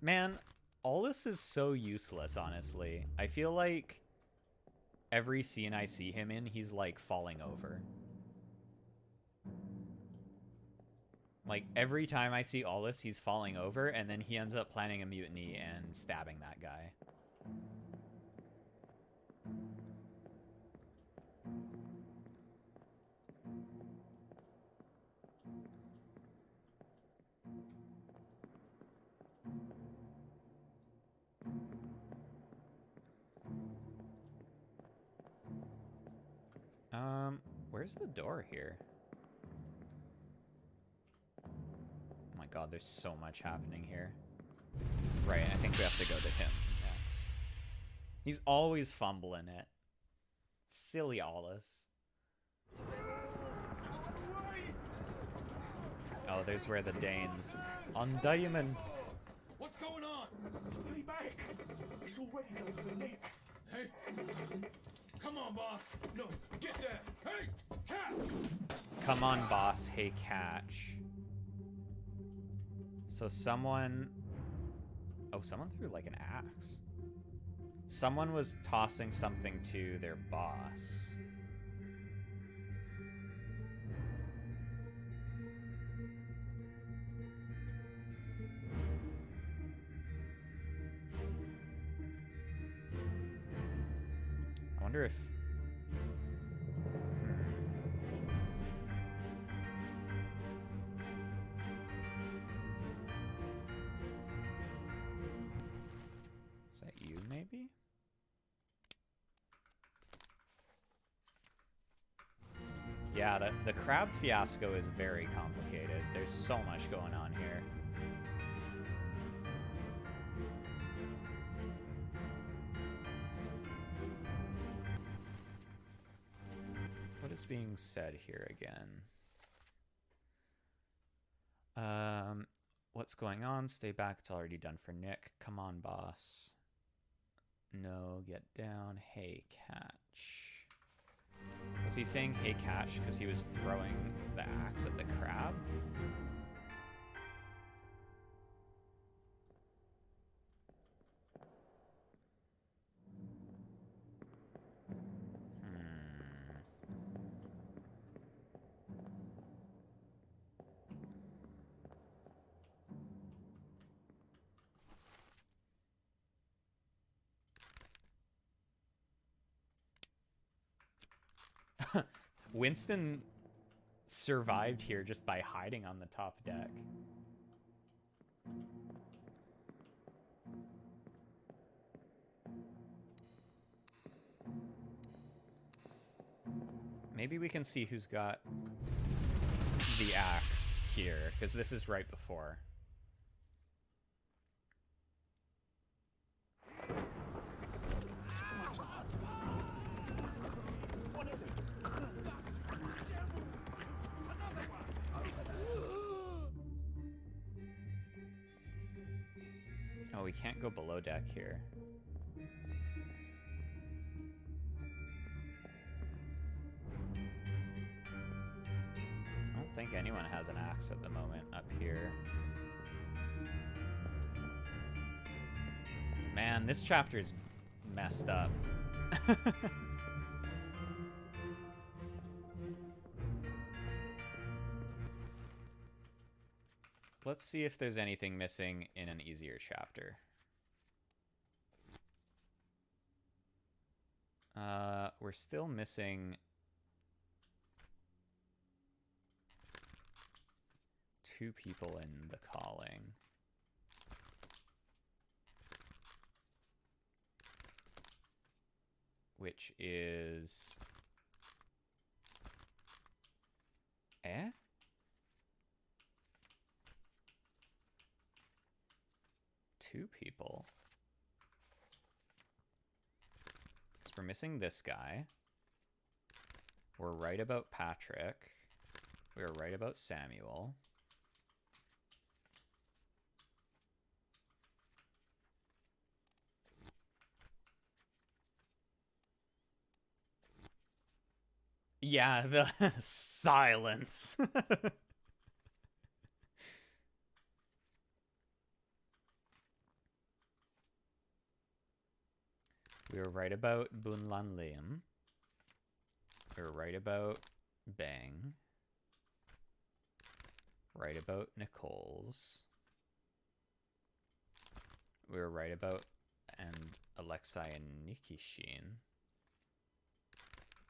Man, all this is so useless, honestly. I feel like every scene I see him in, he's like falling over. Like every time I see Aulus, he's falling over, and then he ends up planning a mutiny and stabbing that guy. Where's the door here? Oh my god, there's so much happening here. Right, I think we have to go to him next. He's always fumbling it. Silly Aulus. Oh, there's where the Danes on Diamond. What's going on? Stay back. It's already going for Nick. Hey. Come on, boss. No, get there. Hey, catch. Come on, boss. Hey, catch. So someone... Oh, someone threw like an axe. Someone was tossing something to their boss. I wonder if... Is that you, maybe? Yeah, the crab fiasco is very complicated. There's so much going on here. What is being said here again? What's going on? Stay back. It's already done for Nick. Come on, boss. No, get down. Hey, catch. Was he saying hey, catch because he was throwing the axe at the crab? Winston survived here just by hiding on the top deck. Maybe we can see who's got the axe here, because this is right before. we can't go below deck here. I don't think anyone has an axe at the moment up here. Man, this chapter's messed up. Let's see if there's anything missing in an easier chapter. We're still missing 2 people in the calling. Which is... Eh? Two people. Because we're missing this guy. We're right about Patrick. We're right about Samuel. Yeah, the silence. We were right about Bunlan Liam. We were right about Bang. Right about Nicole's. We were right about and Alexei and Nikishin.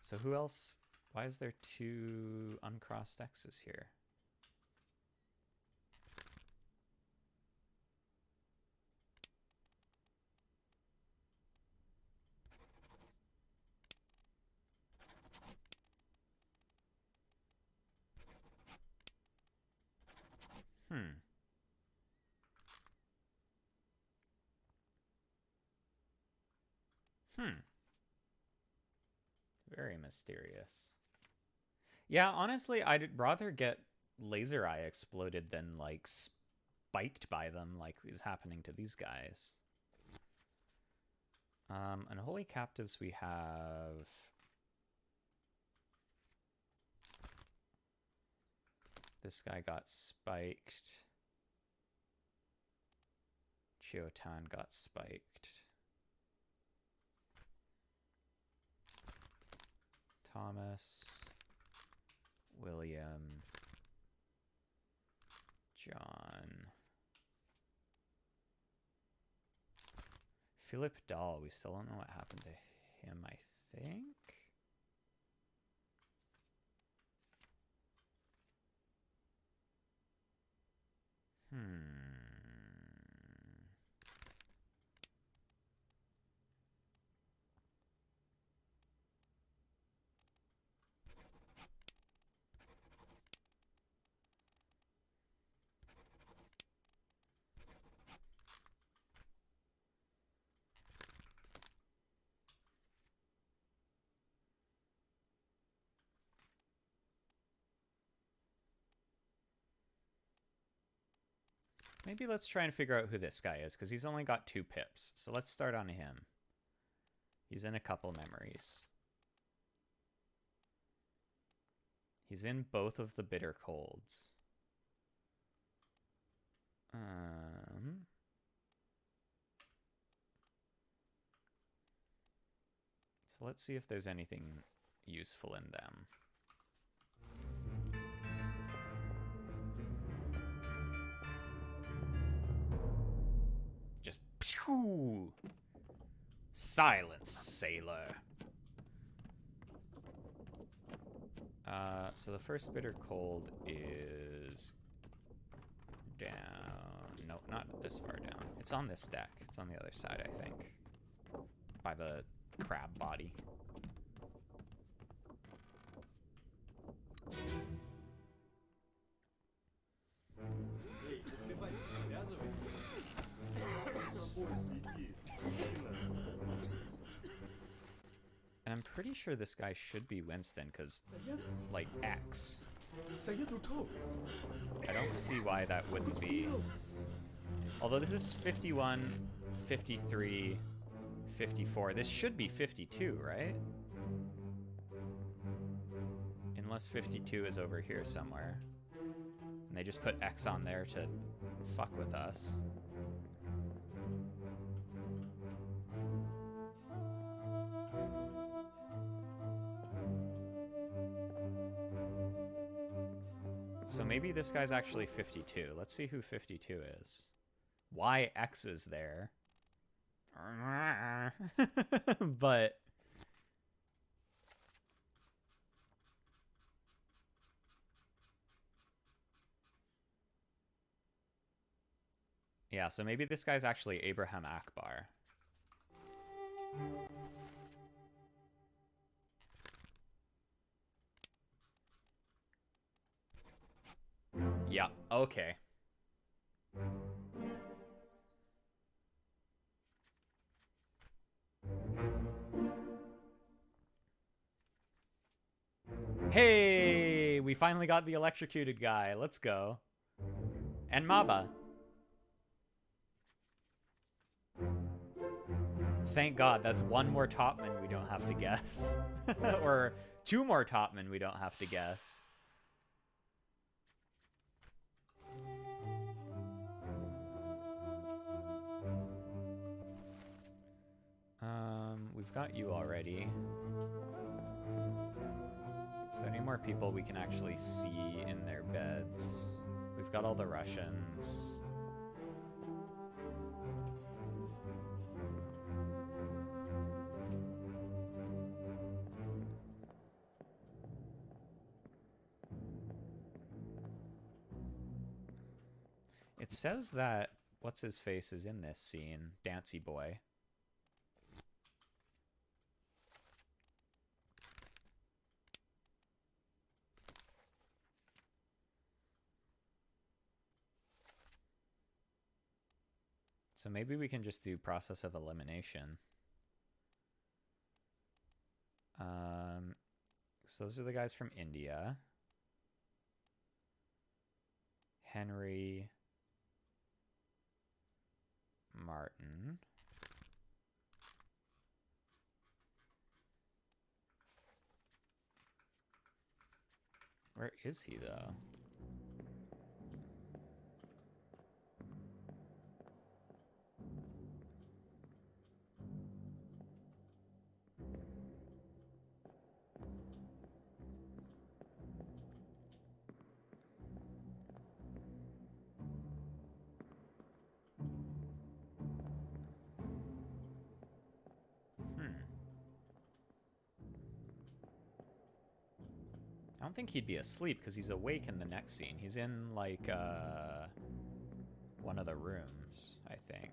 So who else? Why is there 2 uncrossed X's here? Very mysterious. Yeah, honestly, I'd rather get laser eye exploded than, like, spiked by them like is happening to these guys. Unholy captives we have... This guy got spiked. Chiotan got spiked. Thomas, William, John, Philip Dahl. We still don't know what happened to him, I think. Maybe let's try and figure out who this guy is, because he's only got 2 pips. So let's start on him. He's in a couple memories. He's in both of the bitter colds. So let's see if there's anything useful in them. Just pew! Silence, sailor. So the first bitter cold is down. No, not this far down. It's on this deck. It's on the other side, I think. By the crab body. And I'm pretty sure this guy should be Winston, because, like, X. I don't see why that wouldn't be. Although this is 51, 53, 54. This should be 52, right? Unless 52 is over here somewhere. And they just put X on there to fuck with us. So maybe this guy's actually 52. Let's see who 52 is. Why X is there. But yeah, so maybe this guy's actually Abraham Akbar. Yeah, okay. Hey, we finally got the electrocuted guy. Let's go. And Maba. Thank God, that's one more topman we don't have to guess. Or two more topmen we don't have to guess. We've got you already. Is there any more people we can actually see in their beds? We've got all the Russians. It says that what's-his-face is in this scene, Dancy Boy. So maybe we can just do process of elimination. So those are the guys from India. Henry Martin. Where is he, though? I don't think he'd be asleep because he's awake in the next scene. He's in, like, one of the rooms, I think.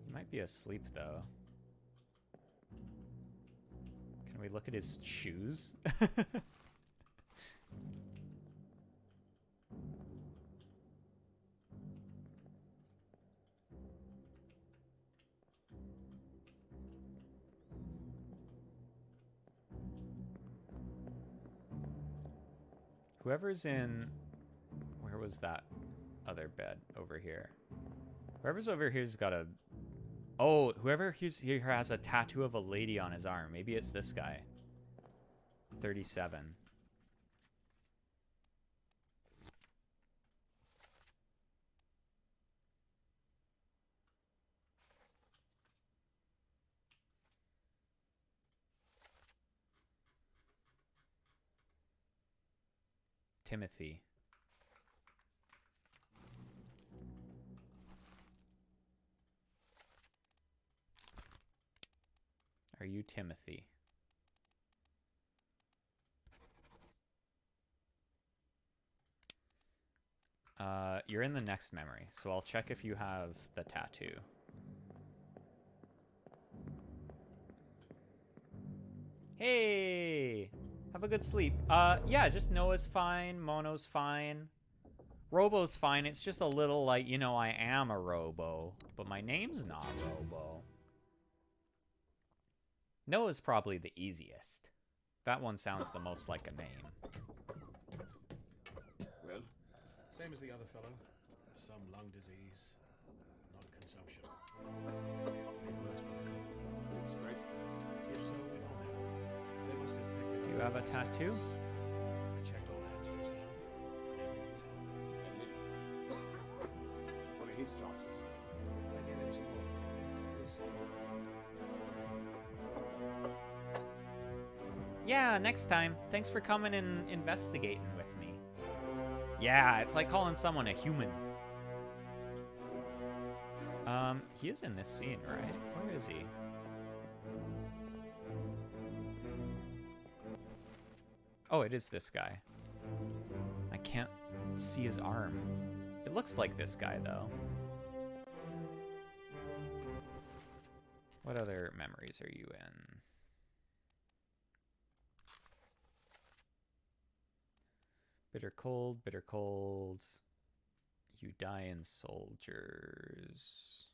He might be asleep, though. Can we look at his shoes? Whoever's in... Where was that other bed over here? Whoever's over here's got a... Oh, whoever here has a tattoo of a lady on his arm. Maybe it's this guy. 37. Timothy. Are you Timothy? You're in the next memory, so I'll check if you have the tattoo. Hey! Have a good sleep. Yeah, just Noah's fine, Mono's fine. Robo's fine, it's just a little like, you know, I am a Robo, but my name's not Robo. Noah's probably the easiest. That one sounds the most like a name. Well? Same as the other fellow. Some lung disease. Not consumption. Made worse by the cold. Spread? If so, we don't have it. They must have picked it up. Do you have a tattoo? I checked all hands just now, and everyone's healthy. And him? What are his chances? I gave him some work. We'll see. Yeah, next time. Thanks for coming and investigating with me. Yeah, it's like calling someone a human. He is in this scene, right? Where is he? Oh, it is this guy. I can't see his arm. It looks like this guy, though. What other memories are you in? Bitter cold, bitter cold. You die in soldiers.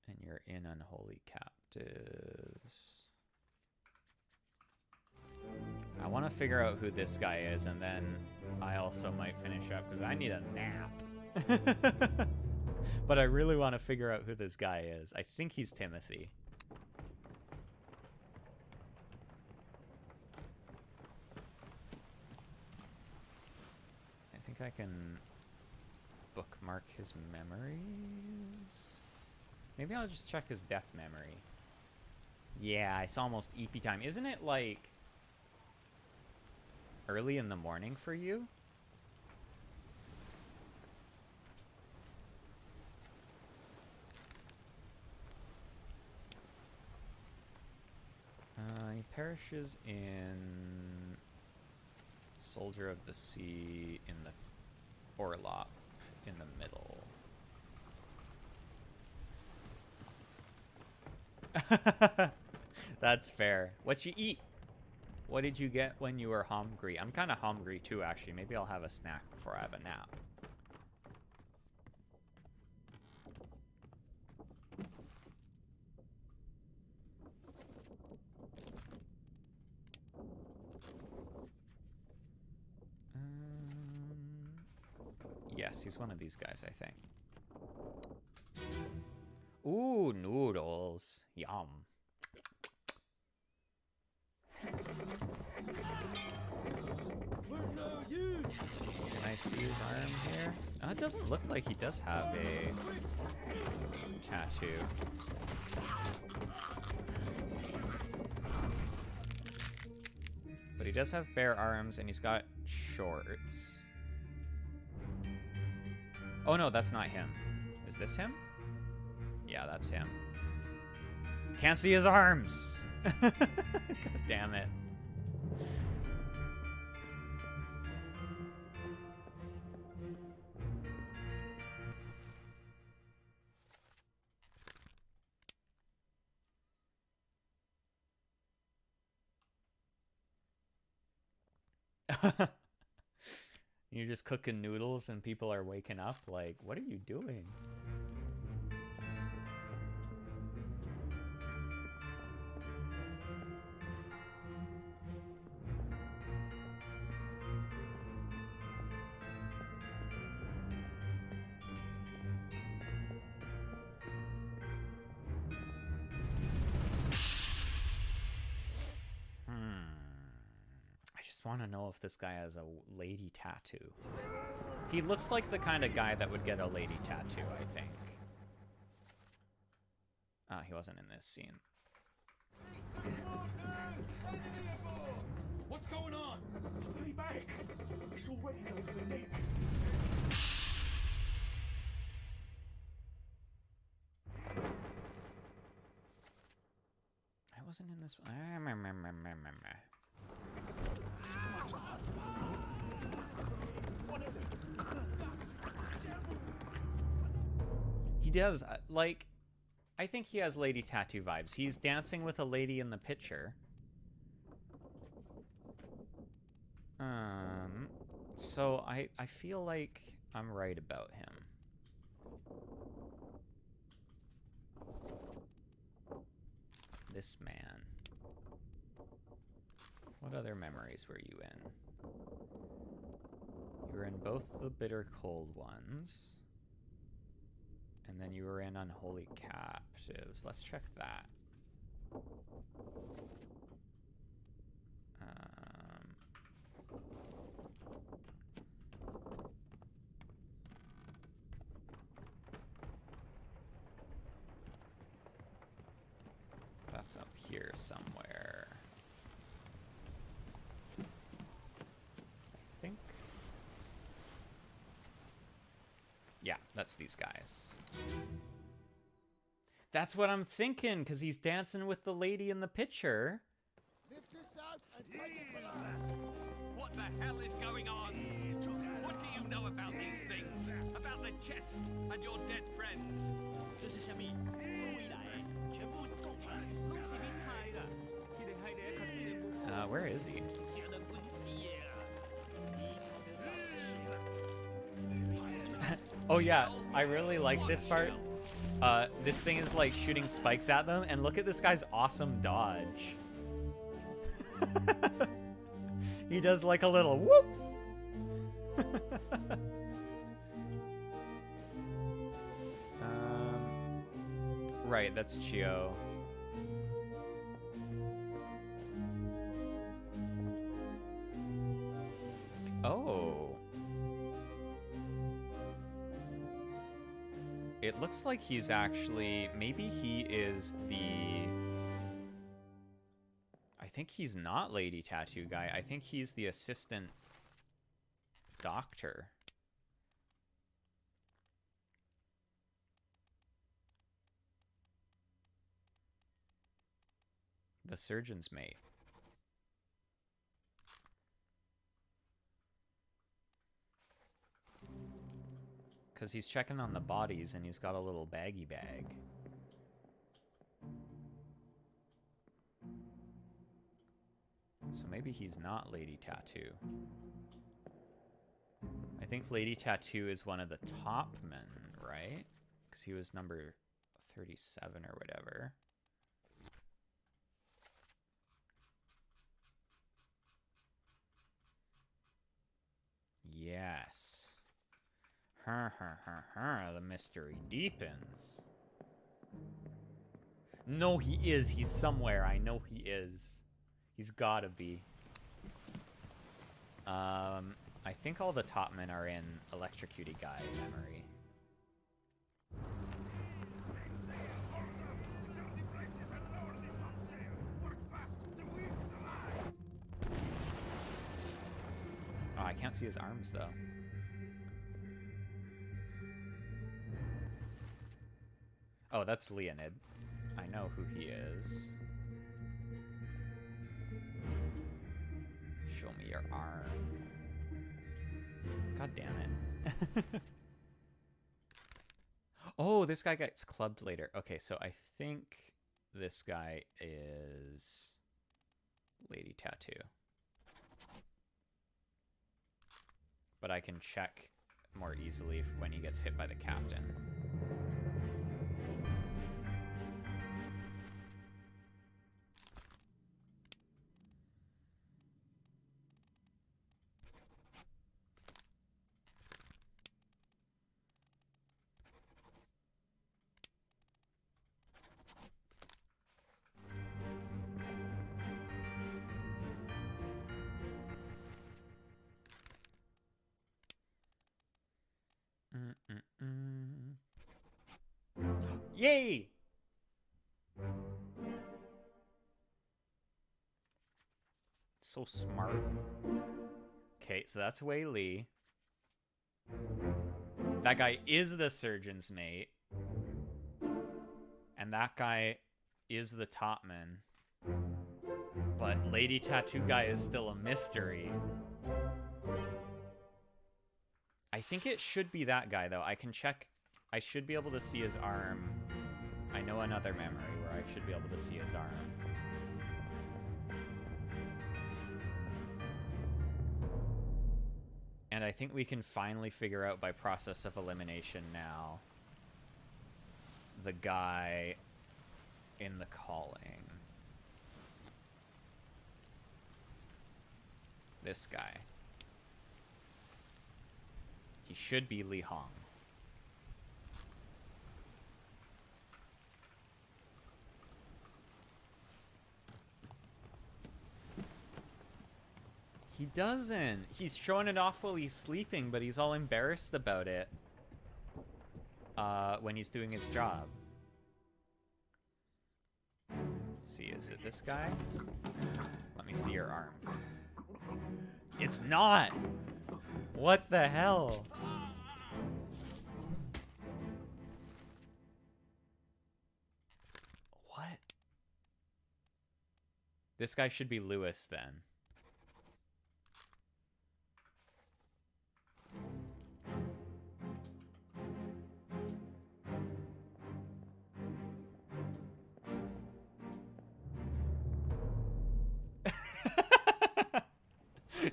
And you're in unholy captives. I want to figure out who this guy is, and then I also might finish up, because I need a nap. But I really want to figure out who this guy is. I think he's Timothy. I think I can bookmark his memories. Maybe I'll just check his death memory. Yeah, it's almost EP time. Isn't it like early in the morning for you? He perishes in Soldier of the Sea in the Orlop in the middle. That's fair. What you eat? What did you get when you were hungry? I'm kind of hungry too, actually. Maybe I'll have a snack before I have a nap. Yes, he's one of these guys, I think. Ooh, noodles. Yum. Can I see his arm here? It doesn't look like he does have a tattoo. But he does have bare arms, and he's got shorts. Oh no, that's not him. Is this him? Yeah, that's him. Can't see his arms! God damn it. You're just cooking noodles and people are waking up? Like, what are you doing? I want to know if this guy has a lady tattoo. He looks like the kind of guy that would get a lady tattoo, I think. Oh, he wasn't in this scene. What's going on? Stay back. It's already going to Nick. I wasn't in this one. does. Like, I think he has lady tattoo vibes. He's dancing with a lady in the picture. So I feel like I'm right about him. This man. What other memories were you in? You were in both the bitter cold ones. And then you were in Unholy Captives. Let's check that. That's up here somewhere. I think. Yeah, that's these guys. That's what I'm thinking, because he's dancing with the lady in the picture. Lift this out and What the hell is going on? What do you know about these things? About the chest and your dead friends? 这是什么？未来全部供出来，拢是恁害啦！你哋害你一刻你哋冇。Where is he? 想得本事啊！ Oh yeah, I really like this part. This thing is like shooting spikes at them, and look at this guy's awesome dodge. He does like a little whoop. Right, that's Chio. Oh. It looks like he's actually, maybe he is the, I think he's not Lady Tattoo Guy. I think he's the assistant doctor. The surgeon's mate. Because he's checking on the bodies and he's got a little baggy bag. So maybe he's not Lady Tattoo. I think Lady Tattoo is one of the top men, right? Because he was number 37 or whatever. Yes. The mystery deepens. No, he is. He's somewhere. I know he is. He's gotta be. I think all the top men are in Electrocuted Guy memory. Oh, I can't see his arms though. Oh, that's Leonid. I know who he is. Show me your arm. God damn it. Oh, this guy gets clubbed later. Okay, so I think this guy is Lady Tattoo. But I can check more easily when he gets hit by the captain. Yay! So smart. Okay, so that's Wei Li. That guy is the surgeon's mate. And that guy is the topman. But Lady Tattoo Guy is still a mystery. I think it should be that guy, though. I can check I should be able to see his arm. I know another memory where I should be able to see his arm. And I think we can finally figure out by process of elimination now the guy in the calling. This guy. He should be Li Hong. He doesn't. He's showing it off while he's sleeping, but he's all embarrassed about it when he's doing his job. Let's see, is it this guy? Let me see your arm. It's not! What the hell? What? This guy should be Lewis then.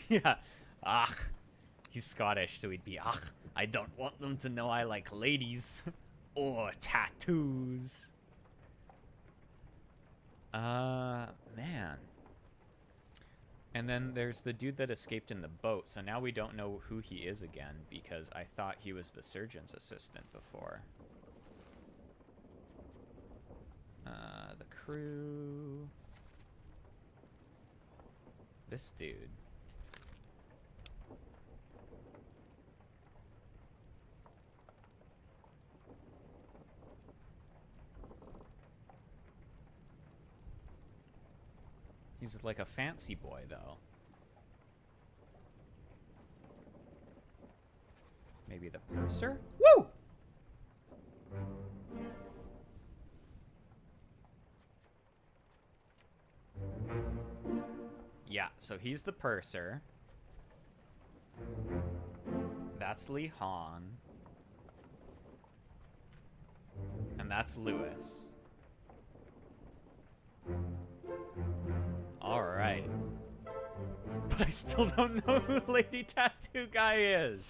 Yeah. Ach. He's Scottish, so he'd be, ach, I don't want them to know I like ladies. Or tattoos. Man. And then there's the dude that escaped in the boat, so now we don't know who he is again, because I thought he was the surgeon's assistant before. The crew. This dude. He's like a fancy boy, though. Maybe the purser? Woo! Yeah, so he's the purser. That's Li Hong. And that's Lewis. Alright. But I still don't know who Lady Tattoo Guy is.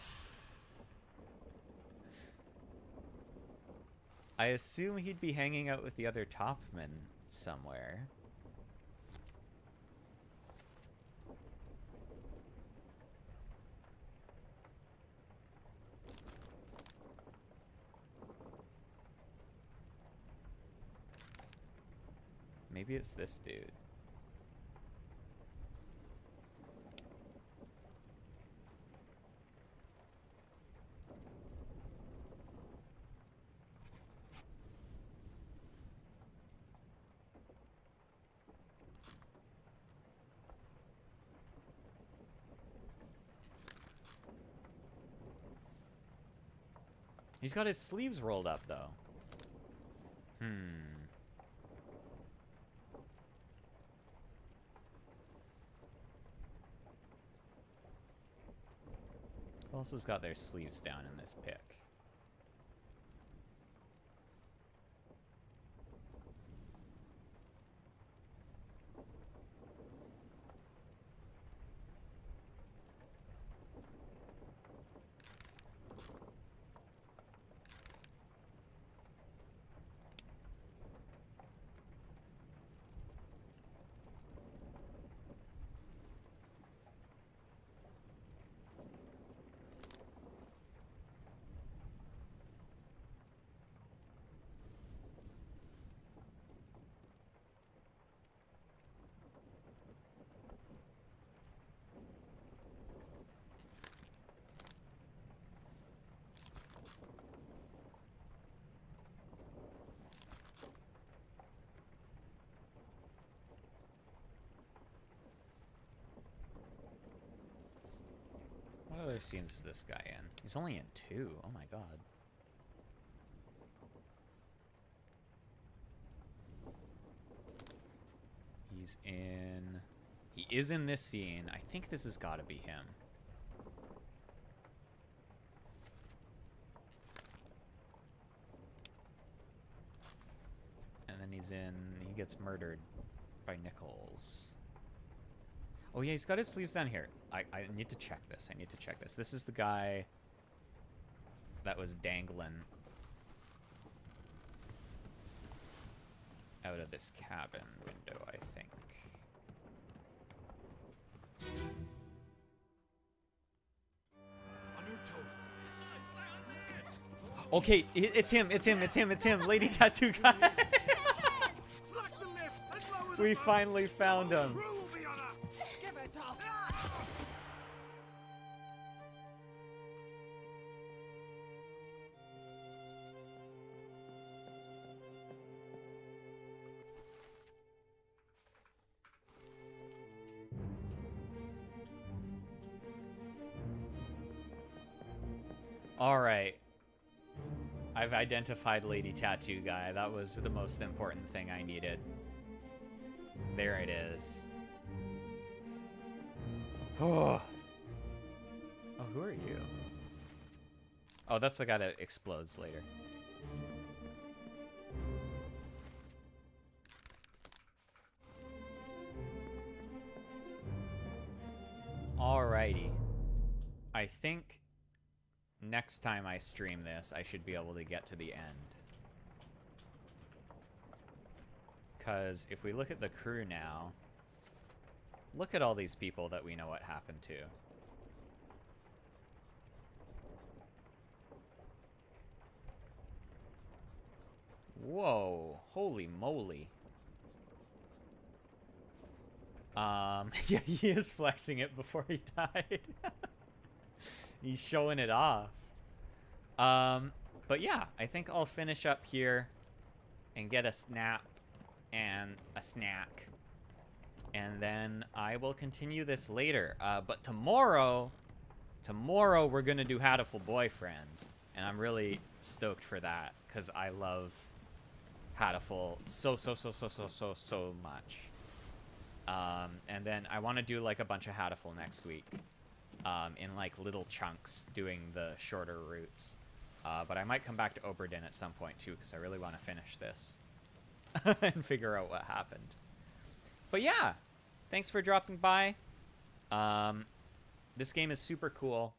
I assume he'd be hanging out with the other topmen somewhere. Maybe it's this dude. He's got his sleeves rolled up, though. Who else has got their sleeves down in this pic? What other scenes is this guy in? He's only in 2. Oh my god. He's in... He is in this scene. I think this has got to be him. He gets murdered by Nichols. Oh yeah, he's got his sleeves down here. I need to check this. I need to check this. This is the guy that was dangling out of this cabin window, I think. Okay, it's him, it's him, it's him, it's him, Lady Tattoo Guy. We finally found him. All right. I've identified Lady Tattoo Guy. That was the most important thing I needed. There it is. Oh. Oh, who are you? Oh, that's the guy that explodes later. Alrighty. I think next time I stream this, I should be able to get to the end. Because if we look at the crew now, look at all these people that we know what happened to. Whoa, holy moly. Yeah, he is flexing it before he died. He's showing it off. But yeah, I think I'll finish up here and get a snap and a snack. And then I will continue this later. But tomorrow we're going to do Hatoful Boyfriend. And I'm really stoked for that because I love Hatoful so much. And then I want to do like a bunch of Hatoful next week. In like little chunks doing the shorter routes. But I might come back to Obra Dinn at some point too because I really want to finish this and figure out what happened. But yeah, thanks for dropping by. This game is super cool.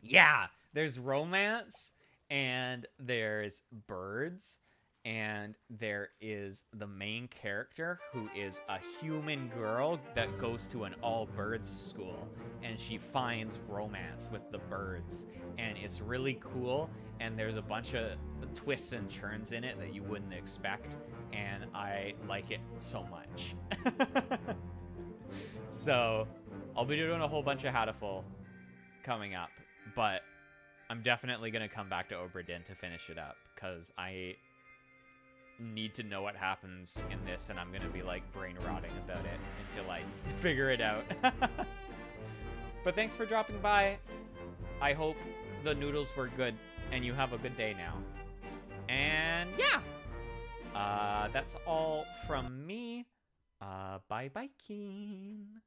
Yeah, there's romance and there's birds and there is the main character who is a human girl that goes to an all-birds school and she finds romance with the birds and it's really cool and there's a bunch of twists and turns in it that you wouldn't expect and I like it so much. So I'll be doing a whole bunch of Hatoful coming up, but I'm definitely going to come back to Obra Dinn to finish it up because I need to know what happens in this and I'm gonna be like brain rotting about it until I figure it out. But thanks for dropping by. I hope the noodles were good and you have a good day now. And yeah, that's all from me. Bye bye, Keen.